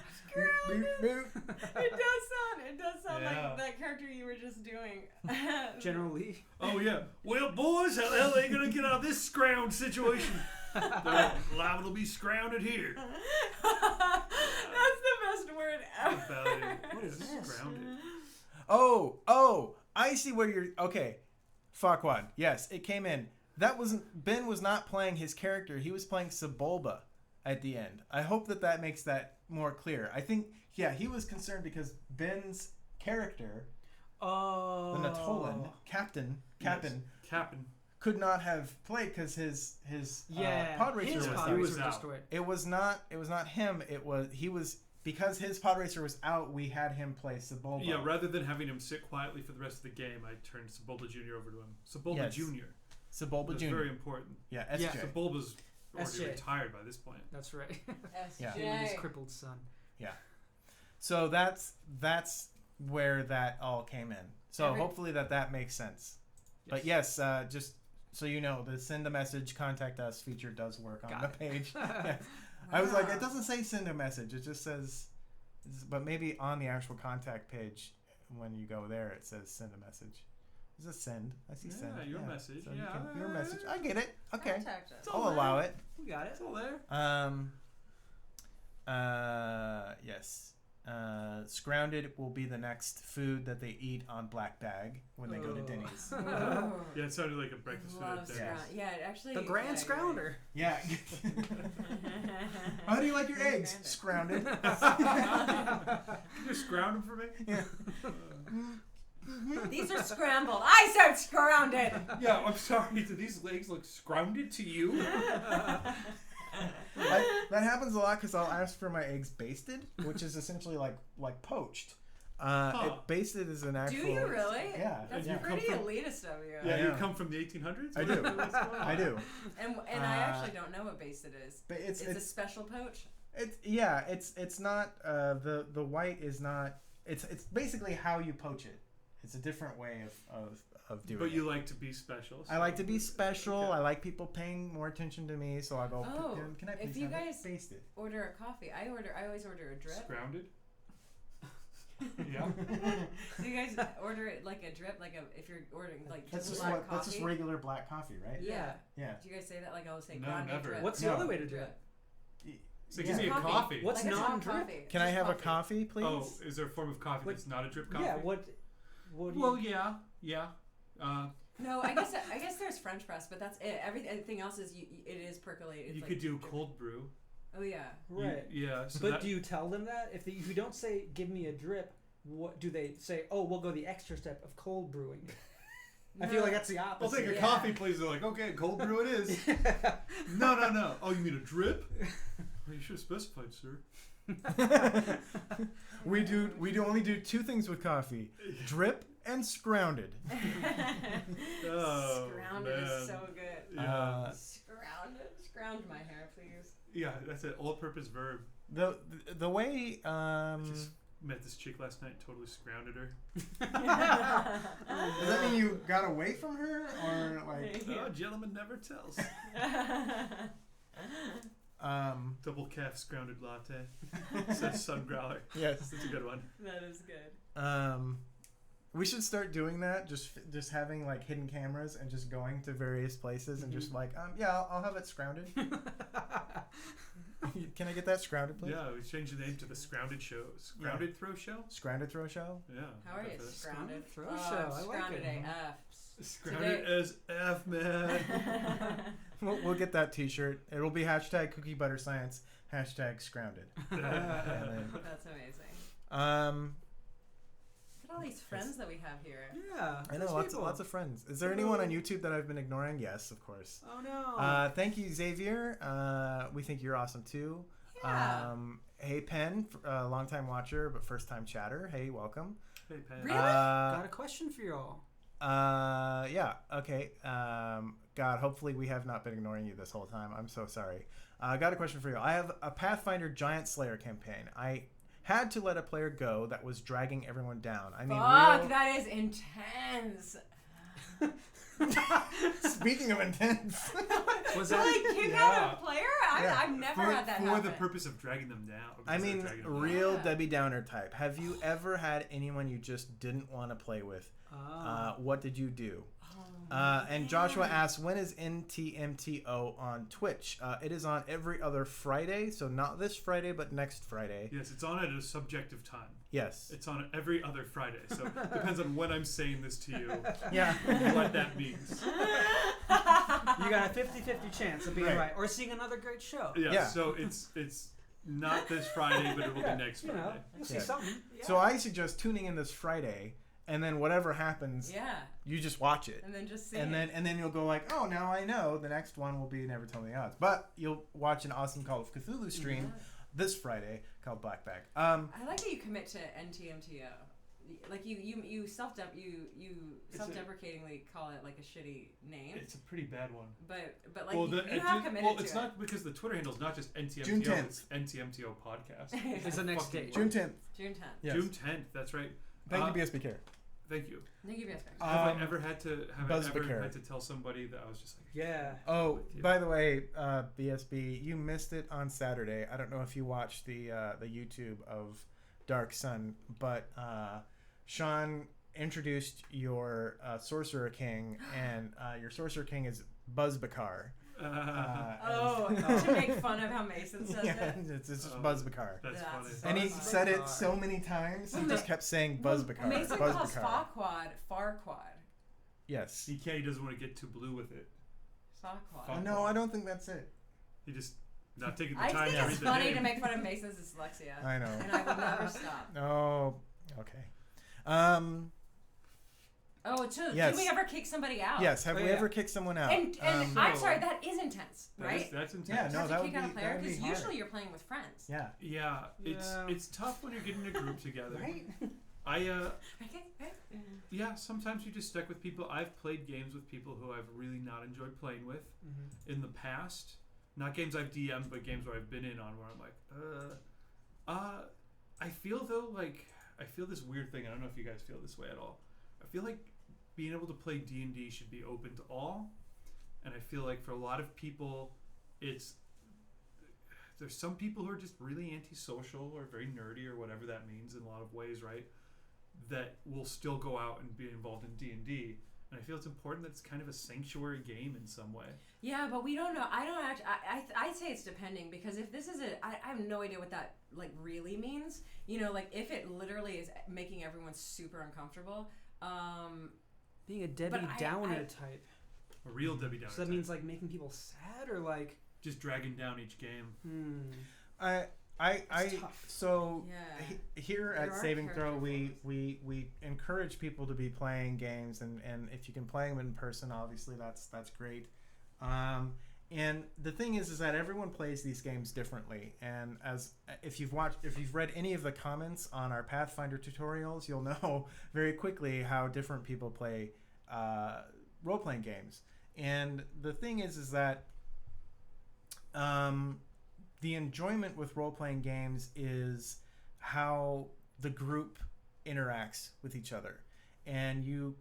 It does sound Yeah. like that character you were just doing. General Lee. Oh yeah. Well, boys, how the hell are you gonna get out of this scround situation? They're liable to be scrounded here. That's the best word ever. About it. What is this? Scrounded. Oh, I see where you're. Okay, Farquaad. Yes, it came in. That wasn't Ben was not playing his character. He was playing Sebulba at the end. I hope that makes that more clear. I think he was concerned because Ben's character, Oh. the Natolan captain, Captain. could not have played because his pod racer his was pod out. racer out. destroyed. It was not him. He was because his pod racer was out. We had him play Sebulba. Yeah, rather than having him sit quietly for the rest of the game, I turned Sebulba Jr. over to him. Sebulba Yes. Jr. Sebulba That's Jr. very important. Yeah, SJ. Yeah. Sebulba's already SJ. retired by this point. That's right. Yeah. Him and his crippled son. So that's where that all came in. So hopefully that makes sense. But yes, just so you know, the send a message, contact us feature does work on Got the it. page. Yeah. I was like, it doesn't say send a message. It just says, but maybe on the actual contact page, when you go there, it says send a message. Is it send? I see send. Yeah, your message. So Yeah. your message. I get it. Okay. Contact us. I'll allow it. We got it. It's all there. Yes. Scrounded will be the next food that they eat on Black Bag when they go to Denny's. Oh. Yeah, it sounded like a breakfast food Love at Denny's. scround. Yeah, actually. The Grand yeah, Scrounder. Yeah. How do you like your eggs? Scrounded. Can you scround them for me? Yeah. These are scrambled. I said scrounded. Yeah, I'm sorry. Do these legs look scrounded to you? That happens a lot because I'll ask for my eggs basted, which is essentially like poached. Basted is an actual. Do you really? Yeah. That's You come pretty from- elitist of you. Yeah, I you know. come from the 1800s? I do. I do. And I actually don't know what basted is. But It's a special poach. It's not the white is not. It's basically how you poach it. It's a different way of doing it. But you like to be special. So. I like to be special. Okay. I like people paying more attention to me, so I go. Oh, Can I if please you have guys- it basted? Order a coffee. I always order a drip. Scrounded? Yeah. Do you guys order it like a drip? If you're ordering That's just just black what. coffee? That's just regular black coffee, right? Yeah. Yeah. Do you guys say that? Like I always say, No, grande never. drip. What's the No. other way to do it? So Yeah. give me a coffee. What's like a hot non-drip? coffee. Can I Just have a coffee, please? Oh, is there a form of coffee What- that's not a drip coffee? Yeah. What do you? Well, yeah. No, I guess there's French press, but that's it. Everything else is it is percolated. You It's could like do drip. cold brew. Oh yeah. Right. Yeah. So But that, do you tell them that if you don't say give me a drip, what do they say? Oh, we'll go the extra step of cold brewing. I feel like that's the I'll opposite. take a Yeah. coffee, please. They're like, okay, cold brew it is. No. Oh, you mean a drip? Well, you should have specified, sir. we only do two things with coffee: drip and scrounded. Oh, Scrounded man. is so good. Yeah. Scround my hair, please. Yeah, that's an all-purpose verb. The way I just met this chick last night, totally scrounded her. does that mean you got away from her or like Oh, gentleman never tells. Double calf scrounded latte. Says Sun Growler. yes That's a good one. That is good. we should start doing that, just having like hidden cameras and just going to various places and just like yeah, I'll have it scrounded. Can I get that scrounded, please? Yeah, we changed the name to the Scrounded Show. Scrounded Throw Show? Scrounded throw show. Yeah. How are you? that's it. Scrounded. Throw Oh, show. I like scrounded it. AF. Scrounded as F, man. We'll get that T-shirt. It'll be hashtag Cookie Butter Science, hashtag scrounded. And then, That's amazing. Look at all these friends that we have here. Yeah. I know those lots of friends. Is there Hello. anyone on YouTube that I've been ignoring? Yes, of course. Oh no. Thank you, Xavier. We think you're awesome too. Yeah. Hey, Penn, long time watcher but first time chatter. Hey, welcome. Hey, Pat. Really? Got a question for y'all. Yeah. Okay. God, hopefully we have not been ignoring you this whole time. I'm so sorry. I got a question for you. I have a Pathfinder Giant Slayer campaign. I had to let a player go that was dragging everyone down. I mean, Fuck, that is intense. Speaking of intense, Was To that like kick out a player? I've never had that for happen. the purpose of dragging them down. I because they're mean, dragging them down. real Yeah. Debbie Downer type. Have you ever had anyone you just didn't want to play with? What did you do? And Joshua asks, when is NTMTO on Twitch? It is on every other Friday, so not this Friday, but next Friday. Yes, it's on at a subjective time. Yes. It's on every other Friday, so it depends on when I'm saying this to you, Yeah. what that means. You got a 50-50 chance of being Right. right or seeing another great show. Yeah. So it's not this Friday, but it will be next You Friday. know, you'll see Yeah. something. So I suggest tuning in this Friday, and then whatever happens, Yeah, you just watch it. and then just see And it. then you'll go like, oh, now I know. The next one will be Never Tell Me the Odds. But you'll watch an awesome Call of Cthulhu stream this Friday called Black Bag. I like that you commit to NTMTO. Like you self-deprecatingly call it like a shitty name. It's a pretty bad one. But like you have committed well, to it's it. not because the Twitter handle is not just NTMTO, June 10th. it's NTMTO podcast. It's the next Fucking date. June 10th. June 10th. Yes. June 10th. That's right. Thank you, BSB Care. Thank you. Thank you, BS. Have I ever had to Buzzkicker. tell somebody that I was just like, Yeah. Oh, with you? by the way, BSB, you missed it on Saturday. I don't know if you watched the YouTube of Dark Sun, but Sean introduced your Sorcerer King, and your Sorcerer King is Buzzbakar. To make fun of how Mason says Yeah, it. it's just Oh. Buzzbakar. That's funny. And he Buzzbakar. said it so many times, he just kept saying Buzzbakar. Mason calls Buzzbakar. Farquad. Yes. He doesn't want to get too blue with it. Farquad. No, I don't think that's it. He just not taking the I time think to read it's the funny name. to make fun of Mason's dyslexia. I know. And I would never stop. Oh, okay. Yes. Did we ever kick somebody out? Yes. Have Oh, we yeah. ever kicked someone out? And I'm sorry, that is intense, right? That's intense. Yeah, no, Not that to would kick out a be- player that would be because hard. usually you're playing with friends. Yeah. Yeah, Yeah. it's tough when you're getting a group together. Right? Yeah, sometimes you're just stuck with people. I've played games with people who I've really not enjoyed playing with in the past. Not games I've DM'd, but games where I've been in on where I'm like, I feel though like I feel this weird thing. I don't know if you guys feel this way at all. I feel like being able to play D&D should be open to all, and I feel like for a lot of people, there's some people who are just really antisocial or very nerdy or whatever that means in a lot of ways, right? That will still go out and be involved in D&D. And I feel it's important that it's kind of a sanctuary game in some way. Yeah, but we don't know. I don't actually. I'd say it's depending because if this is I have no idea what that like really means. You know, like if it literally is making everyone super uncomfortable. Being a Debbie Downer type. A real Debbie Downer. So that type. means like making people sad or like. Just dragging down each game. It's tough. So Yeah. here There at are Saving Throw, character we encourage people to be playing games, and if you can play them in person, obviously that's great. And the thing is that everyone plays these games differently. And if you've read any of the comments on our Pathfinder tutorials, you'll know very quickly how different people play role playing games. And the thing is that the enjoyment with role-playing games is how the group interacts with each other, and you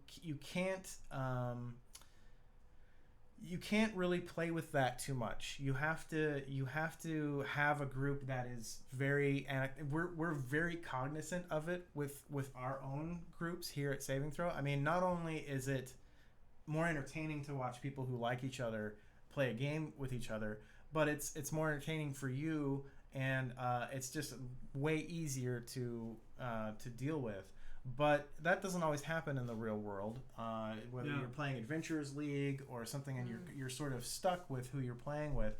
can't really play with that too much. You have to have a group that is very, and we're very cognizant of it with our own groups here at Saving Throw. I mean, not only is it more entertaining to watch people who like each other play a game with each other, but it's more entertaining for you, and it's just way easier to deal with. But that doesn't always happen in the real world. Whether you're playing Adventurers League or something, and you're sort of stuck with who you're playing with,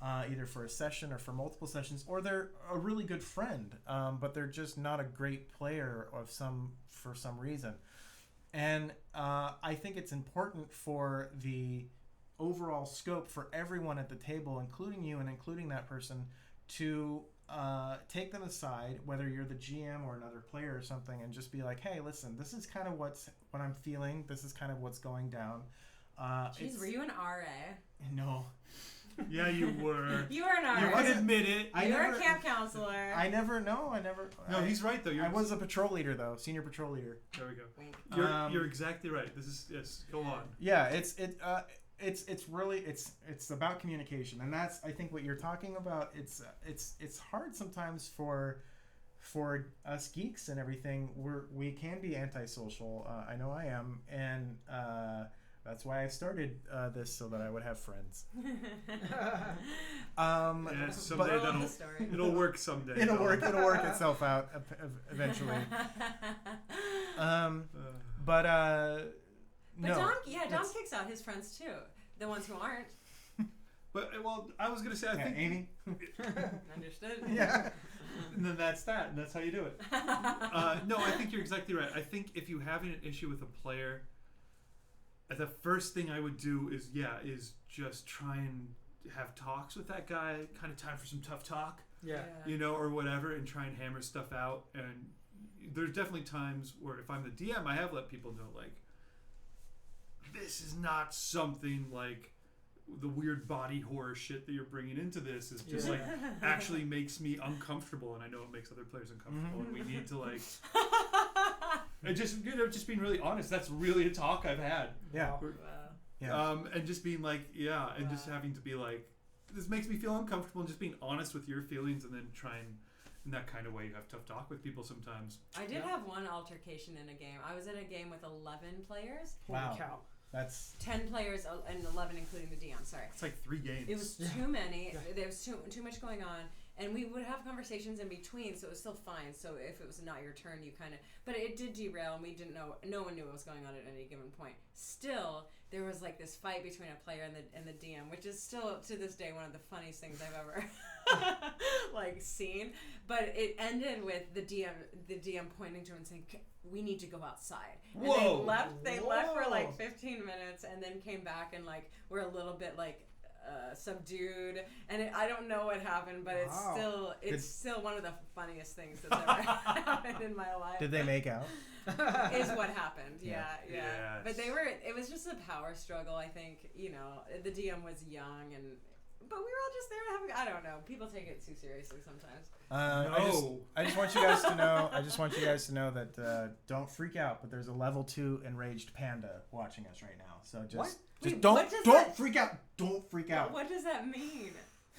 either for a session or for multiple sessions, or they're a really good friend, but they're just not a great player for some reason. And I think it's important for the overall scope for everyone at the table, including you and including that person, to take them aside, whether you're the GM or another player or something, and just be like, hey, listen, this is kind of what I'm feeling. This is kind of what's going down. Jeez, were you an RA? No. Yeah, you were. You were an RA. You can admit it. You were a camp counselor. No, he's right though. I was a patrol leader though, senior patrol leader. There we go. Wink. You're exactly right. This is yes. Go on. Yeah, it's really about communication, and that's I think what you're talking about. It's hard sometimes for us geeks and everything. We can be antisocial. I know I am, and that's why I started this, so that I would have friends. Yeah, someday it'll work someday. It'll work itself out eventually. But no. Dom kicks out his friends too. The ones who aren't. But I was gonna say I think Amy. Understood. Yeah. And then that's that, and that's how you do it. No, I think you're exactly right. I think if you're having an issue with a player, the first thing I would do is just try and have talks with that guy. Kind of time for some tough talk. Yeah. Or whatever, and try and hammer stuff out. And there's definitely times where if I'm the DM, I have let people know, like, this is not something like the weird body horror shit that you're bringing into this is just like actually makes me uncomfortable, and I know it makes other players uncomfortable, and we need to like and just being really honest. That's really a talk I've had. Yeah. Wow. Yeah. And just being like, and just having to be like, this makes me feel uncomfortable, and just being honest with your feelings, and then try and in that kind of way you have tough talk with people sometimes. I did have one altercation in a game. I was in a game with 11 players. Wow. Holy cow. That's 10 players and 11 including the DM. Sorry. It's like 3 games. It was too many. There was too much going on, and we would have conversations in between, so it was still fine. So if it was not your turn, you kind of, but it did derail, and we didn't know. No one knew what was going on at any given point. Still, there was like this fight between a player and the DM, which is still to this day one of the funniest things I've ever like seen. But it ended with the DM pointing to him and saying, "We need to go outside." And Whoa. they left for like 15 minutes, and then came back and like were a little bit like subdued, and I don't know what happened, but it's still one of the funniest things that's ever happened in my life. Did they make out? Is what happened. Yeah. Yes. But it was just a power struggle, I think. The DM was young, but we were all just there having, I don't know, people take it too seriously sometimes. I just want you guys to know. I just want you guys to know that don't freak out. But there's a level 2 enraged panda watching us right now. So don't freak out. Don't freak out. What does that mean?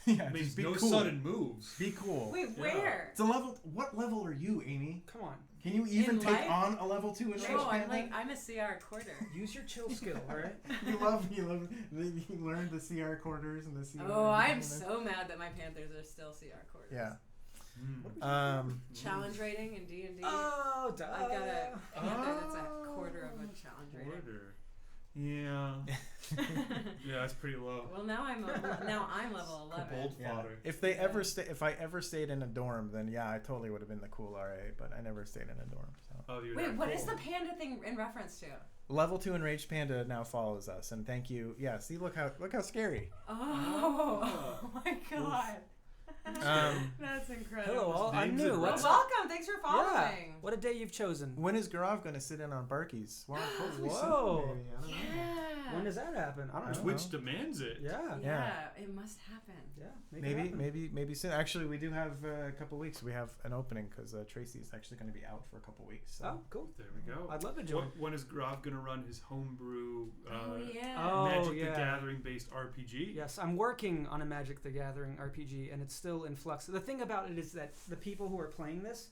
Yeah, It means just be no cool. sudden moves. Be cool. Wait, where? It's a level. What level are you, Amy? Come on. Can you even take life? on a level 2 enraged No, panda? I'm a CR quarter. Use your chill skill, alright? You learned the CR quarters and the CR. Oh, I'm so mad that my Panthers are still CR quarters. Yeah. Challenge rating in D&D. Oh, duh. I've got a Panther that's a quarter of a challenge rating. Yeah. Yeah, that's pretty low. Well, now I'm level 11. Bold Yeah. fodder. If I ever stayed in a dorm, then yeah, I totally would have been the cool RA. But I never stayed in a dorm. So Oh, you're Wait, that what cool. is the panda thing in reference to? level 2 enraged panda now follows us, and thank you. Yeah, see, look how scary. Oh my god. That's incredible. Hello, all. I'm Names new. and Well, What's welcome. Thanks for Yeah. following. What a day you've chosen. When is Gaurav going to sit in on Barkies? Well, hopefully Whoa. soon, maybe. I don't know. Yeah. When does that happen? I don't know. Twitch demands it. Yeah. Yeah, it must happen. Yeah. Make it happen. Maybe soon. Actually, we do have a couple weeks. We have an opening because Tracy's actually going to be out for a couple weeks. So. Oh, cool. There we go. I'd love to join. When is Gaurav going to run his homebrew Yeah. Magic yeah. the Gathering based RPG? Yes, I'm working on a Magic the Gathering RPG, and it's still in flux. The thing about it is that the people who are playing this,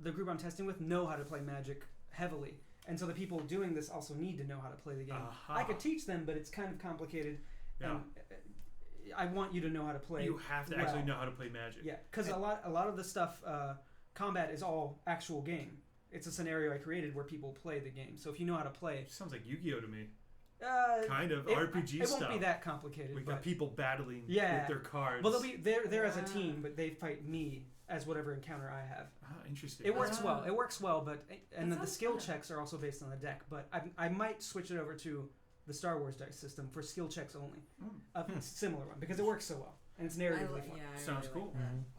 the group I'm testing with, know how to play Magic heavily. And so the people doing this also need to know how to play the game. Aha. I could teach them, but it's kind of complicated. Yeah. And I want you to know how to play. You have to actually know how to play Magic. Yeah, because a lot of the stuff, combat is all actual game. It's a scenario I created where people play the game. So if you know how to play, Sounds like Yu-Gi-Oh to me. kind of RPG it stuff. won't be that complicated. We but got people battling Yeah. with their cards. well, they're as a Ah. team, but they fight me as whatever encounter I have. Interesting. It works Ah. well. It works well, but and That then the sounds skill fun. checks are also based on the deck. But I might switch it over to the Star Wars dice system for skill checks only. A similar one because it works so well. and it's narratively fun. Sounds cool.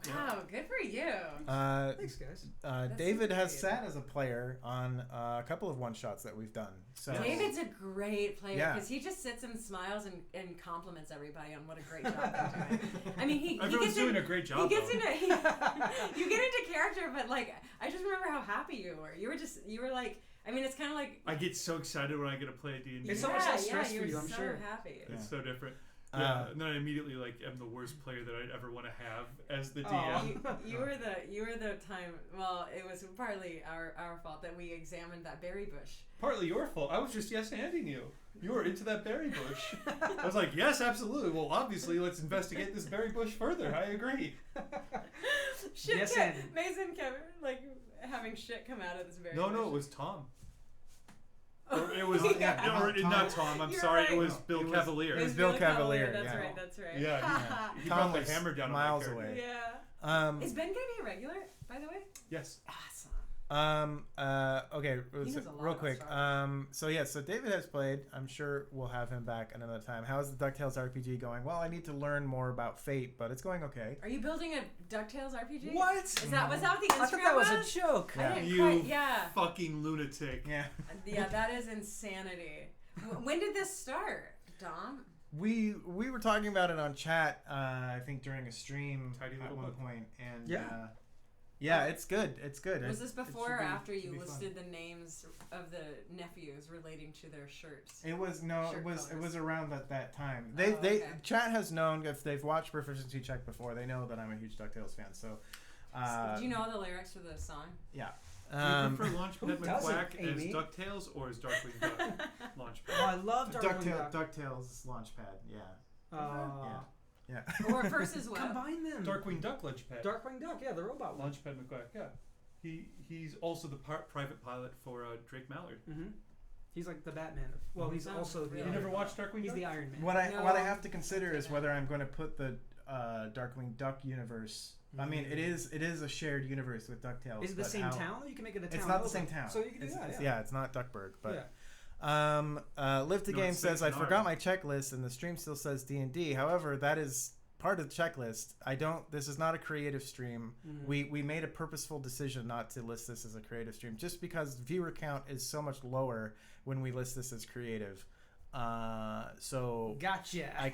Like wow, good for you. Thanks, guys. David has great. sat as a player on a couple of one-shots that we've done. So David's a great player Yeah. because he just sits and smiles and compliments everybody on what a great job they're doing. I mean, he Everyone's gets doing a great job. He gets into you get into character, but like I just remember how happy you were. You were like. I mean, it's kind of like I get so excited when I get to play a D&D. It's so much less stress for you, I'm so sure. happy. It's so different. Yeah, and then I immediately am the worst player that I'd ever want to have as the DM. You were the time. Well, it was partly our fault that we examined that berry bush. Partly your fault. I was just yes-anding you. You were into that berry bush. I was like, yes, absolutely. Well, obviously, let's investigate this berry bush further. I agree. Yes, Mason kept like having shit come out of this berry bush. No, it was Tom. Or it was Tom. not Tom. I'm You're sorry. right. It was Bill Cavalier. It was Bill Cavalier. That's Yeah. right. That's right. Yeah. He Tom brought the was hammer down miles on my character. away. Yeah. Is Ben gonna be a regular, by the way? Yes. Awesome. Okay, He knows a lot real about quick. Star So David has played. I'm sure we'll have him back another time. How's the DuckTales RPG going? Well, I need to learn more about Fate, but it's going okay. Are you building a DuckTales RPG? What? Was that what the Instagram I thought that was a joke. Yeah. I didn't You quite, yeah. fucking lunatic. Yeah. Yeah, that is insanity. When did this start, Dom? We were talking about it on chat, I think during a stream Tidy at little one book. point, and Yeah. it's good. It's good. Was this before or should be- after should you be fun. listed the names of the nephews relating to their shirts? It was Shirt it colors. was around that time. Oh, okay. Chat has known if they've watched Proficiency Check before, they know that I'm a huge DuckTales fan. So, Do you know all the lyrics for the song? yeah. Do you prefer Launchpad who doesn't, McQuack as Amy? DuckTales or as Darkwing Duck Oh, Launchpad? I love Darkwing Duck. DuckTales Launchpad. Yeah. Yeah. Or versus what? Combine them. Darkwing Duck Launchpad. Darkwing Duck, yeah, the robot one. Launchpad McQuack, yeah. He's also the private pilot for Drake Mallard. Mm-hmm. He's like the Batman. Well, he's Sounds also the. really You never cool. watched Darkwing He's Duck? the Iron Man. What I No. have to consider is whether I'm going to put the Darkwing Duck universe. I mean, it is a shared universe with DuckTales. Is it the but same how- town? Or you can make it a town. It's not the over. same town. So you can do that. Yeah, it's not Duckburg, but. Yeah. Live to No, Game it's says I St. forgot Bernard. my checklist and the stream still says D&D. However, that is part of the checklist. This is not a creative stream. Mhm. We made a purposeful decision not to list this as a creative stream just because viewer count is so much lower when we list this as creative. So Gotcha. I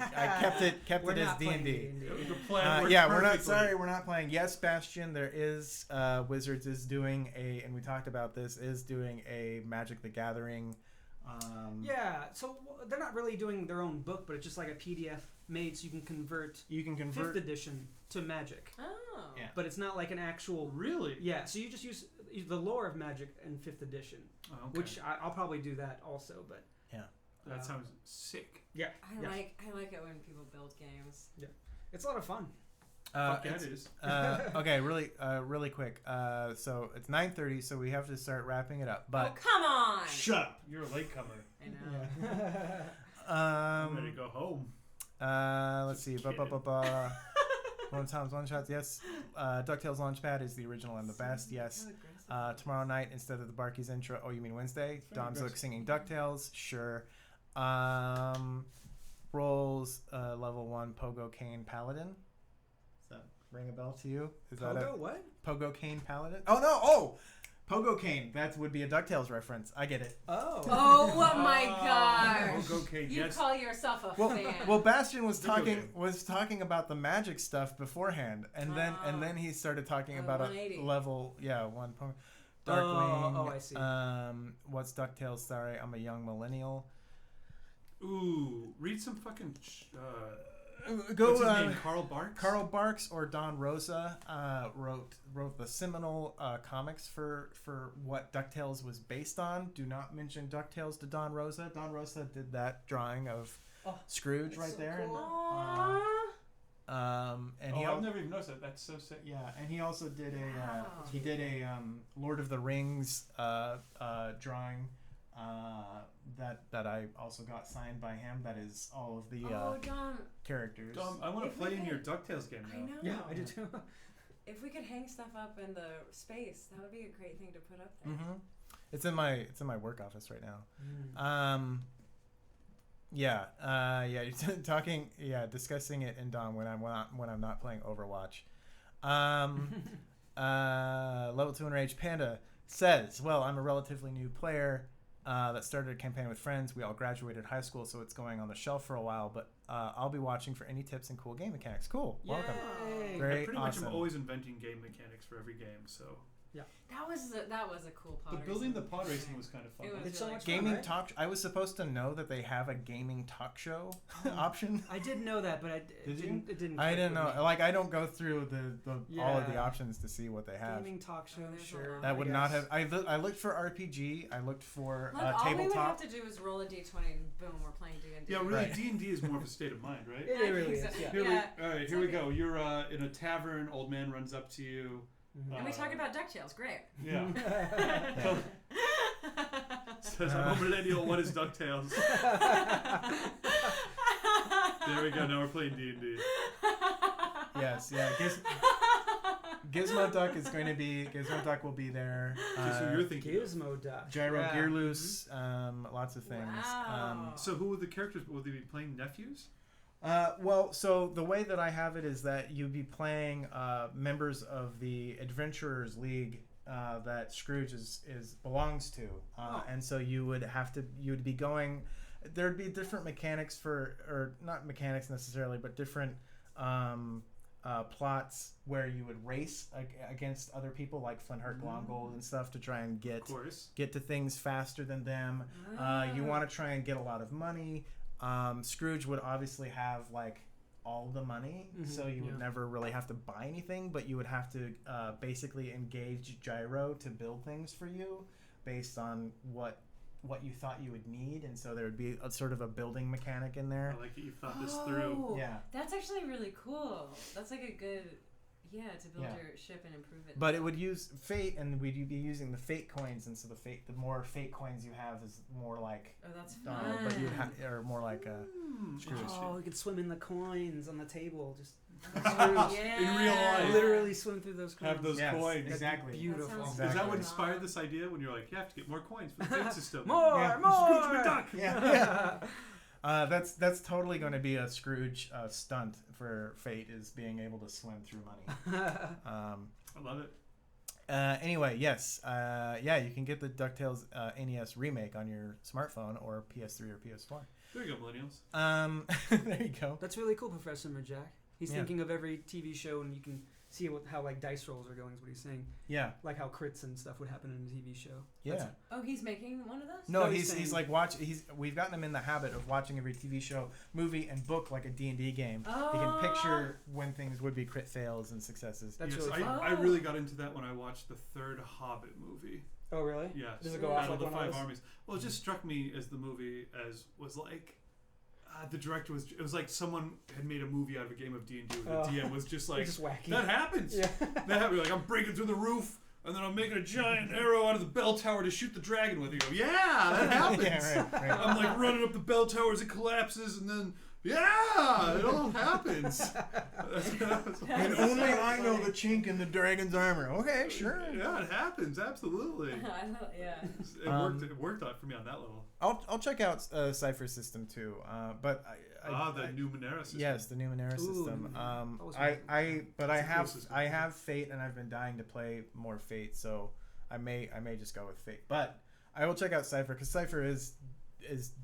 kept We're it as not playing D&D. The plan worked Yeah, we're not perfectly. sorry. We're not playing. Yes, Bastion. There is Wizards is doing and we talked about this, is doing a Magic the Gathering. Yeah, so they're not really doing their own book, but it's just like a PDF made so you can convert You can convert. 5th edition to Magic. Oh. Yeah. But it's not like an actual. Really? Yeah, so you just use the lore of Magic in 5th edition, Oh, okay. which I'll probably do that also, but. That sounds sick. Yeah. I like it when people build games. It's a lot of fun. Fuck yeah, It's- it is. Okay, really quick. So it's 9:30, so we have to start wrapping it up. But oh, come on! Shut up. You're a latecomer. I know. I'm ready to go home. Let's see. Just kidding. One times, one shots. Yes. DuckTales Launchpad is the original and the best. Yes. Tomorrow night instead of the Barkies intro. Oh, you mean Wednesday? Very Dom's aggressive. singing DuckTales. Sure. Rolls level 1 Pogo Cane Paladin. Does that ring a bell to you? Is that Pogo, a what? Pogo Cane Paladin? Oh no! Oh, Pogo Cane. That would be a DuckTales reference. I get it. Oh. Oh my gosh! Okay, You yes. call yourself a Well, fan. well, Bastion was Video talking game. about the magic stuff beforehand, and then he started talking about a 180. level. Yeah, one. Darkwing. Oh, I see. What's DuckTales? Sorry, I'm a young millennial. Ooh, read some fucking. Go. What's his name? Carl Barks. Carl Barks or Don Rosa wrote the seminal comics for what DuckTales was based on. Do not mention DuckTales to Don Rosa. Don Rosa did that drawing of Scrooge right so there. cool. And Oh, he I've never even noticed that. That's so sick. yeah, and he also did Wow. Lord of the Rings drawing that I also got signed by him. That is all of the oh, Dom, characters. Dom, I want to If play we in your had- DuckTales game I now. know. Yeah, I do too. If we could hang stuff up in the space, that would be a great thing to put up there. Mm-hmm. It's in my work office right now. Yeah, talking, discussing it in Dawn when I'm not playing Overwatch. Level 2 Enraged Panda says, "Well, I'm a relatively new player that started a campaign with friends. We all graduated high school, so it's going on the shelf for a while. But I'll be watching for any tips and cool game mechanics." Cool, welcome. Yay. Very I pretty awesome. much am always inventing game mechanics for every game. So That was a cool pod. the building the pod racing was kind of fun. It was It's so really much cool. fun, Gaming right? talk. I was supposed to know that they have a gaming talk show option. I did know that, but it Did you? didn't. It didn't. I click didn't with know. me. Like, I don't go through the all of the Yeah. options to see what they have. Gaming talk show, there's a sure. lot. That would I not guess. have. I looked for RPG. I looked for Look, all we would tabletop. have to do is roll a d20 and boom, we're playing D&D. Yeah, really, Right. D&D is more of a state of mind, right? It really is. Yeah. All right, It's here we like go. You're in a tavern. Old man runs up to you. Mhm. And we talk about DuckTales. Great. Yeah. Yeah. Says, "I'm a millennial. What is DuckTales?" There we go. Now we're playing D&D. Yes, yeah. Gizmo Duck is going to be. Gizmo Duck will be there. So you're thinking. of. Gizmo Duck. Gyro Yeah. Gear Loose. Lots of things. Wow. So who would the characters? Will they be playing nephews? Well, so the way that I have it is that you'd be playing members of the Adventurers League that Scrooge is belongs to, and so you'd be going. There'd be different mechanics or not mechanics necessarily, but different plots where you would race against other people like Flintheart Glomgold and stuff to try and Of course. get to things faster than them. You want to try and get a lot of money. Scrooge would obviously have like all the money, so you would never really have to buy anything, but you would have to basically engage Gyro to build things for you based on what you thought you would need, and so there would be a sort of a building mechanic in there. I like that you thought this through. Yeah. That's actually really cool. That's like a good, to build your ship and improve it. But it would use fate, and we'd be using the fate coins, and so the more fate coins you have is more like Oh, that's Donald, fun. but you'd or more like Scrooge. Oh, you could swim in the coins on the table. Just Yeah. In real life. literally swim through those coins. Have those Yes, coins. exactly. Beautiful. That sounds Is that Exactly. what inspired this idea when you're like, you have to get more coins for the fate system? More, Yeah. more. Scrooge McDuck. Yeah. That's totally going to be a Scrooge stunt for Fate, is being able to swim through money. I love it. Anyway, yes, you can get the DuckTales NES remake on your smartphone or PS3 or PS4. There you go, millennials. There you go. That's really cool, Professor Merjack. He's Yeah. thinking of every TV show, and you can see how like dice rolls are going. Is what he's saying. Yeah, Like how crits and stuff would happen in a TV show. yeah. Oh, he's making one of those? No, No, he's he's saying- like we've gotten him in the habit of watching every TV show, movie, and book like a D&D game. He can picture when things would be crit fails and successes. That's Yes, really fun. I really got into that when I watched the third Hobbit movie. Oh, really? Yes. Does it go off Battle of like the one of Five those? Armies. Well, it just struck me as the movie was like. The director it was like someone had made a movie out of a game of D&D. The DM was just like, Just wacky. that happens. Yeah. That happened. Like, I'm breaking through the roof, and then I'm making a giant arrow out of the bell tower to shoot the dragon with. You go, yeah, that happens. Yeah, right. I'm like running up the bell tower as it collapses, and then, yeah, it all happens. And only I know the chink in the dragon's armor. Okay, sure. Yeah, it happens. Absolutely. It worked out for me on that level. I'll check out Cypher System too. But The new Monera system. yes, the Numenera Ooh, system. that was I It's a cool system. I have Fate, and I've been dying to play more Fate, so I may just go with Fate. But I will check out Cypher, because Cypher is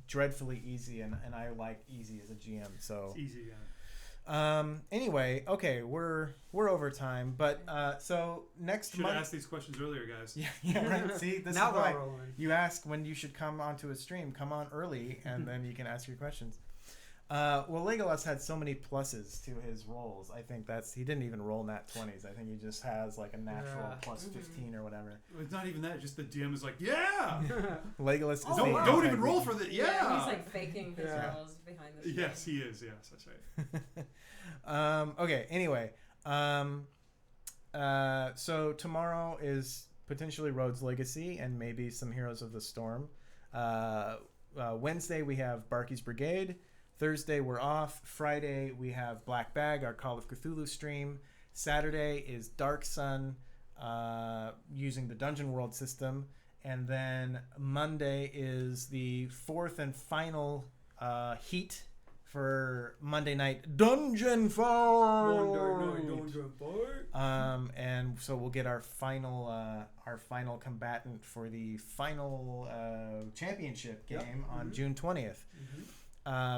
dreadfully easy, and I like easy as a GM. So It's easy, yeah. anyway, okay, we're over time, but so next Should have month. asked these questions earlier, guys. Yeah, right. See, this Now is we're why rolling. you ask when you should come onto a stream. Come on early, and then you can ask your questions. Well, Legolas had so many pluses to his rolls. I think he didn't even roll nat 20s. I think he just has like a natural Yeah. plus 15 or whatever. It's not even that. Just the DM is like, yeah. Legolas is don't the don't even anti- roll for the yeah. He's like faking his Yeah. rolls behind the screen. Yes, he is. Yes, that's right. Okay. Anyway, so tomorrow is potentially Rhodes Legacy and maybe some Heroes of the Storm. Wednesday we have Barky's Brigade. Thursday we're off. Friday we have Black Bag, our Call of Cthulhu stream. Saturday is Dark Sun, using the Dungeon World system. And then Monday is the fourth and final Heat for Monday night Dungeon Fight. And so we'll get our final combatant for the final championship game on June 20th.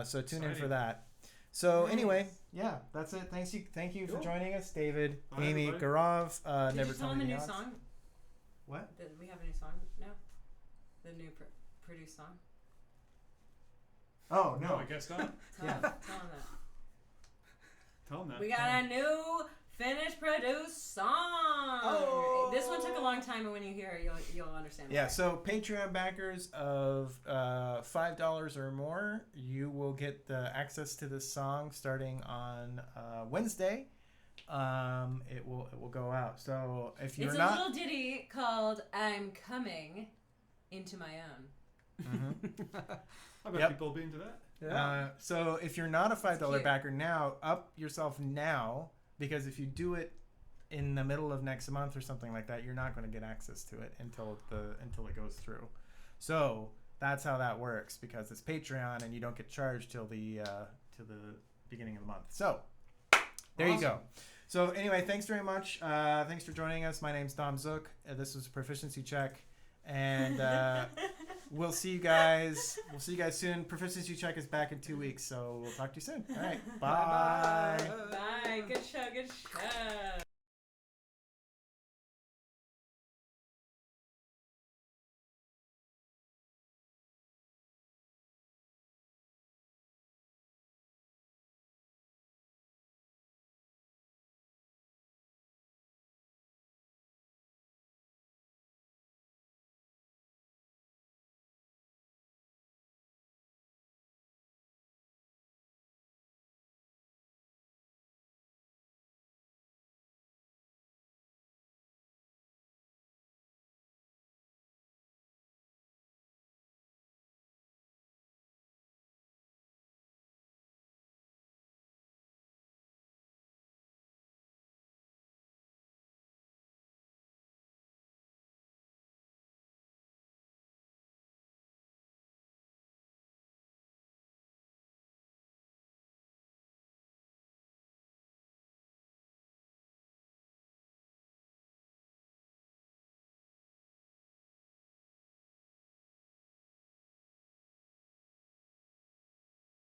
So tune in for that. So anyway, yeah, that's it. Thank you for joining us, David, Amy, Gaurav. Did Never you tell Tell them a Me new the Odds. song? What? Did we have a new song now? The new produced song? Oh No, no! I guess not. Tell them that. Tell them that. We got a new finished produced song. Oh. This one took a long time, and when you hear it, you'll understand. Yeah, why. so Patreon backers of $5 or more, you will get the access to this song starting on Wednesday. It will go out. So if you're it's not, a little ditty called "I'm Coming Into My Own." I bet Yep. people will be into that. So if you're not a $5 cute. backer now, up yourself now, because if you do it in the middle of next month or something like that, you're not going to get access to it until it goes through. So that's how that works, because it's Patreon and you don't get charged till the beginning of the month. So there you go. So anyway, thanks very much. Thanks for joining us. My name's Dom Zook. This was Proficiency Check, and we'll see you guys. We'll see you guys soon. Proficiency Check is back in 2 weeks, so we'll talk to you soon. All right, bye. Bye. Good show. Good show.